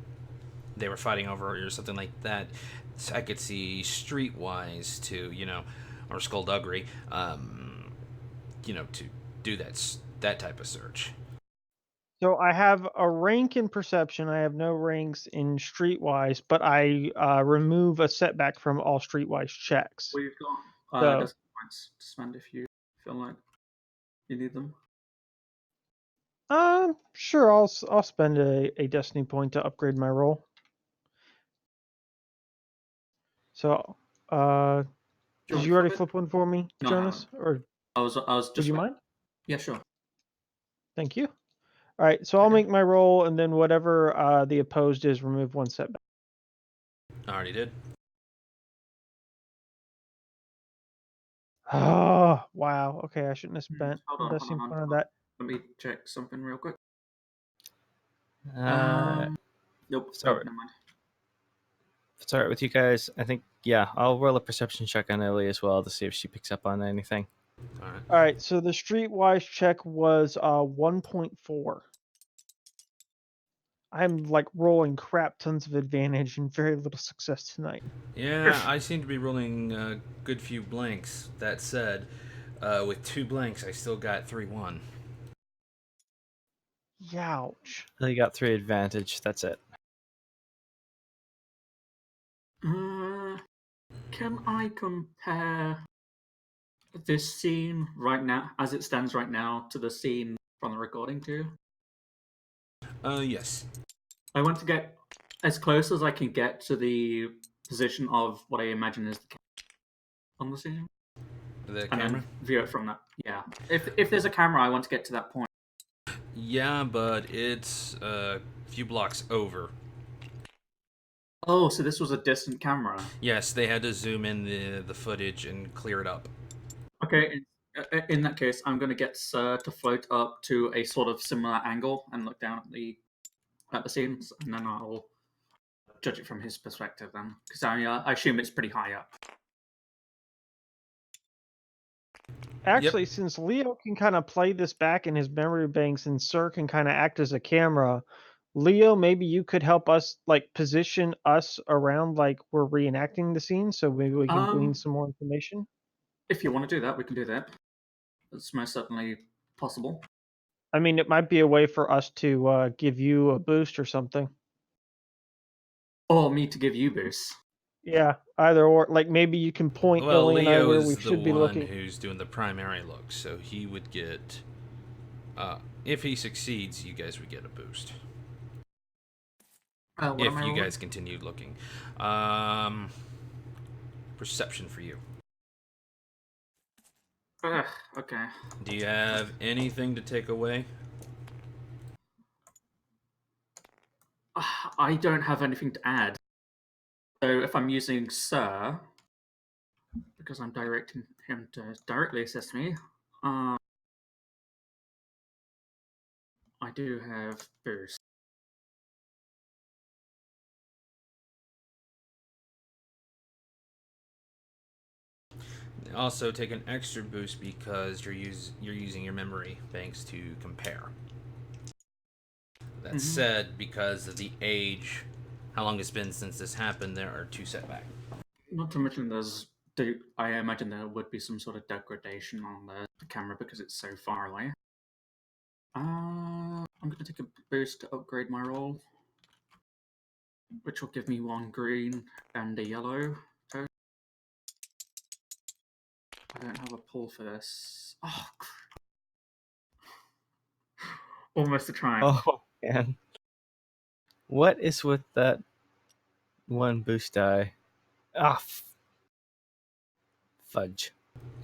they were fighting over it or something like that, I could see streetwise to, or skullduggery, to do that type of search. So I have a rank in perception. I have no ranks in streetwise, but I remove a setback from all streetwise checks. We've got So, destiny points to spend if you feel like you need them. sure, I'll spend a destiny point to upgrade my roll. So, did you already flip one for me, No, I Jonas? haven't. Or I was would just. you mind? Yeah, sure. Thank you. All right, so I'll Okay. make my roll, and then whatever the opposed is, remove one setback. I already did. Oh, wow. Okay, I shouldn't have spent Hold the on, best hold on, point hold on on. that. Let me check something real quick. Uh, Nope. sorry. Never mind. If it's all right with you guys, I think, yeah, I'll roll a perception check on Ellie as well to see if she picks up on anything. All right. All right, so the streetwise check was 1.4. I'm like rolling crap tons of advantage and very little success tonight. Yeah, I seem to be rolling a good few blanks. That said, with 2 blanks, I still got 3-1. Youch. You got 3 advantage. That's it. Can I compare this scene right now, as it stands right now, to the scene from the recording too? Yes. I want to get as close as I can get to the position of what I imagine is the camera on the scene, The and camera? then view it from that. Yeah. If there's a camera, I want to get to that point. Yeah, but it's a few blocks over. Oh, so this was a distant camera. Yes, they had to zoom in the footage and clear it up. Okay. In that case, I'm going to get Sir to float up to a sort of similar angle and look down at the scenes, and then I'll judge it from his perspective then, because I assume it's pretty high up. Actually, since Leo can kind of play this back in his memory banks and Sir can kind of act as a camera, Leo, maybe you could help us like position us around like we're reenacting the scene so maybe we can glean some more information. If you want to do that, we can do that. It's most certainly possible. I mean, it might be a way for us to give you a boost or something. Or me to give you boosts. Yeah, either or. Like maybe you can point Well, Ellie and I where we Leo's the should be one looking. who's doing the primary look, so he would get. If he succeeds, you guys would get a boost. What If am I you rolling? guys continued looking. Perception for you. Okay. Do you have anything to take away? I don't have anything to add. So if I'm using Sir, because I'm directing him to directly assist me, I do have boost. Also, take an extra boost because you're using your memory banks to compare. That said, because of the age, how long it's been since this happened, there are 2 setbacks. Not to mention I imagine there would be some sort of degradation on the camera because it's so far away. I'm going to take a boost to upgrade my roll, which will give me 1 green and a yellow. I don't have a pull for this. Oh, almost a try. Oh, man. What is with that one boost die? Ah, fudge.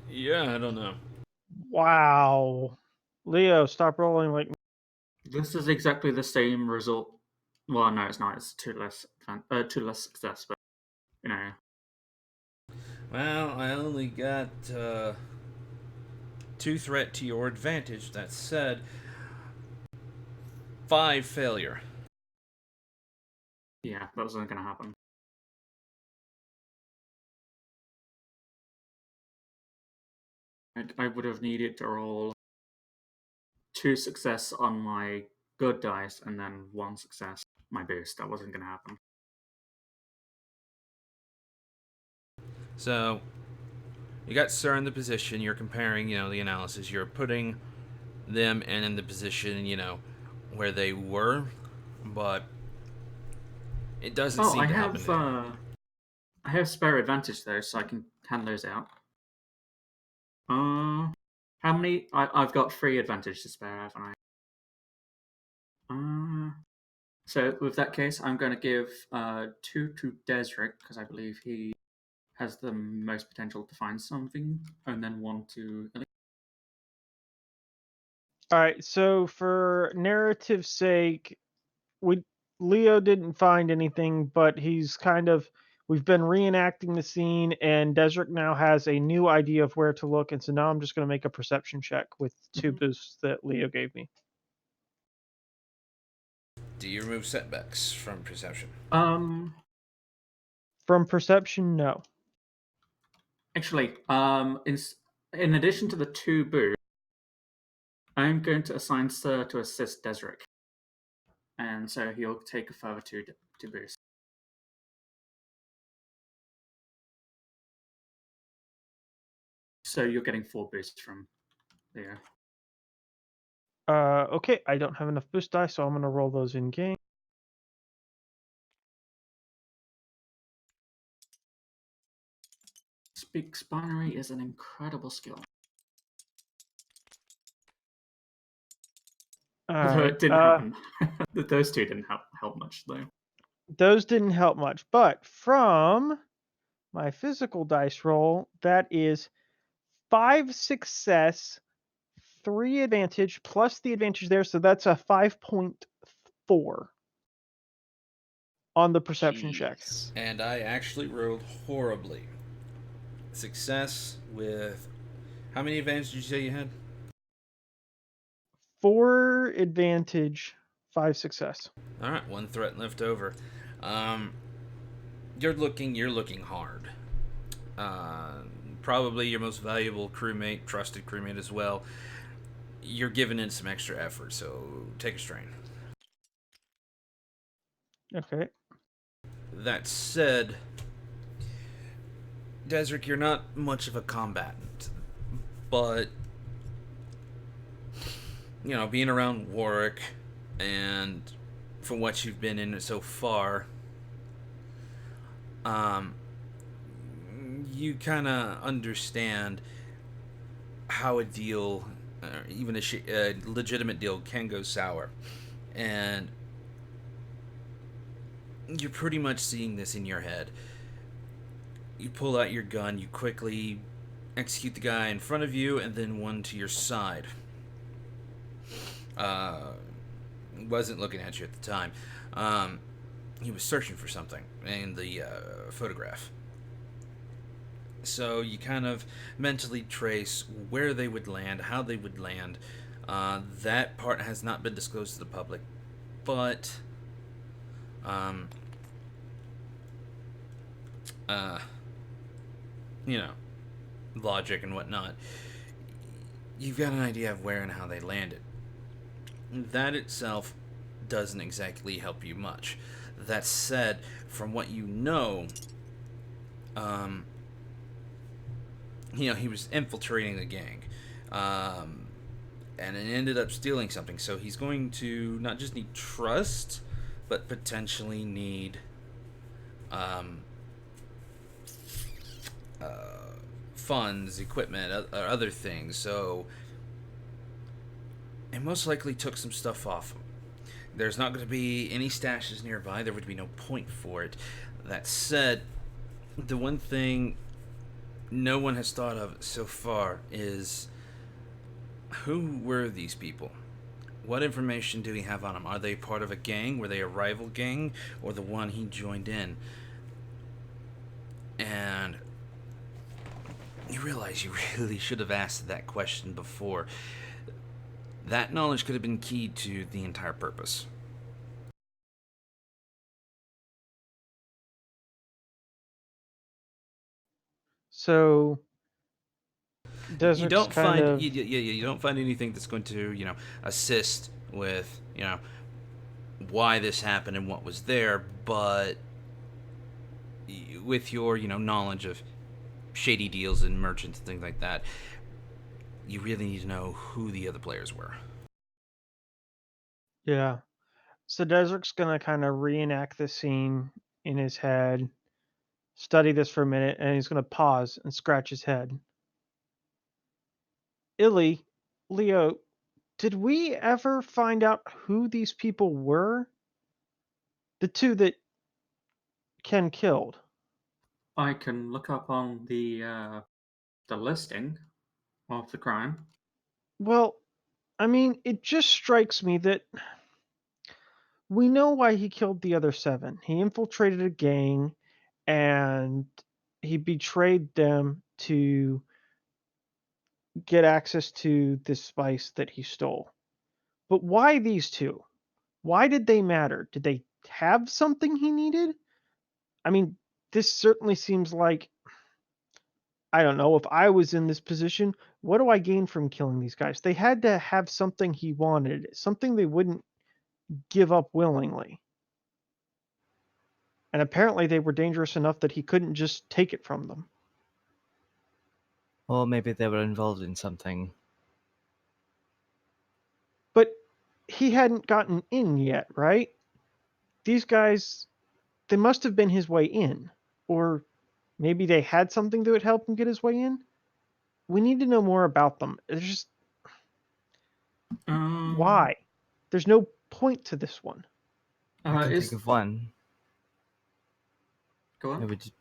Yeah, I don't know. Wow. Leo, stop rolling like This is exactly the same result. Well, no, it's not. It's two less success, but you know. Well, I only got 2 threat to your advantage. That said, 5 failure. Yeah, that wasn't going to happen. I would have needed to roll 2 success on my good dice and then 1 success my boost. That wasn't going to happen. So, you got Sir in the position. You're comparing, the analysis. You're putting them in the position, where they were, but it doesn't Oh, seem to happen. I have spare advantage though, so I can hand those out. How many? I've got 3 advantage to spare, haven't I? So with that case, I'm going to give 2 to Desric because I believe he has the most potential to find something, and then 1 to Ellie. All right, so for narrative's sake, we Leo didn't find anything, but we've been reenacting the scene, and Desric now has a new idea of where to look, and so now I'm just going to make a perception check with 2 boosts that Leo gave me. Do you remove setbacks from perception? Um, From perception, no. Actually, in addition to the 2 boosts, I'm going to assign Sir to assist Desric, and so he'll take a further 2 boosts. So you're getting 4 boosts from Leo. Okay, I don't have enough boost dice, so I'm going to roll those in game. Speaks binary is an incredible skill. Although it didn't happen. Those 2 didn't help much, though. Those didn't help much, but from my physical dice roll, that is 5 success, 3 advantage, plus the advantage there, so that's a 5.4 on the perception check. Jeez. And I actually rolled horribly. Success with... How many advantages did you say you had? 4 advantage, 5 success. All right, 1 threat left over. You're looking hard. Probably your most valuable crewmate, trusted crewmate as well. You're giving in some extra effort, so take a strain. Okay. That said, Desric, you're not much of a combatant, but you know, being around Warwick and from what you've been in so far, you kind of understand how a deal, even a legitimate deal, can go sour, and you're pretty much seeing this in your head. You pull out your gun, you quickly execute the guy in front of you, and then one to your side. Wasn't looking at you at the time. He was searching for something in the photograph. So you kind of mentally trace where they would land, how they would land. That part has not been disclosed to the public, but you know, logic and whatnot. You've got an idea of where and how they landed. That itself doesn't exactly help you much. That said, from what you know, he was infiltrating the gang, and it ended up stealing something. So he's going to not just need trust, but potentially need funds, equipment, or other things. So it most likely took some stuff off him. There's not going to be any stashes nearby. There would be no point for it. That said, the one thing no one has thought of so far is, who were these people? What information do we have on them? Are they part of a gang? Were they a rival gang? Or the one he joined in? And you realize you really should have asked that question before. That knowledge could have been key to the entire purpose. So You Desert's don't kind find of you don't find anything that's going to assist with why this happened and what was there, but with your knowledge of shady deals and merchants and things like that, you really need to know who the other players were. yeah. So Desert's gonna kind of reenact the scene in his head, study this for a minute, and he's gonna pause and scratch his head. Illy, Leo, did we ever find out who these people were? The 2 that Ken killed. I can look up on the listing of the crime. Well, I mean, it just strikes me that we know why he killed the other 7. He infiltrated a gang and he betrayed them to get access to this spice that he stole. But why these 2? Why did they matter? Did they have something he needed? I mean, this certainly seems like, I don't know, if I was in this position, what do I gain from killing these guys? They had to have something he wanted, something they wouldn't give up willingly. And apparently they were dangerous enough that he couldn't just take it from them. Or maybe they were involved in something. But he hadn't gotten in yet, right? These guys, they must have been his way in. Or maybe they had something that would help him get his way in? We need to know more about them. It's just, why? There's no point to this one. I can Is think of one. go on. It would,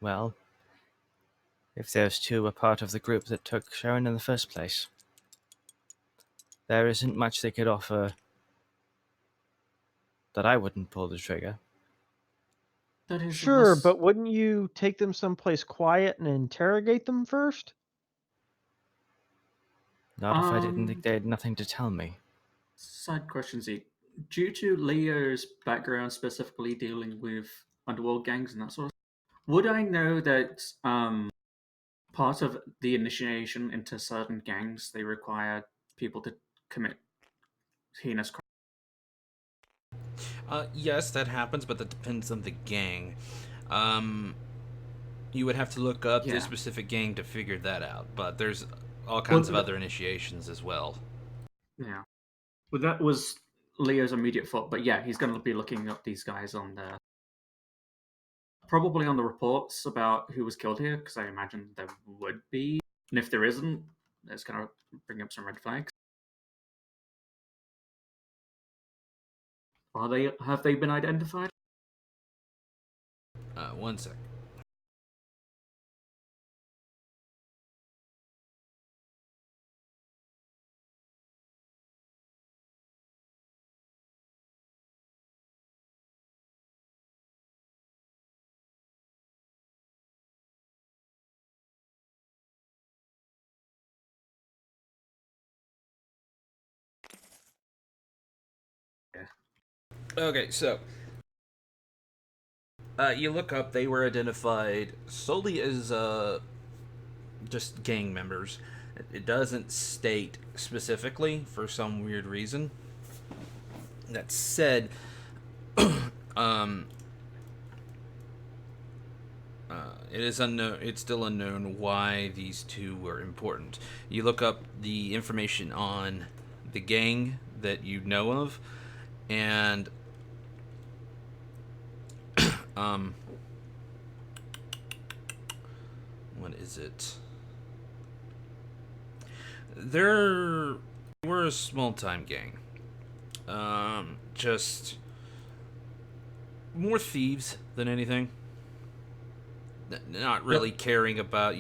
well, if those 2 were part of the group that took Sharon in the first place, there isn't much they could offer that I wouldn't pull the trigger. That is Sure, unless- but wouldn't you take them someplace quiet and interrogate them first? Not if I didn't think they had nothing to tell me. Side question, Z. Due to Leo's background specifically dealing with underworld gangs and that sort of stuff, would I know that part of the initiation into certain gangs they require people to commit heinous crimes? Yes, that happens, but that depends on the gang. You would have to look up Yeah. this specific gang to figure that out, but there's all Well, kinds of other initiations as well. Yeah. Well, that was Leo's immediate thought, but yeah, he's going to be looking up these guys on the probably on the reports about who was killed here, because I imagine there would be, and if there isn't, it's going to bring up some red flags. Have they been identified? One sec. Yeah. Okay, so you look up, they were identified solely as just gang members. It doesn't state specifically for some weird reason. That said, um, it is unknown. It's still unknown why these 2 were important. You look up the information on the gang that you know of, and what is it? They were a small time gang. Just more thieves than anything. Not really caring about,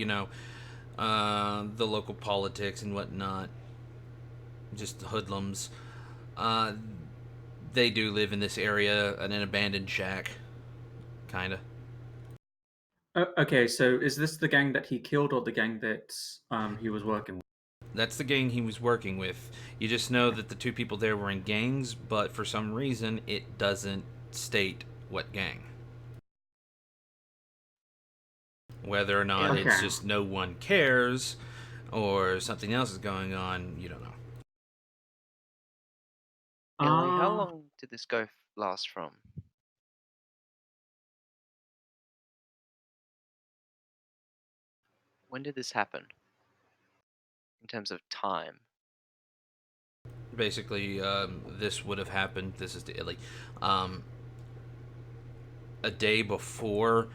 the local politics and whatnot. Just hoodlums. They do live in this area, in an abandoned shack. Kinda. Okay, so is this the gang that he killed, or the gang that he was working with? That's the gang he was working with. You just know that the 2 people there were in gangs, but for some reason it doesn't state what gang. Whether or not Okay. it's just no one cares or something else is going on, you don't know. Illy, how Uh, long did this go last from? When did this happen? In terms of time? Basically, this would have happened. This is to Illy. A day before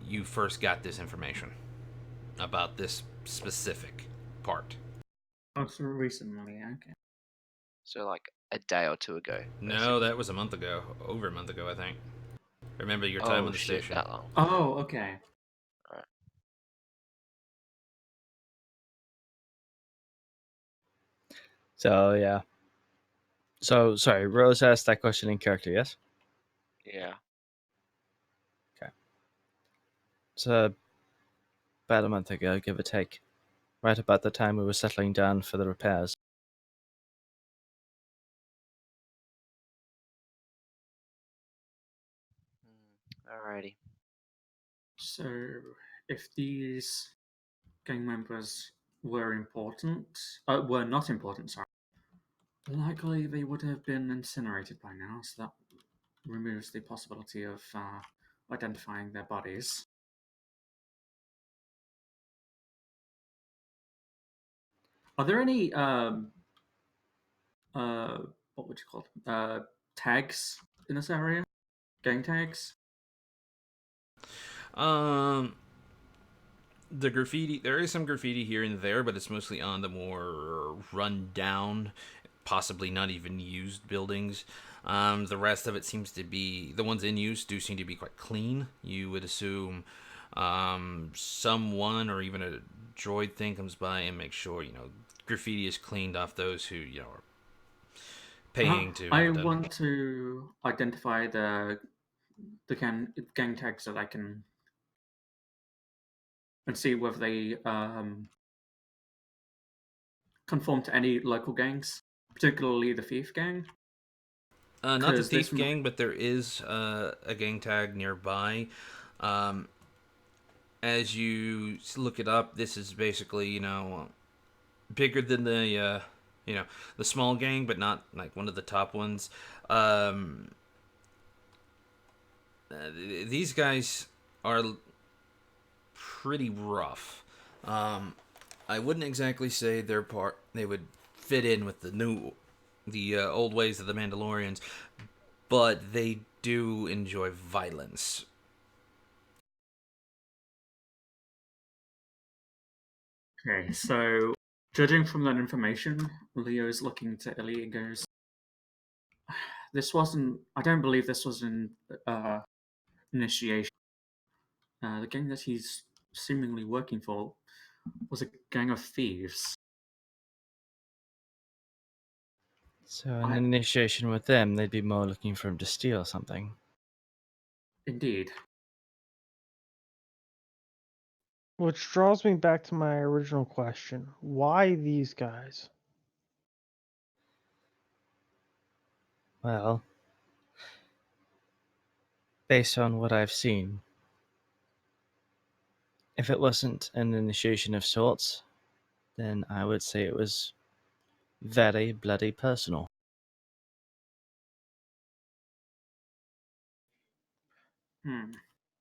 you first got this information about this specific part. so recently, okay. So like a day or 2 ago. No, basically. that was a month ago. Over a month ago, I think. Remember your time Oh on the shit, station. that long. Oh, okay. So yeah. So sorry, Rose asked that question in character, yes? Yeah. So about a month ago, give or take. Right about the time we were settling down for the repairs. Alrighty. So, if these gang members were not important, sorry, likely they would have been incinerated by now, so that removes the possibility of identifying their bodies. Are there any what would you call them? Tags in this area? Gang tags? Um, the graffiti, there is some graffiti here and there, but it's mostly on the more run down, possibly not even used buildings. The rest of it seems to be, the ones in use do seem to be quite clean. You would assume someone or even a droid thing comes by and makes sure, graffiti is cleaned off those who, are paying to have I it done. want to identify the gang tags that I can and see whether they conform to any local gangs, particularly the Thief Gang. Not the 'Cause Thief Gang, but there is a gang tag nearby. Um, as you look it up, this is basically, bigger than the small gang, but not like one of the top ones. Um, these guys are pretty rough. I wouldn't exactly say they would fit in with the old ways of the Mandalorians, but they do enjoy violence. Okay, so judging from that information, Leo's looking to Illy and goes, "This wasn't. I don't believe this was an initiation. The gang that he's seemingly working for was a gang of thieves." So an I initiation with them, they'd be more looking for him to steal something. indeed. Which draws me back to my original question. Why these guys? Well, based on what I've seen, if it wasn't an initiation of sorts, then I would say it was very bloody personal. Hmm.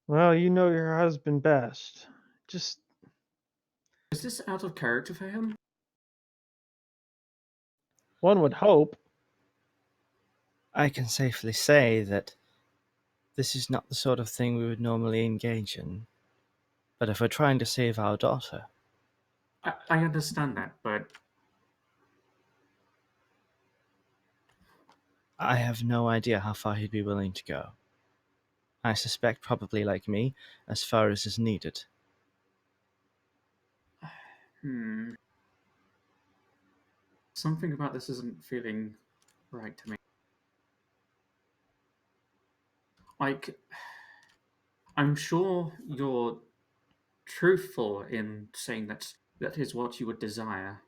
Well, you know your husband best. Just Is this out of character for him? one would hope. I can safely say that this is not the sort of thing we would normally engage in. But if we're trying to save our daughter, I understand that, but I have no idea how far he'd be willing to go. I suspect probably like me, as far as is needed. hmm. Something about this isn't feeling right to me. Like, I'm sure you're truthful in saying that is what you would desire,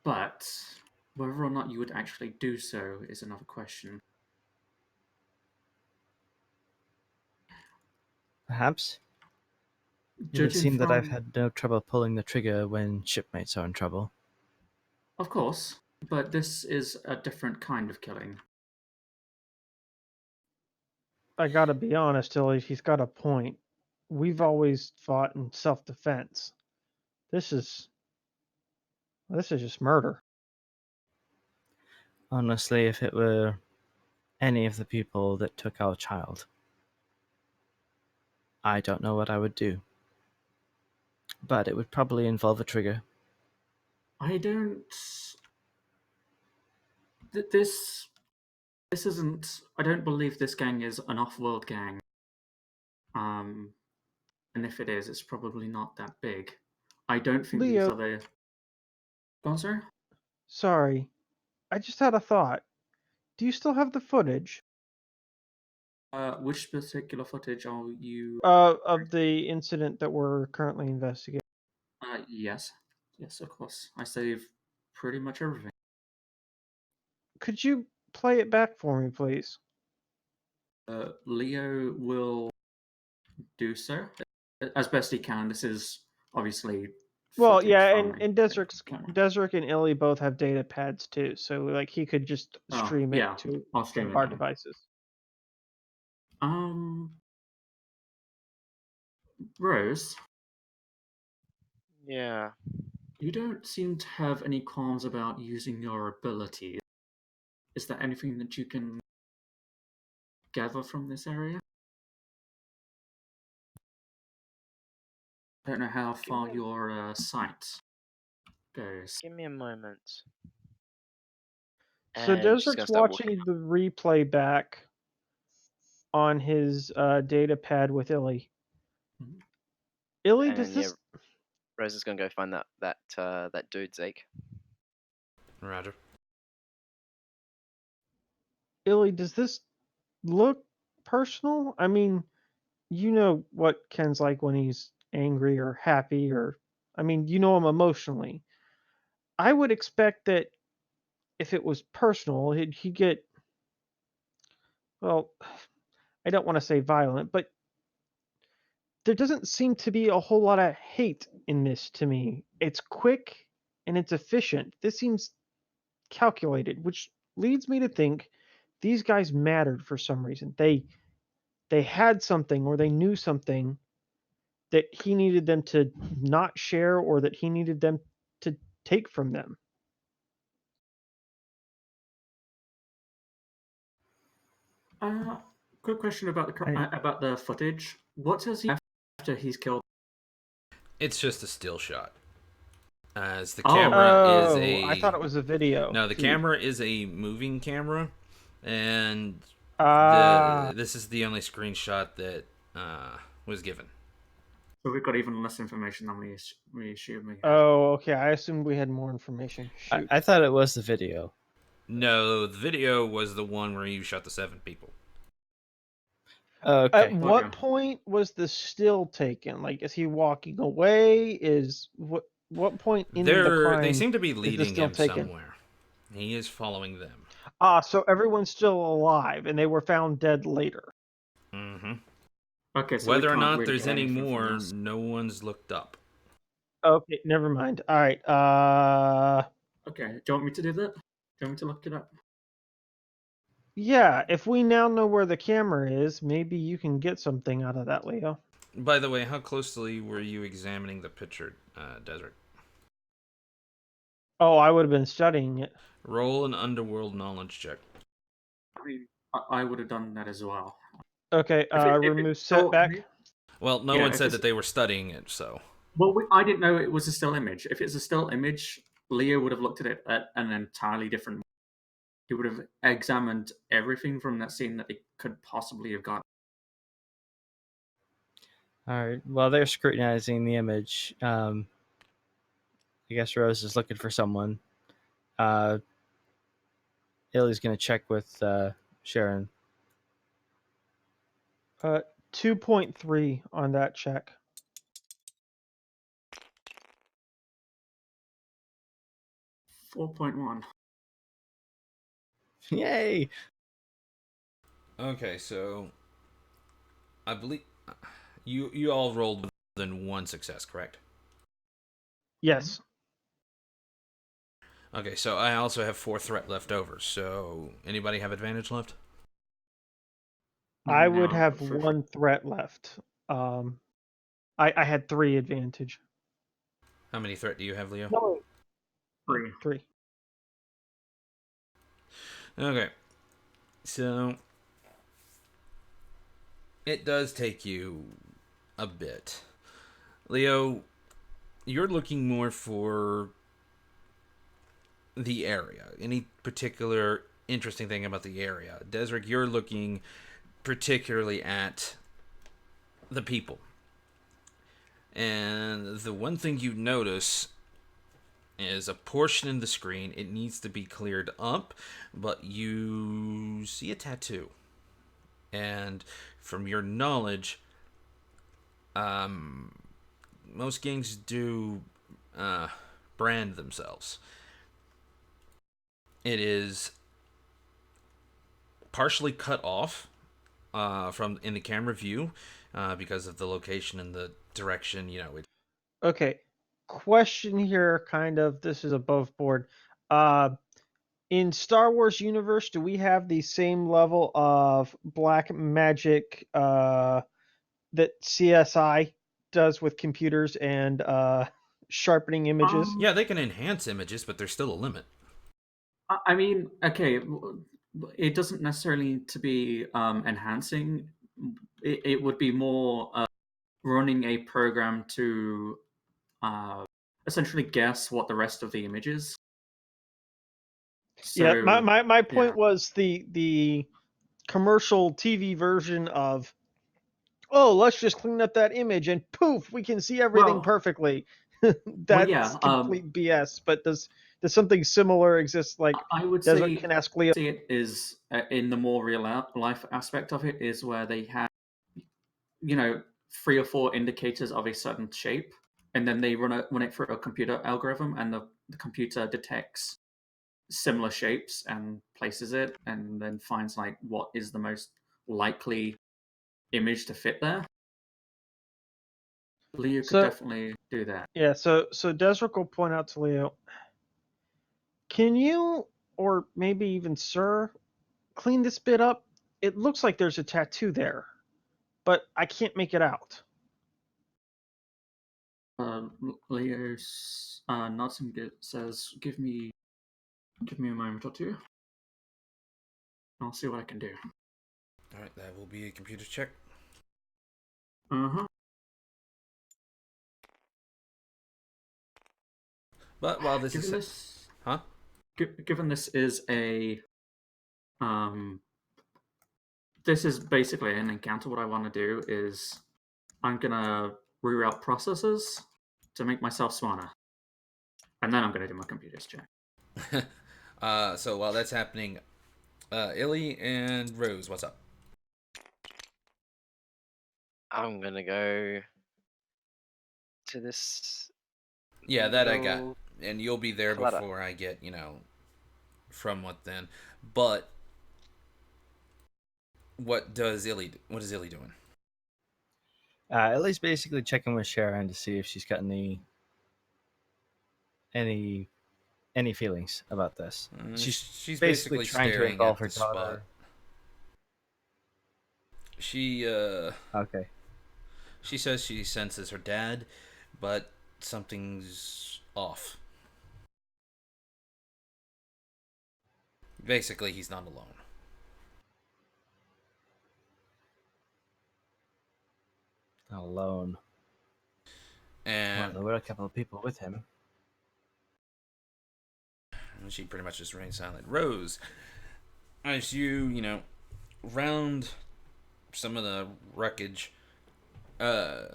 but whether or not you would actually do so is another question. Perhaps it would Judging seem that I've from, had no trouble pulling the trigger when shipmates are in trouble. of course, but this is a different kind of killing. I gotta be honest, Tilly, he's got a point. We've always fought in self-defense. This is just murder. Honestly, if it were any of the people that took our child, I don't know what I would do. But it would probably involve a trigger. I don't. This isn't. I don't believe this gang is an off-world gang. Um, and if it is, it's probably not that big. I don't think these Leo, are the. Go on, sir. Sorry, I just had a thought. Do you still have the footage Which particular footage are you? of the incident that we're currently investigating? Yes, yes, of course. I save pretty much everything. Could you play it back for me, please? Leo will do so as best he can. This is obviously Well, footage yeah, from and a camera. Desric and Illy both have data pads too, so like he could just Oh, stream it yeah, to I'll stream it our now. devices. Rose, Yeah. you don't seem to have any qualms about using your abilities. Is there anything that you can gather from this area? I don't know how far your sight goes. Give me a moment. So And she's Desric's gonna start walking. watching the replay back on his data pad with Illy. Mhm. Illy, does And yeah, this Rose is gonna go find that dude Zeke. Roger. Illy, does this look personal? I mean, you know what Ken's like when he's angry or happy, or I mean, you know him emotionally. I would expect that if it was personal, he'd get, well, I don't want to say violent, but there doesn't seem to be a whole lot of hate in this to me. It's quick and it's efficient. This seems calculated, which leads me to think these guys mattered for some reason. They had something or they knew something that he needed them to not share or that he needed them to take from them. Quick question about the footage. What does he after he's killed? It's just a still shot. As the Oh. camera is Oh, I thought a it was a video. no, the camera is a moving camera, and Ah, this is the only screenshot that was given. So we've got even less information than we assumed we had. oh, okay. I assumed we had more information. Shoot. I thought it was the video. No, the video was the one where you shot the 7 people. At Okay. what Okay. point was the still taken? Like, is he walking away? Is what point in the They crime seem to be is the leading still him taken? somewhere. He is following them. Ah, so everyone's still alive, and they were found dead later. Mm-hmm. Okay, so we Whether or can't not really there's get any anything from more, this. no one's looked up. Okay, never mind. All right. Okay, do you want me to do that? Do you want me to look it up? Yeah. If we now know where the camera is, maybe you can get something out of that, Leo. By the way, how closely were you examining the picture, Desert? Oh, I would have been studying it. Roll an underworld knowledge check. I mean, I would have done that as well. Okay. If Remove it's still setback. Well, no Yeah, one if said it's- that they were studying it, so. Well, I didn't know it was a still image. If it's a still image, Leo would have looked at it at an entirely different. He would have examined everything from that scene that he could possibly have got. All right. Well, they're scrutinizing the image. I guess Rose is looking for someone. Illy's going to check with Sharon. 2.3 on that check. 4.1. Yay! Okay, so. I believe. You all rolled more than one success, correct? Yes. Okay, so I also have 4 threat left over, so. Anybody have advantage left? I would No, have one threat left. I had 3 advantage. How many threat do you have, Leo? No, 3. 3. Okay. So. It does take you a bit. Leo, you're looking more for the area. Any particular interesting thing about the area? Desric, you're looking particularly at the people. And the one thing you notice is a portion in the screen. It needs to be cleared up, but you see a tattoo. And from your knowledge, most games do brand themselves. It is partially cut off from in the camera view because of the location and the direction. Okay. Question here, kind of. This is above board. In Star Wars universe, do we have the same level of black magic that CSI does with computers and sharpening images? Yeah, they can enhance images, but there's still a limit. I mean, okay, it doesn't necessarily need to be enhancing. It would be more running a program to essentially guess what the rest of the image is. Yeah, So, my point yeah. was the commercial TV version of, oh, let's just clean up that image and poof, we can see everything Well, perfectly. well, That's yeah. complete BS. But does something similar exist? Like I would Desert say can ask Leo. see it is in the more real life aspect of it is where they have, 3 or 4 indicators of a certain shape, and then they run it through a computer algorithm, and the computer detects similar shapes and places it, and then finds like what is the most likely image to fit there. Leo could So definitely do that. yeah, so Desert will point out to Leo, can you, or maybe even Sir, clean this bit up? It looks like there's a tattoo there, but I can't make it out. Leo nods and says, "Give me a moment or two. I'll see what I can do." All right, that will be a computer check. Uh-huh. But while this Given is, this, huh? given this is a um, this is basically an encounter. What I want to do is I'm gonna reroute processes to make myself smarter, and then I'm gonna do my computer's check. So while that's happening, Illy and Rose, what's up? I'm gonna go to this Yeah, that I got, little and you'll be there clutter. before I get, from what then. But what is Illy doing? Ellie's basically checking with Sharon to see if she's got any any feelings about this. She's She's basically basically trying to staring involve at her the spot. daughter. She Okay. she says she senses her dad, but something's off. Basically, he's not alone. Not alone. Well, And there were a couple of people with him. she pretty much just remains silent. Rose, as you round some of the wreckage, around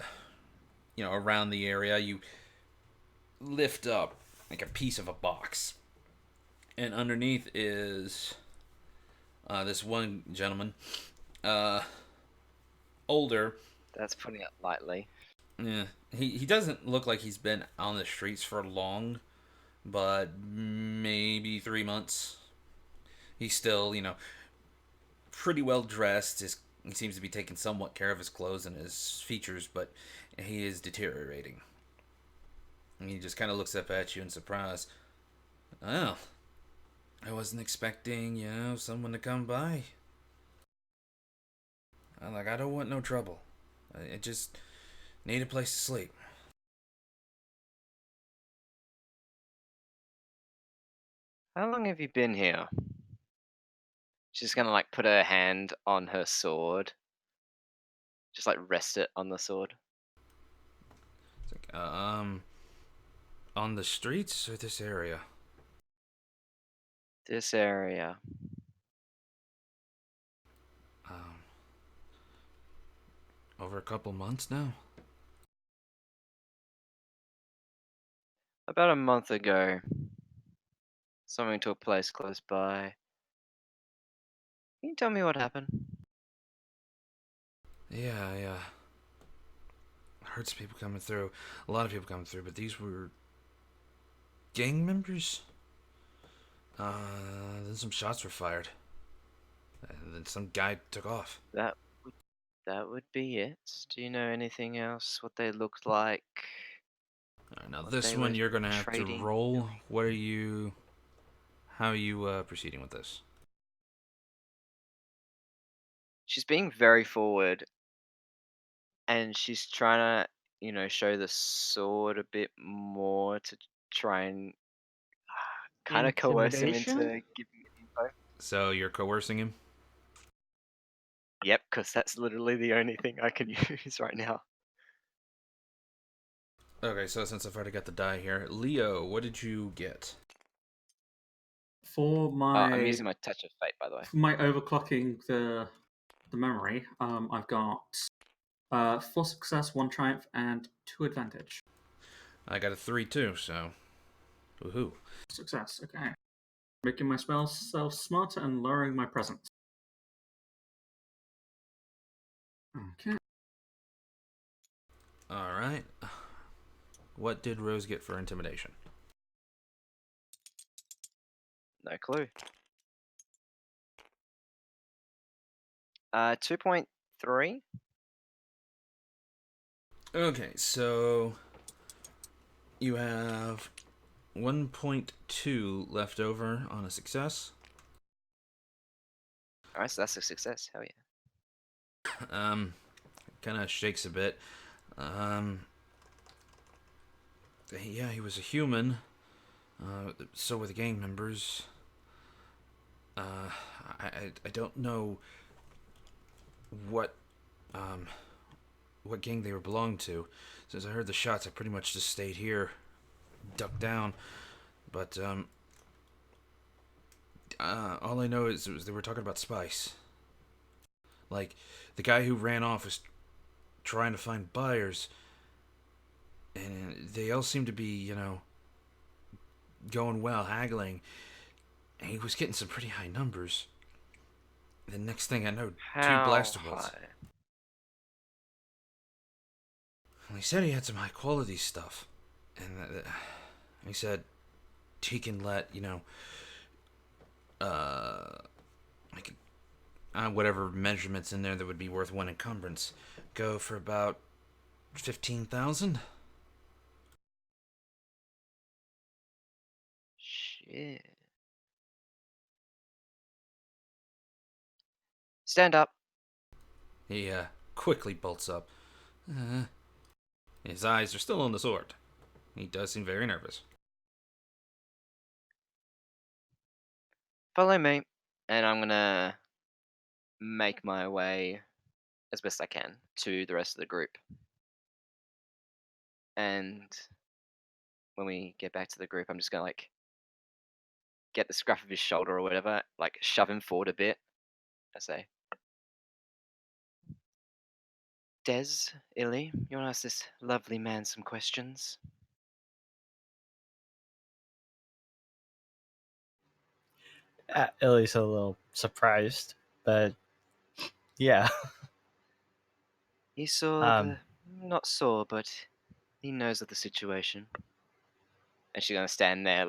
the area, you lift up like a piece of a box, and underneath is this one gentleman, older. That's putting it lightly. Yeah, he doesn't look like he's been on the streets for long, but maybe 3 months. He's still, pretty well dressed. He seems to be taking somewhat care of his clothes and his features, but he is deteriorating. And he just kind of looks up at you in surprise. Oh, I wasn't expecting, someone to come by. I don't want no trouble. I just need a place to sleep. How long have you been here? She's gonna like put her hand on her sword. Just like rest it on the sword. It's like, on the streets or this area? This area. Um, over a couple months now. About a month ago, something took place close by. Can you tell me what happened? Yeah, I heard some people coming through. A lot of people coming through, but these were gang members? Then some shots were fired. And then some guy took off. That that would be it. Do you know anything else? What they looked like? Now What this they one were you're gonna have to trading? roll. What are you? How are you proceeding with this? She's being very forward, and she's trying to, show the sword a bit more to try and kind of coerce him into Intimidation? giving me info. So you're coercing him? Yep, because that's literally the only thing I can use right now. Okay, so since I've already got the die here, Leo, what did you get? For I'm my using my touch of fate, by the way. overclocking the memory, I've got 4 success, 1 triumph, and 2 advantage. I got a 3 too, so woohoo. Success. Okay. Making my spell smarter and lowering my presence. Okay. All right. What did Rose get for intimidation? No clue. 2.3. Okay, so you have 1.2 left over on a success. All right, so that's a success. Hell yeah. Kind of shakes a bit. Yeah, he was a human. So were the gang members. I don't know what what gang they were belonged to. Since I heard the shots, I pretty much just stayed here, ducked down. But all I know is they were talking about Spice. Like the guy who ran off was trying to find buyers, and they all seemed to be, going well, haggling. And he was getting some pretty high numbers. The next thing I know, 2 How blaster bolts. high? Well, he said he had some high quality stuff, and he said he can let like whatever measurements in there that would be worth 1 encumbrance go for about 15,000. Shit. Stand up. He quickly bolts up. His eyes are still on the sword. He does seem very nervous. Follow me, and I'm gonna make my way as best I can to the rest of the group. And when we get back to the group, I'm just gonna get the scruff of his shoulder or whatever, shove him forward a bit. I say, Des, Illy, you wanna ask this lovely man some questions? Ellie's a little surprised, but yeah. He's sort of not sore, but he knows of the situation. And she's gonna stand there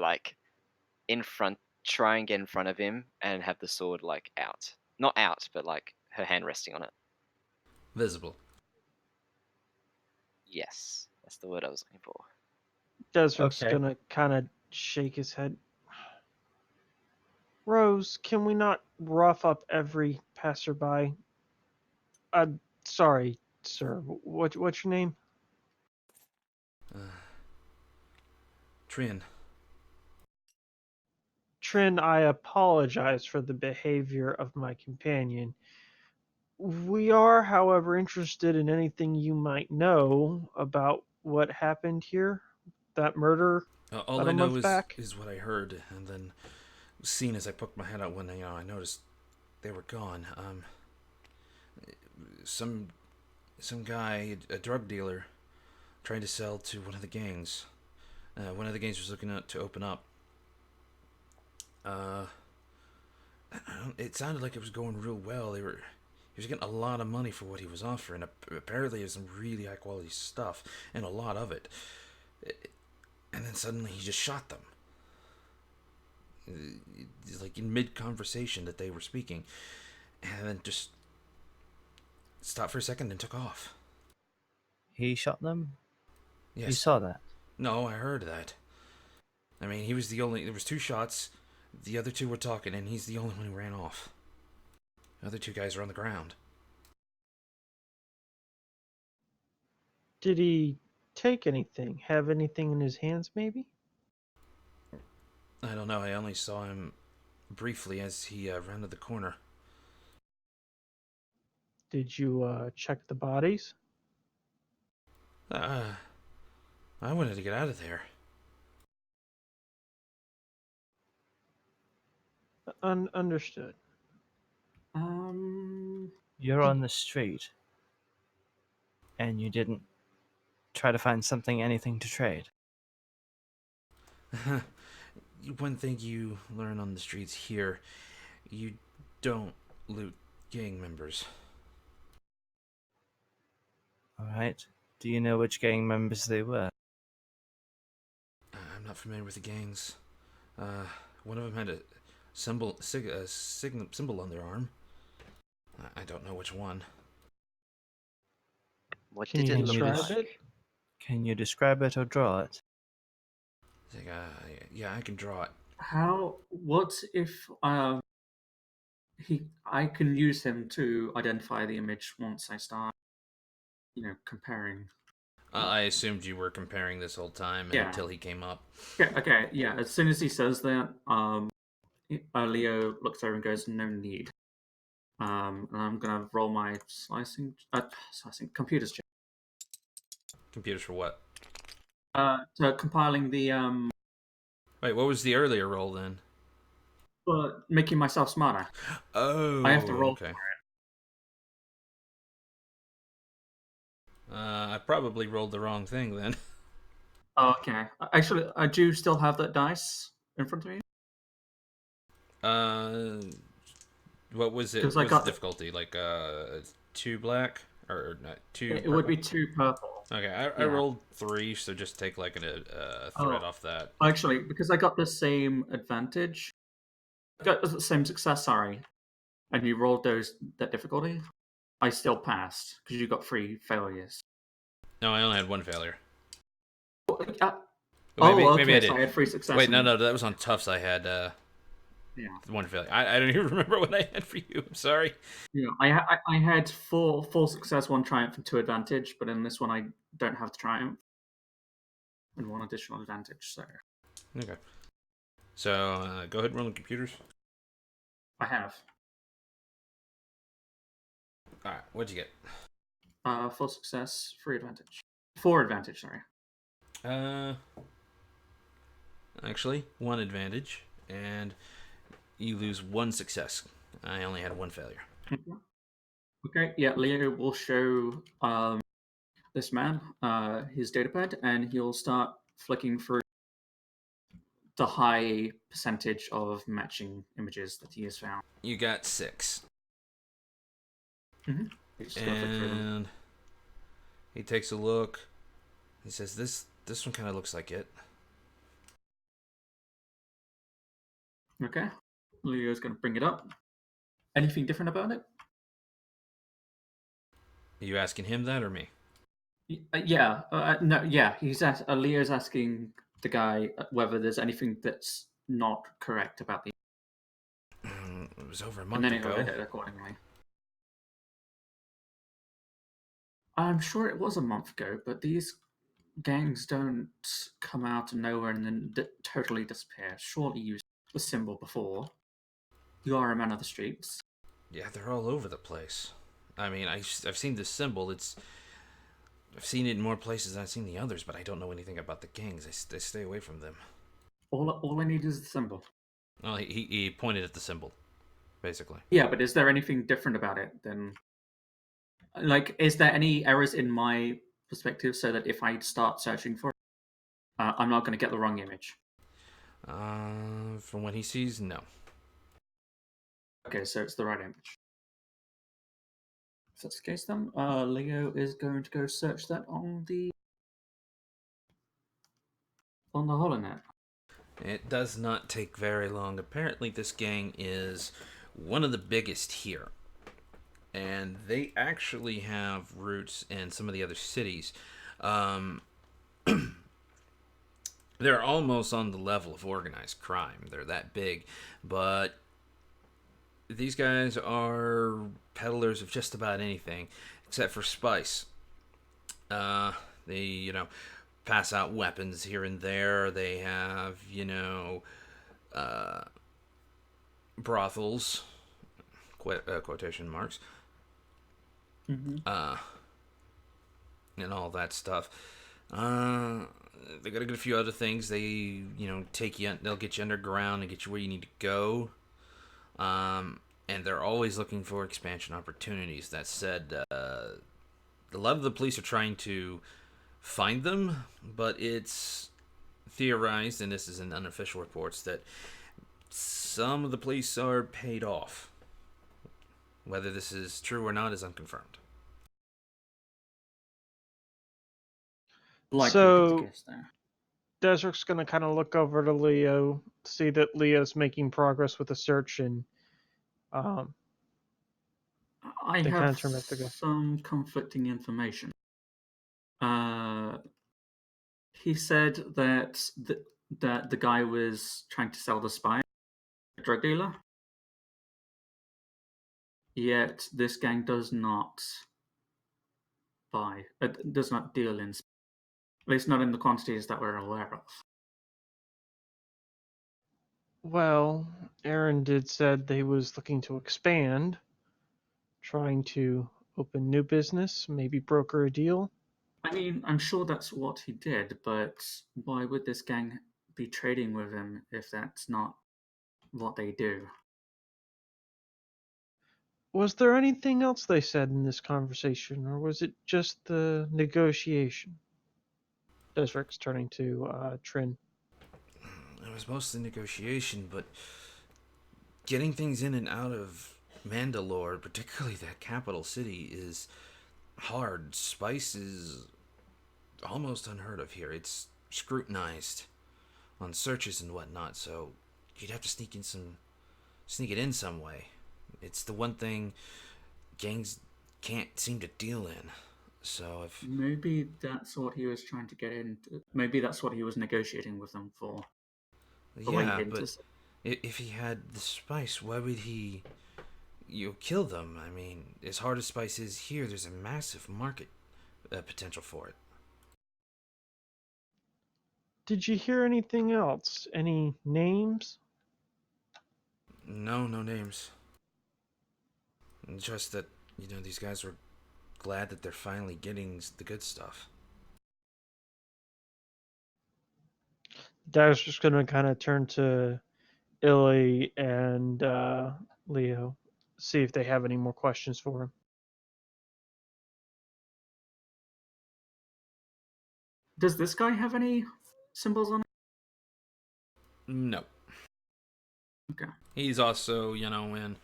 in front, try and get in front of him, and have the sword out, not out, but her hand resting on it. Visible. Yes, that's the word I was looking for. Desric's Okay. gonna kind of shake his head. Rose, can we not rough up every passerby? Sorry, sir. What's your name? Trian. Trin, I apologize for the behavior of my companion. We are, however, interested in anything you might know about what happened here. That murder All about I a know month back. is what I heard, and then seen as I poked my head out when I noticed they were gone. Some guy, a drug dealer, trying to sell to one of the gangs. One of the gangs was looking to open up. It sounded like it was going real well. He was getting a lot of money for what he was offering. Apparently, it was some really high quality stuff, and a lot of it. And then suddenly, he just shot them. Like in mid conversation that they were speaking, and then just stopped for a second and took off. He shot them? Yes. You saw that? No, I heard that. I mean, he was the only. There was 2 shots. The other 2 were talking, and he's the only one who ran off. The other 2 guys are on the ground. Did he take anything? Have anything in his hands, maybe? I don't know. I only saw him briefly as he rounded the corner. Did you check the bodies? I wanted to get out of there. Understood. You're on the street, and you didn't try to find anything to trade. One thing you learn on the streets here, you don't loot gang members. Alright. Do you know which gang members they were? I'm not familiar with the gangs. One of them had a symbol on their arm. I don't know which one. What Can did you it look describe like? it? Can you describe it or draw it? It's like, yeah, I can draw it. What if I can use him to identify the image once I start, comparing. I assumed you were comparing this whole time Yeah. until he came up. Okay, yeah. As soon as he says that, Leo looks over and goes, "No need." And I'm gonna roll my slicing computers check. Computers for what? So compiling the Wait, what was the earlier roll then? but making myself smarter. Oh, I have to roll okay. I probably rolled the wrong thing then. Oh, okay. Actually, I do still have that dice in front of me. What was it? 'Cause What I was got the difficulty? Like 2 black or not 2? It would be 2 purple. Okay, I yeah. rolled 3, so just take like a thread off that. Actually, because I got the same advantage, I got the same success. Sorry, and you rolled that difficulty. I still passed because you got 3 failures. No, I only had 1 failure. Maybe Maybe I did. So I had 3 successes. Wait, no, that was on Tufts. I had 1 failure. I don't even remember what I had for you. I'm sorry. Yeah, I had 4 full success, 1 triumph, and 2 advantage. But in this one, I don't have the triumph and 1 additional advantage. So Okay. So go ahead and roll the computers. I have All right, what'd you get? full success, 3 advantage, 4 advantage. Sorry. Actually, 1 advantage, and you lose 1 success. I only had 1 failure. Okay, yeah, Leo will show this man his datapad, and he'll start flicking through the high percentage of matching images that he has found. You got 6. He's just gonna flick through them. And he takes a look. He says, "This one kind of looks like it." Okay, Leo's gonna bring it up. Anything different about it? Are you asking him that or me? Yeah, no, yeah. Leo's asking the guy whether there's anything that's not correct about the. It was over a And month then he'll ago. edit accordingly. I'm sure it was a month ago, but these gangs don't come out of nowhere and then totally disappear. Surely you used the symbol before. You are a man of the streets. Yeah, they're all over the place. I mean, I've seen this symbol. I've seen it in more places than I've seen the others, but I don't know anything about the gangs. I stay away from them. All I need is the symbol. Well, he pointed at the symbol, basically. Yeah, but is there anything different about it than... Like, is there any errors in my perspective so that if I start searching for it, I'm not going to get the wrong image. From what he sees, no. Okay, so it's the right image. If that's the case, then Leo is going to go search that on the HoloNet. It does not take very long. Apparently, this gang is one of the biggest here. And they actually have roots in some of the other cities. They're almost on the level of organized crime. They're that big. But these guys are peddlers of just about anything, except for spice. They, pass out weapons here and there. They have, brothels, quotation marks, Mm-hmm. and all that stuff. They got to get a few other things. They, take you. They'll get you underground and get you where you need to go. And they're always looking for expansion opportunities. That said, a lot of the police are trying to find them, but it's theorized, and this is in unofficial reports, that some of the police are paid off. Whether this is true or not is unconfirmed. Likely So- to be the case there. Desert's going to kind of look over to Leo, see that Leo's making progress with the search, and I They kinda have turn back to go. some conflicting information. He said that the guy was trying to sell the spy, a drug dealer. Yet this gang does not does not deal in, at least not in the quantities that we're aware of. well, Aaron did said that he was looking to expand, trying to open new business, maybe broker a deal. I mean, I'm sure that's what he did, but why would this gang be trading with him if that's not what they do? Was there anything else they said in this conversation, or was it just the negotiation? Desert's turning to Trin. It was mostly negotiation, but getting things in and out of Mandalore, particularly that capital city, is hard. Spice is almost unheard of here. It's scrutinized on searches and whatnot, so you'd have to sneak it in some way. It's the one thing gangs can't seem to deal in. So if Maybe that's what he was trying to get into. Maybe that's what he was negotiating with them for. yeah, but if he had the spice, why would he kill them? I mean, as hard as spice is here, there's a massive market potential for it. Did you hear anything else? Any names? No names. Just that, these guys were glad that they're finally getting the good stuff. Desert's just going to kind of turn to Illy and Leo, see if they have any more questions for him. Does this guy have any symbols on it? No. Okay. He's also, in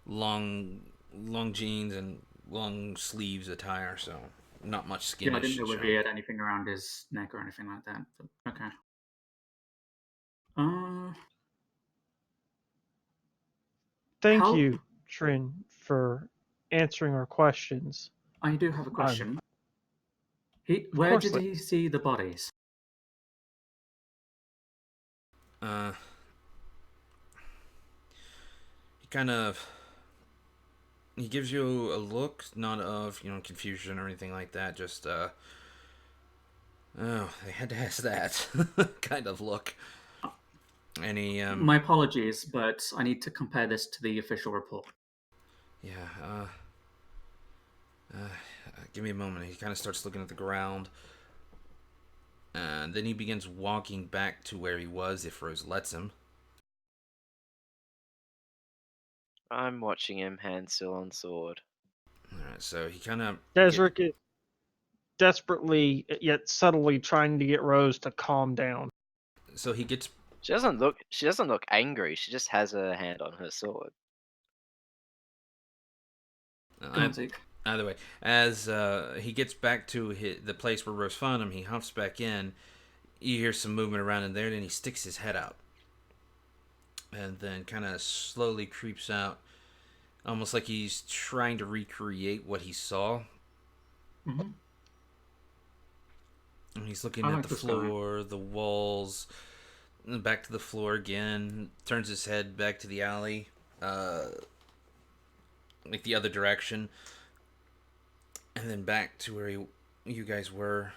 long jeans and long sleeves attire, so not much skin. Yeah, I didn't know whether he had anything around his neck or anything like that. But okay. Thank How- you, Trin, for answering our questions. I do have a question. Where course, did like- he see the bodies? He gives you a look, not of confusion or anything like that. Just oh, they had to ask that kind of look. And he My apologies, but I need to compare this to the official report. yeah. Give me a moment. He kind of starts looking at the ground. And then he begins walking back to where he was, if Rose lets him. I'm watching him, hand still on sword. Alright, so he kind of... Desric, desperately yet subtly trying to get Rose to calm down. So he gets. She doesn't look angry. She just has her hand on her sword. Go on, Zeke. Either way, as he gets back to the place where Rose found him, he humps back in. You hear some movement around in there, and he sticks his head out. And then kind of slowly creeps out, almost like he's trying to recreate what he saw. Mm-hmm. And he's looking I at like the this floor, the walls, and back to the floor again. Turns his head back to the alley, like the other direction, and then back to where you guys were.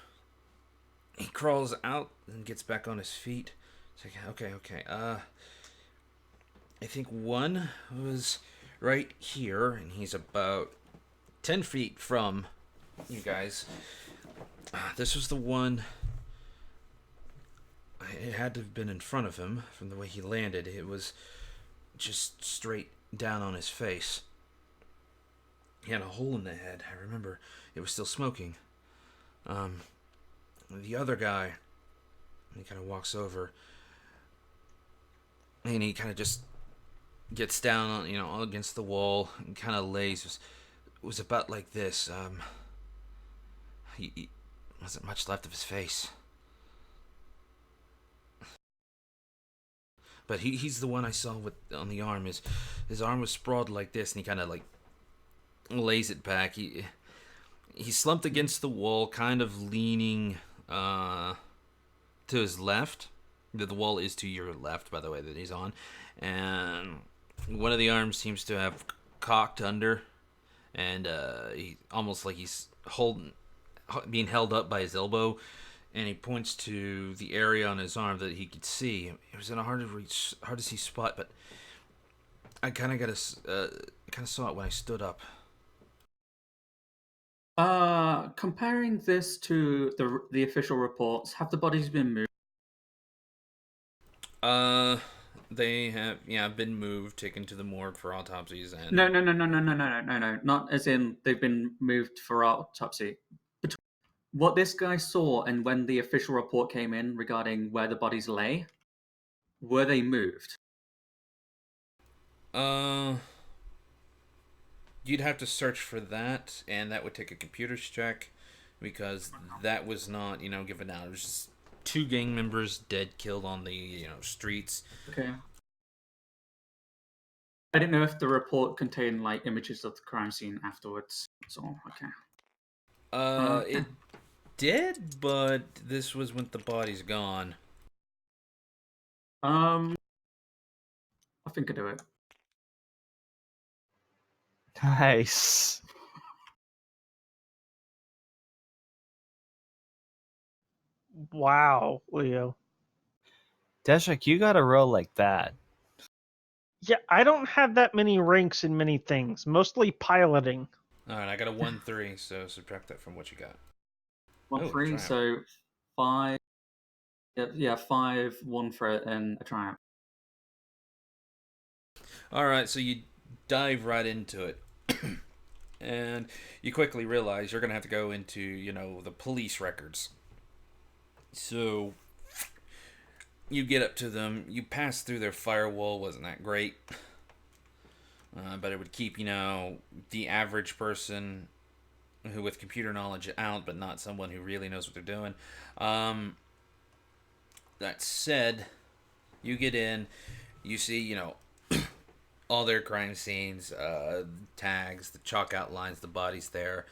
He crawls out and gets back on his feet. It's like, okay. I think one was right here, and he's about 10 feet from you guys. This was the one. It had to have been in front of him from the way he landed. It was just straight down on his face. He had a hole in the head. I remember it was still smoking. The other guy, he kind of walks over, and he kind of just gets down on, against the wall and kind of lays. It was about like this. He wasn't much left of his face. But he's the one I saw on the arm. His arm was sprawled like this, and he kind of like lays it back. He slumped against the wall, kind of leaning to his left. The wall is to your left, by the way, that he's on. And one of the arms seems to have cocked under, and he almost like he's being held up by his elbow. And he points to the area on his arm that he could see. It was in a hard to see spot, but I kind of saw it when I stood up. Comparing this to the official reports, have the bodies been moved? They have been moved, taken to the morgue for autopsies, and No. Not as in they've been moved for autopsy. What this guy saw and when the official report came in regarding where the bodies lay, were they moved? You'd have to search for that, and that would take a computer's check, because that was not, given out. It was just 2 gang members dead, killed on the, streets. Okay. I didn't know if the report contained like images of the crime scene afterwards. So okay. It did, but this was with the bodies gone. I think I do it. Nice. Wow, Leo. Deshek, you got to roll like that. Yeah, I don't have that many ranks in many things, mostly piloting. Alright, I got a 1-3, so subtract that from what you got. 1-3, triumph. so 5. Yeah, 5, 1 for it, and a triumph. Alright, so you dive right into it. And you quickly realize you're going to have to go into, the police records. So you get up to them. You pass through their firewall. Wasn't that great? But it would keep, the average person who with computer knowledge out, but not someone who really knows what they're doing. That said, you get in. You see, all their crime scenes, tags, the chalk outlines, the bodies there.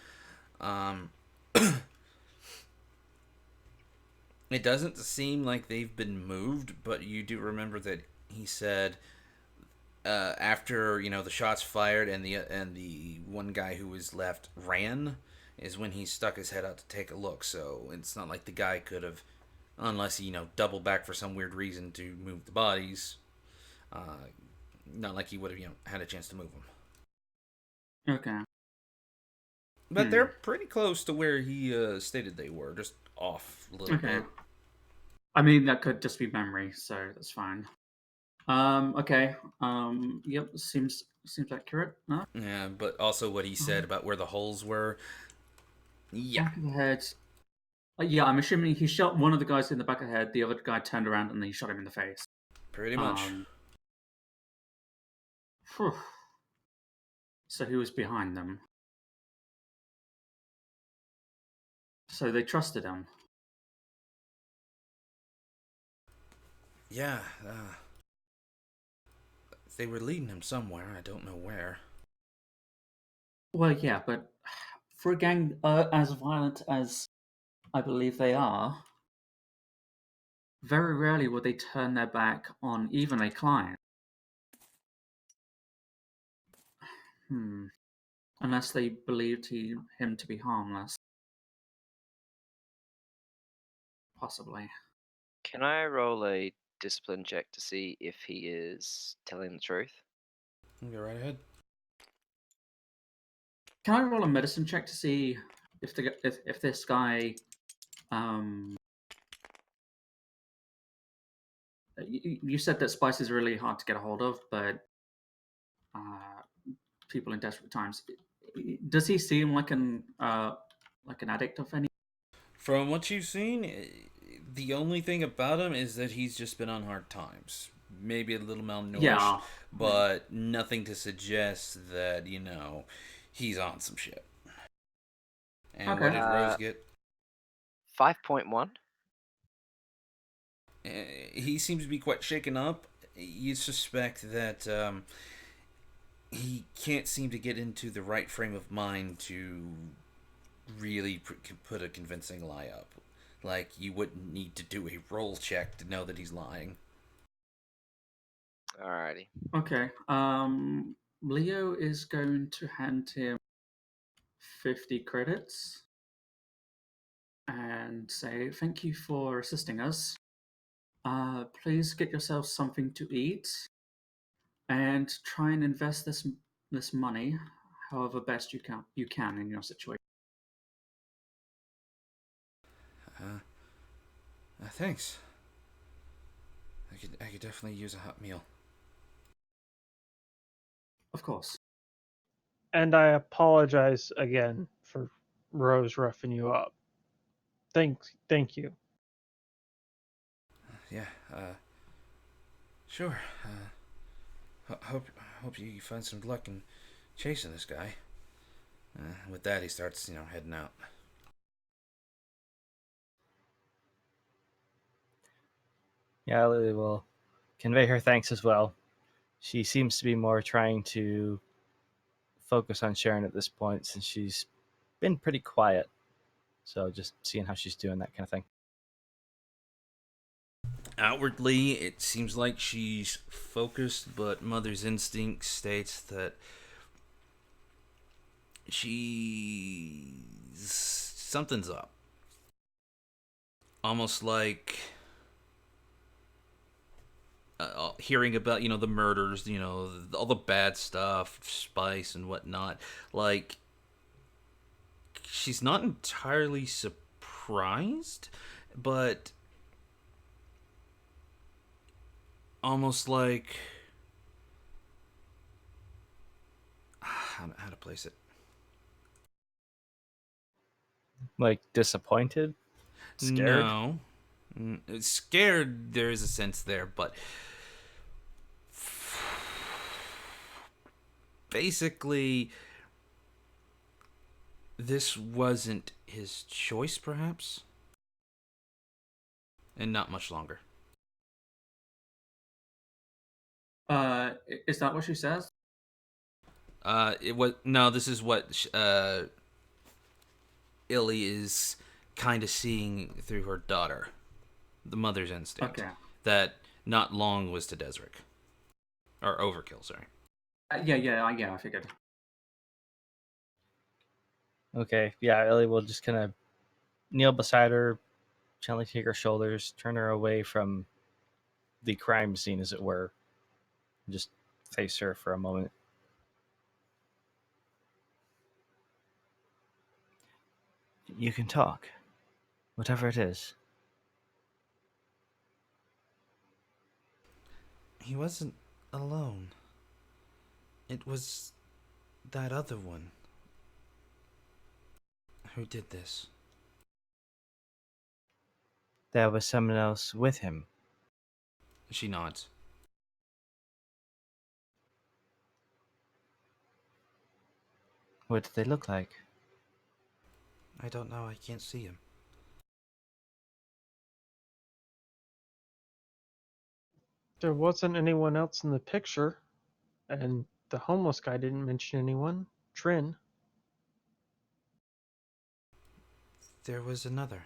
It doesn't seem like they've been moved, but you do remember that he said after the shots fired and the one guy who was left ran is when he stuck his head out to take a look. So it's not like the guy could have, unless he doubled back for some weird reason to move the bodies. Not like he would have had a chance to move them. Okay. But they're pretty close to where he stated they were, just off a little bit. I mean, that could just be memory, so that's fine. Okay. Yep, seems accurate. No? Yeah, but also what he said about where the holes were. Yeah, Back of the head. Yeah, I'm assuming he shot one of the guys in the back of the head. The other guy turned around and then he shot him in the face. pretty much. Phew. So who was behind them? So they trusted him. Yeah, they were leading him somewhere. I don't know where. Well, yeah, but for a gang as violent as I believe they are, very rarely would they turn their back on even a client. Hmm. Unless they believed him to be harmless. Possibly. Can I roll a discipline check to see if he is telling the truth? You go right ahead. Can I roll a medicine check to see if this guy you said that spice is really hard to get a hold of, but uh, people in desperate times. Does he seem like an addict of any? From what you've seen, the only thing about him is that he's just been on hard times. Maybe a little malnourished, Yeah. but nothing to suggest that, he's on some shit. And Okay. what did Rose get? 5.1. He seems to be quite shaken up. You suspect that he can't seem to get into the right frame of mind to really put a convincing lie up. Like, you wouldn't need to do a roll check to know that he's lying. Alrighty. Okay. Leo is going to hand him 50 credits and say thank you for assisting us. Please get yourself something to eat and try and invest this money however best you can in your situation. Thanks. I could definitely use a hot meal. Of course. And I apologize again for Rose roughing you up. Thank you. Yeah, sure. Hope you find some luck in chasing this guy. With that, he starts, heading out. Yeah, Lily will convey her thanks as well. She seems to be more trying to focus on Sharon at this point since she's been pretty quiet. So just seeing how she's doing, that kind of thing. Outwardly, it seems like she's focused, but Mother's instinct states that something's up. Almost like hearing about, the murders, all the bad stuff, Spice and whatnot. Like, she's not entirely surprised, but almost like how to place it. Like disappointed, scared. No, scared. There is a sense there, but basically, this wasn't his choice, perhaps, and not much longer. Is that what she says? It was no. This is what Illy is kind of seeing through her daughter, the mother's instinct. Okay. That not long was to Desric. Or overkill, sorry. Yeah, I figured. Okay, yeah, Ellie will just kind of kneel beside her, gently take her shoulders, turn her away from the crime scene, as it were, and just face her for a moment. You can talk, whatever it is. He wasn't alone. It was that other one. Who did this? There was someone else with him. She nods. What did they look like? I don't know. I can't see him. There wasn't anyone else in the picture, and the homeless guy didn't mention anyone. Trin. There was another.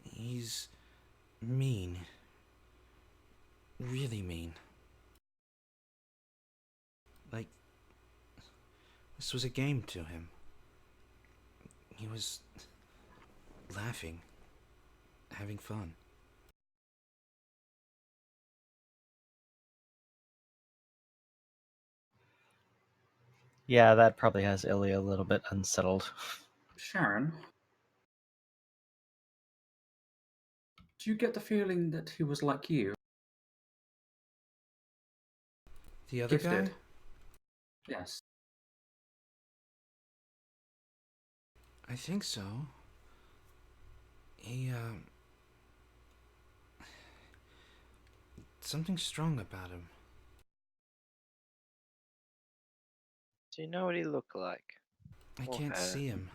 He's mean. Really mean. Like, this was a game to him. He was laughing, having fun. Yeah, that probably has Ilya a little bit unsettled. Sharon, do you get the feeling that he was like you? The other Gifted? guy? Yes. I think so. He, something strong about him. Do you know what he looked like? I Or can't her? see him.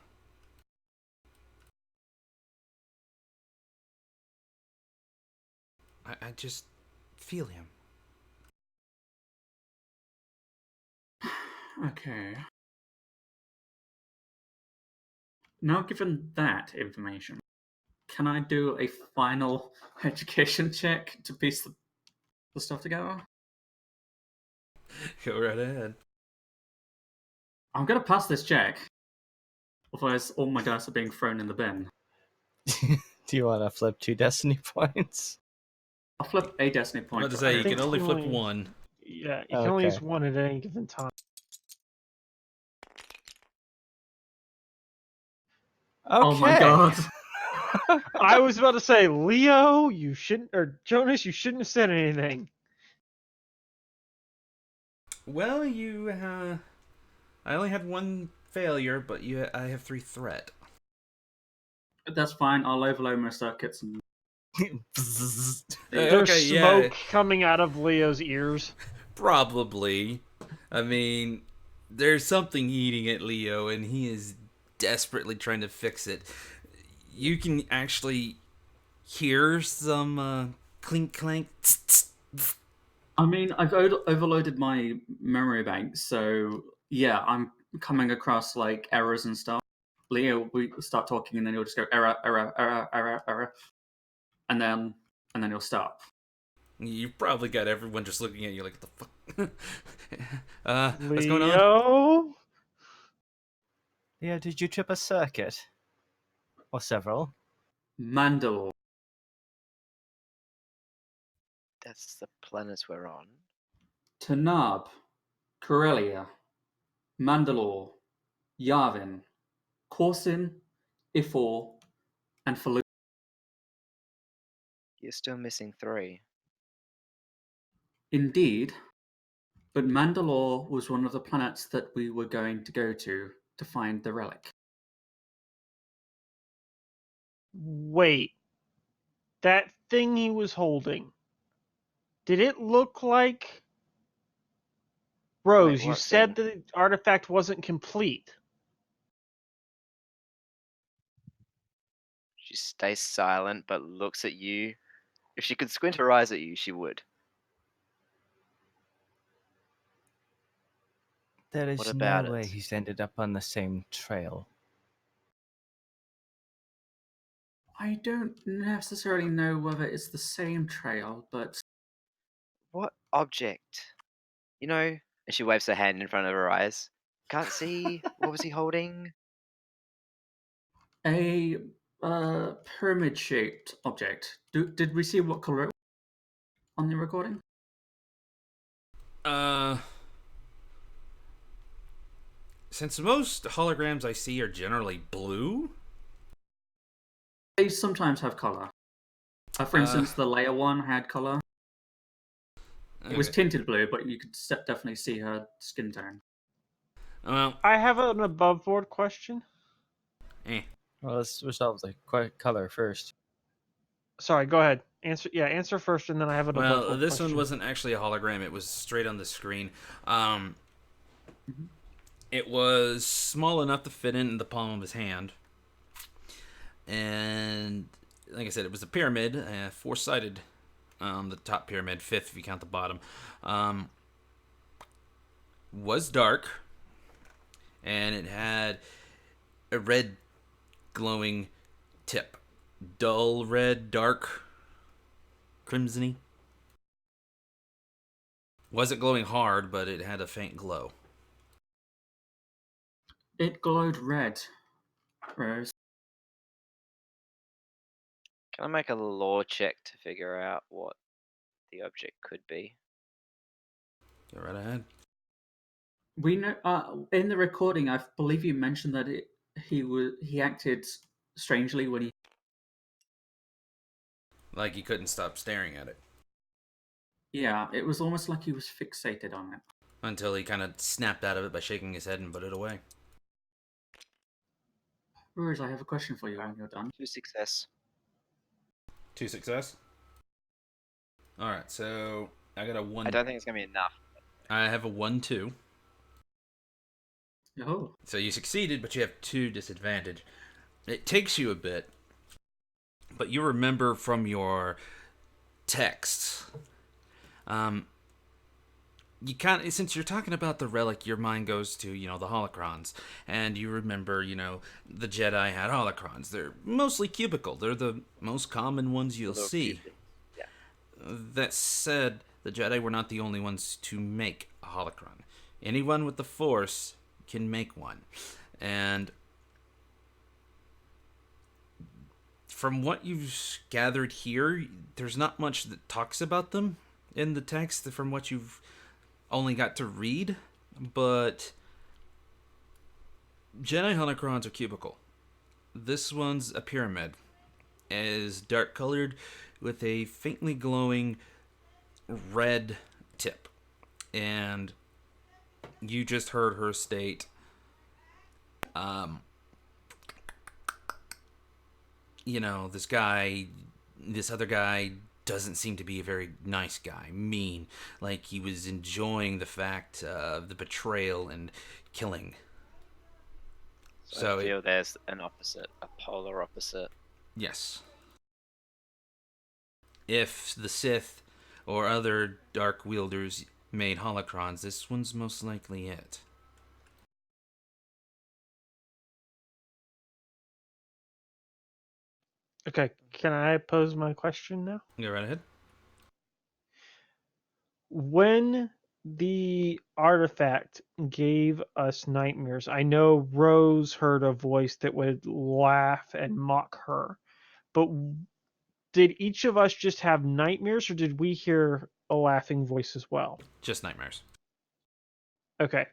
I just feel him. Okay. Now, given that information, can I do a final education check to piece the stuff together? Go right ahead. I'm gonna pass this check. Otherwise, all my dice are being thrown in the bin. Do you want to flip 2 destiny points? I'll flip a destiny I'm point. about to for say, you everything. can only flip one. Yeah, you can only Okay. use one at any given time. Okay. Oh my god. I was about to say, Leo, you shouldn't, or Jonas, you shouldn't have said anything. Well, I only had one failure, but I have 3 threat. That's fine. I'll overload my circuits and There's Okay, smoke yeah, coming out of Leo's ears. probably. I mean, there's something eating at Leo, and he is desperately trying to fix it. You can actually hear some clink clank. I mean, I've overloaded my memory bank, so yeah, I'm coming across like errors and stuff. Leo, we start talking, and then he'll just go error, error, error, error, error, and then he'll stop. You've probably got everyone just looking at you like, what the fuck? What's going on? Leo? Yeah, did you trip a circuit? Or several? Mandalore. That's the planet we're on. Tanab, Corellia, Mandalore, Yavin, Corsin, Ifor, and Falu. You're still missing 3. Indeed, but Mandalore was one of the planets that we were going to go to find the relic. Wait. That thing he was holding. Did it look like... Rose, Wait, you what said thing? the artifact wasn't complete. She stays silent but looks at you. If she could squint her eyes at you, she would. There What is about no way it? he's ended up on the same trail. I don't necessarily know whether it's the same trail, but What object? You know, and she waves her hand in front of her eyes. Can't see. What was he holding? a pyramid-shaped object. Did we see what color it was on the recording? Uh, since most holograms I see are generally blue. They sometimes have color. For instance, the Leia one had color. It was Okay. tinted blue, but you could definitely see her skin tone. Well, I have an above board question. Eh. Well, let's switch off the color first. Sorry, go ahead. Answer first, and then I have a Well, rebuttal this question. one wasn't actually a hologram. It was straight on the screen. It was small enough to fit in the palm of his hand. And like I said, it was a pyramid, four-sided. The top pyramid, fifth if you count the bottom. Was dark. And it had a red glowing tip. Dull red, dark, crimsony. Wasn't glowing hard, but it had a faint glow. It glowed red, Rose. Can I make a lore check to figure out what the object could be? Go right ahead. We know in the recording. I believe you mentioned that he acted strangely when he. Like he couldn't stop staring at it. Yeah, it was almost like he was fixated on it. Until he kind of snapped out of it by shaking his head and put it away. Rose, I have a question for you when you're done. 2 success. 2 success. Alright, so I got a 1. I don't think it's gonna be enough. I have a 1-2. Oh, So you succeeded, but you have 2 disadvantage. It takes you a bit, but you remember from your texts. You kind of, since you're talking about the relic, your mind goes to, the holocrons, and you remember, the Jedi had holocrons. They're mostly cubical. They're the most common ones you'll see. Cupid. Yeah. That said, the Jedi were not the only ones to make a holocron. Anyone with the Force can make one. And from what you've gathered here, there's not much that talks about them in the text from what you've only got to read, but Jedi holocrons are cubical. This one's a pyramid. It is dark colored with a faintly glowing red tip. And you just heard her state, this other guy doesn't seem to be a very nice guy, mean, like he was enjoying the fact of the betrayal and killing. So I feel there's an opposite, a polar opposite. Yes. If the Sith or other dark wielders made holocrons, this one's most likely it. Okay, can I pose my question now? Go right ahead. When the artifact gave us nightmares, I know Rose heard a voice that would laugh and mock her, but did each of us just have nightmares, or did we hear a laughing voice as well? Just nightmares. Okay.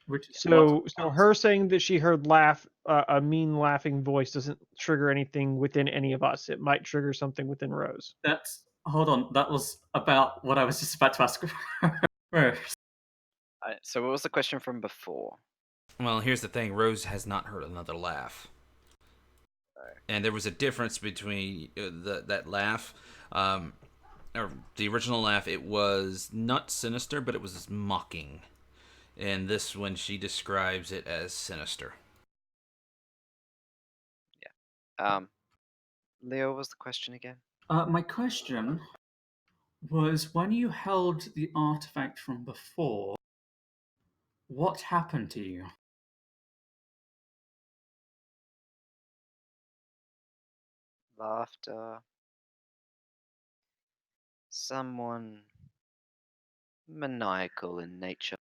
which So her saying that she heard a mean laughing voice doesn't trigger anything within any of us. It might trigger something within Rose. hold on. That was about what I was just about to ask. Rose. So what was the question from before? Well, here's the thing. Rose has not heard another laugh. And there was a difference between that laugh, or the original laugh. It was not sinister, but it was mocking. And this one, she describes it as sinister. Leo, what was the question again? My question was, when you held the artifact from before, what happened to you? Laughter. Someone maniacal in nature.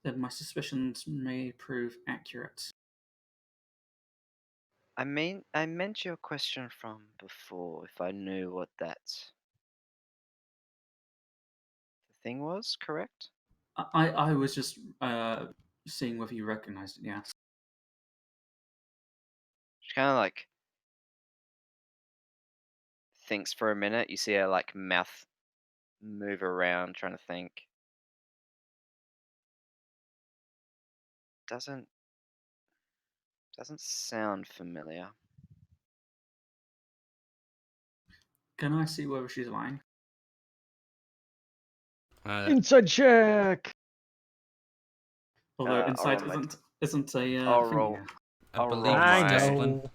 Then my suspicions may prove accurate. I meant your question from before, if I knew what the thing was, correct? I was just seeing whether you recognized it. Yes. She kind of like thinks for a minute. You see her like mouth move around, trying to think. doesn't sound familiar. Can I see whether she's lying? Inside check. Although I'll insight roll my- isn't a I'll thing roll. here. I I'll believe roll it's I my- discipline. know.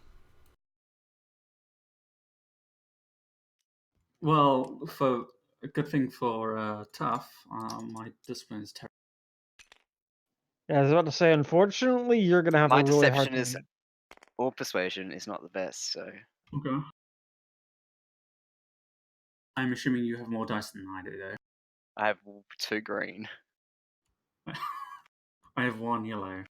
Well, for a good thing for tough, my discipline is terrible. Yeah, I was about to say, unfortunately, you're gonna have My a really hard deception is, time. or persuasion is not the best. So Okay. I'm assuming you have more dice than I do, though. I have 2 green. I have 1 yellow.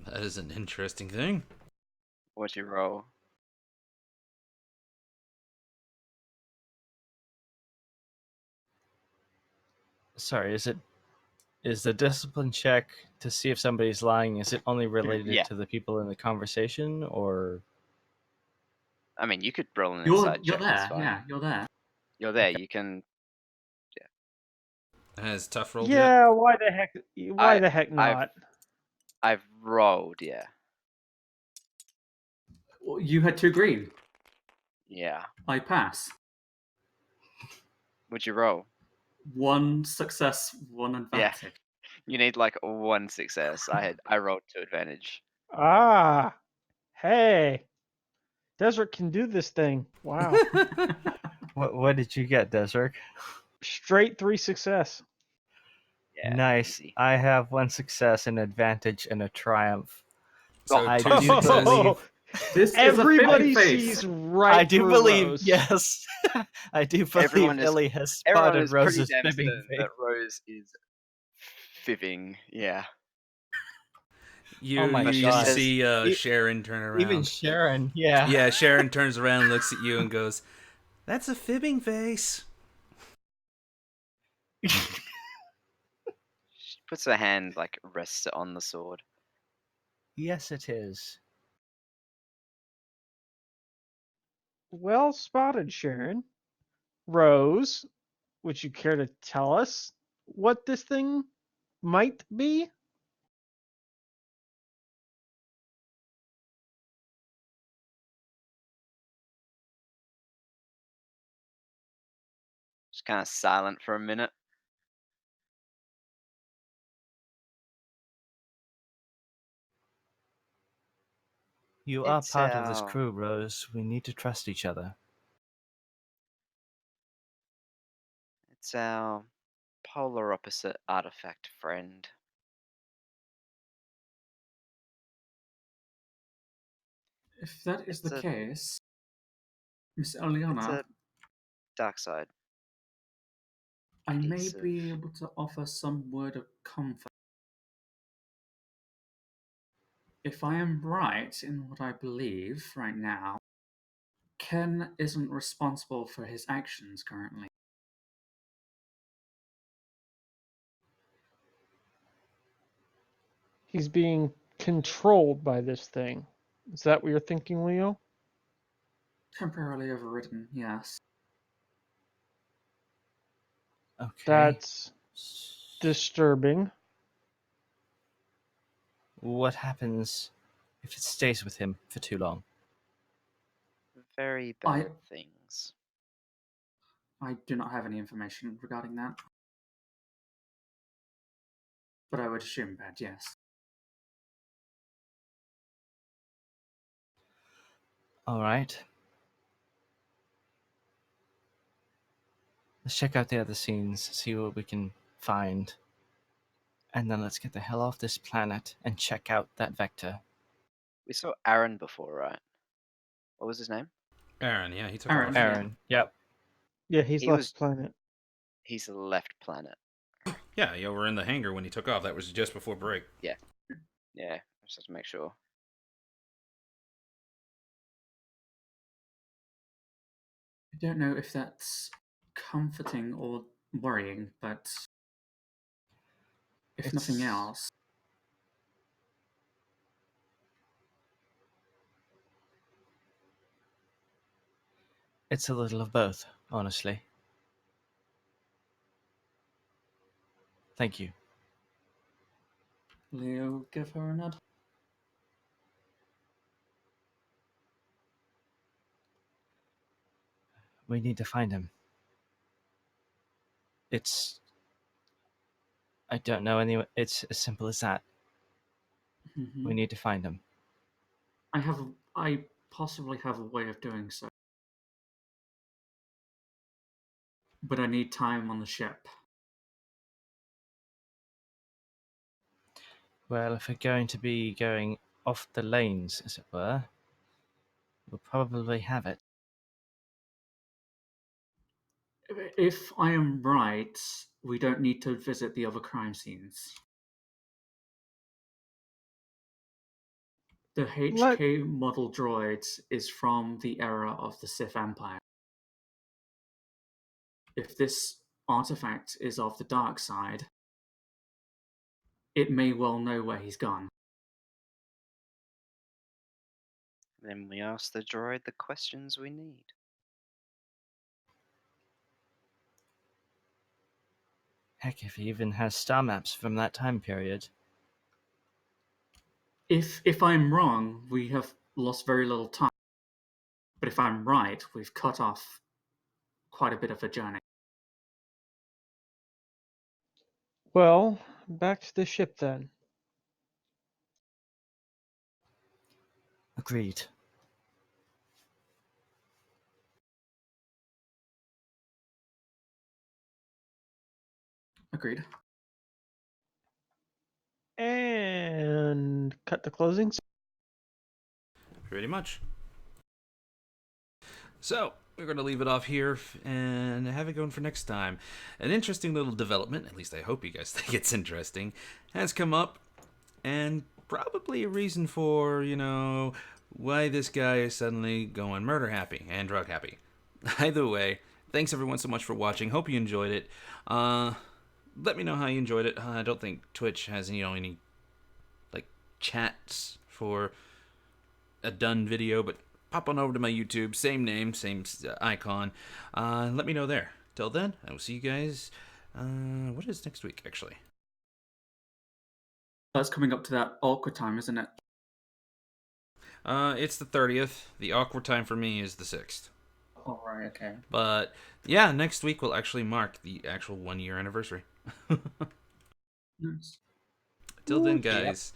That is an interesting thing. What'd you roll? Sorry, is the discipline check to see if somebody's lying? Is it only related Yeah. to the people in the conversation, or I mean, you could roll an You're inside you're check. there, It's fine. yeah, you're there. You're there. Okay. You can. Has Tough rolled yet? Yeah, why the heck? Why the heck I've- not? I've rolled. Yeah. Well, you had 2 green. Yeah. I pass. Would you roll? 1 success, 1 advantage. You need like 1 success. I rolled 2 advantage. Ah, hey, Desert can do this thing. Wow, what did you get, Desert? straight 3 success. Yeah. Nice. Easy. I have 1 success, an advantage, and a triumph. So I two do success. believe. This is Everybody a fitting face. sees right I do through believe. Rose. Yes, I do believe Everyone is- Illy has Everyone spotted is pretty Rose's damn fibbing certain face. that Rose is fibbing. Yeah. You, Oh my you God. see E- Sharon turn around. Even Sharon, yeah. Yeah, Sharon turns around, looks at you, and goes, "That's a fibbing face." She puts her hand like rests on the sword. Yes, it is. Well spotted, Sharon. Rose, would you care to tell us what this thing might be? Just kind of silent for a minute. You are It's part of this our- crew, Rose. We need to trust each other. It's our polar opposite artifact friend. If that is It's the a- case, Miss It's Eliana, a dark side. I may piece of- be able to offer some word of comfort. If I am right in what I believe right now, Ken isn't responsible for his actions currently. He's being controlled by this thing. Is that what you're thinking, Leo? Temporarily overridden, yes. Okay. That's disturbing. What happens if it stays with him for too long? Very I- bad things. I do not have any information regarding that. But I would assume that, yes. All right. Let's check out the other scenes, see what we can find. And then let's get the hell off this planet and check out that vector. We saw Aaron before, right? What was his name? Aaron, yeah, he took Aaron. off. Aaron, yep. Yeah, he's He left was- the planet. He's left planet. Yeah, you were in the hangar when he took off. That was just before break. Yeah, I just have to make sure. I don't know if that's comforting or worrying, but if nothing It's- else, It's a little of both, honestly. Thank you. Leo, give her a nod. We need to find him. It's... I don't know any... It's as simple as that. Mhm. We need to find him. I possibly have a way of doing so. But I need time on the ship. Well, if we're going to be going off the lanes, as it were, we'll probably have it. If I am right, we don't need to visit the other crime scenes. The Let HK model droid is from the era of the Sith Empire. If this artifact is of the dark side, it may well know where he's gone. Then we ask the droid the questions we need. Heck, if he even has star maps from that time period. If I'm wrong, we have lost very little time. But if I'm right, we've cut off quite a bit of a journey. well, back to the ship then. Agreed. Agreed. And cut the closings. Pretty much. So, we're going to leave it off here and have it going for next time. An interesting little development, at least I hope you guys think it's interesting, has come up, and probably a reason for, why this guy is suddenly going murder happy and drug happy. Either way, thanks everyone so much for watching. Hope you enjoyed it. Let me know how you enjoyed it. I don't think Twitch has any chats for a done video, but pop on over to my YouTube, same name, same icon. Let me know there. Till then, I will see you guys. What is next week, actually? That's coming up to that awkward time, isn't it? It's the 30th. The awkward time for me is the 6th. Oh, right, okay. But yeah, next week will actually mark the actual 1-year anniversary. Nice. Till then, Yep. guys.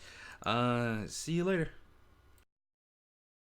See you later.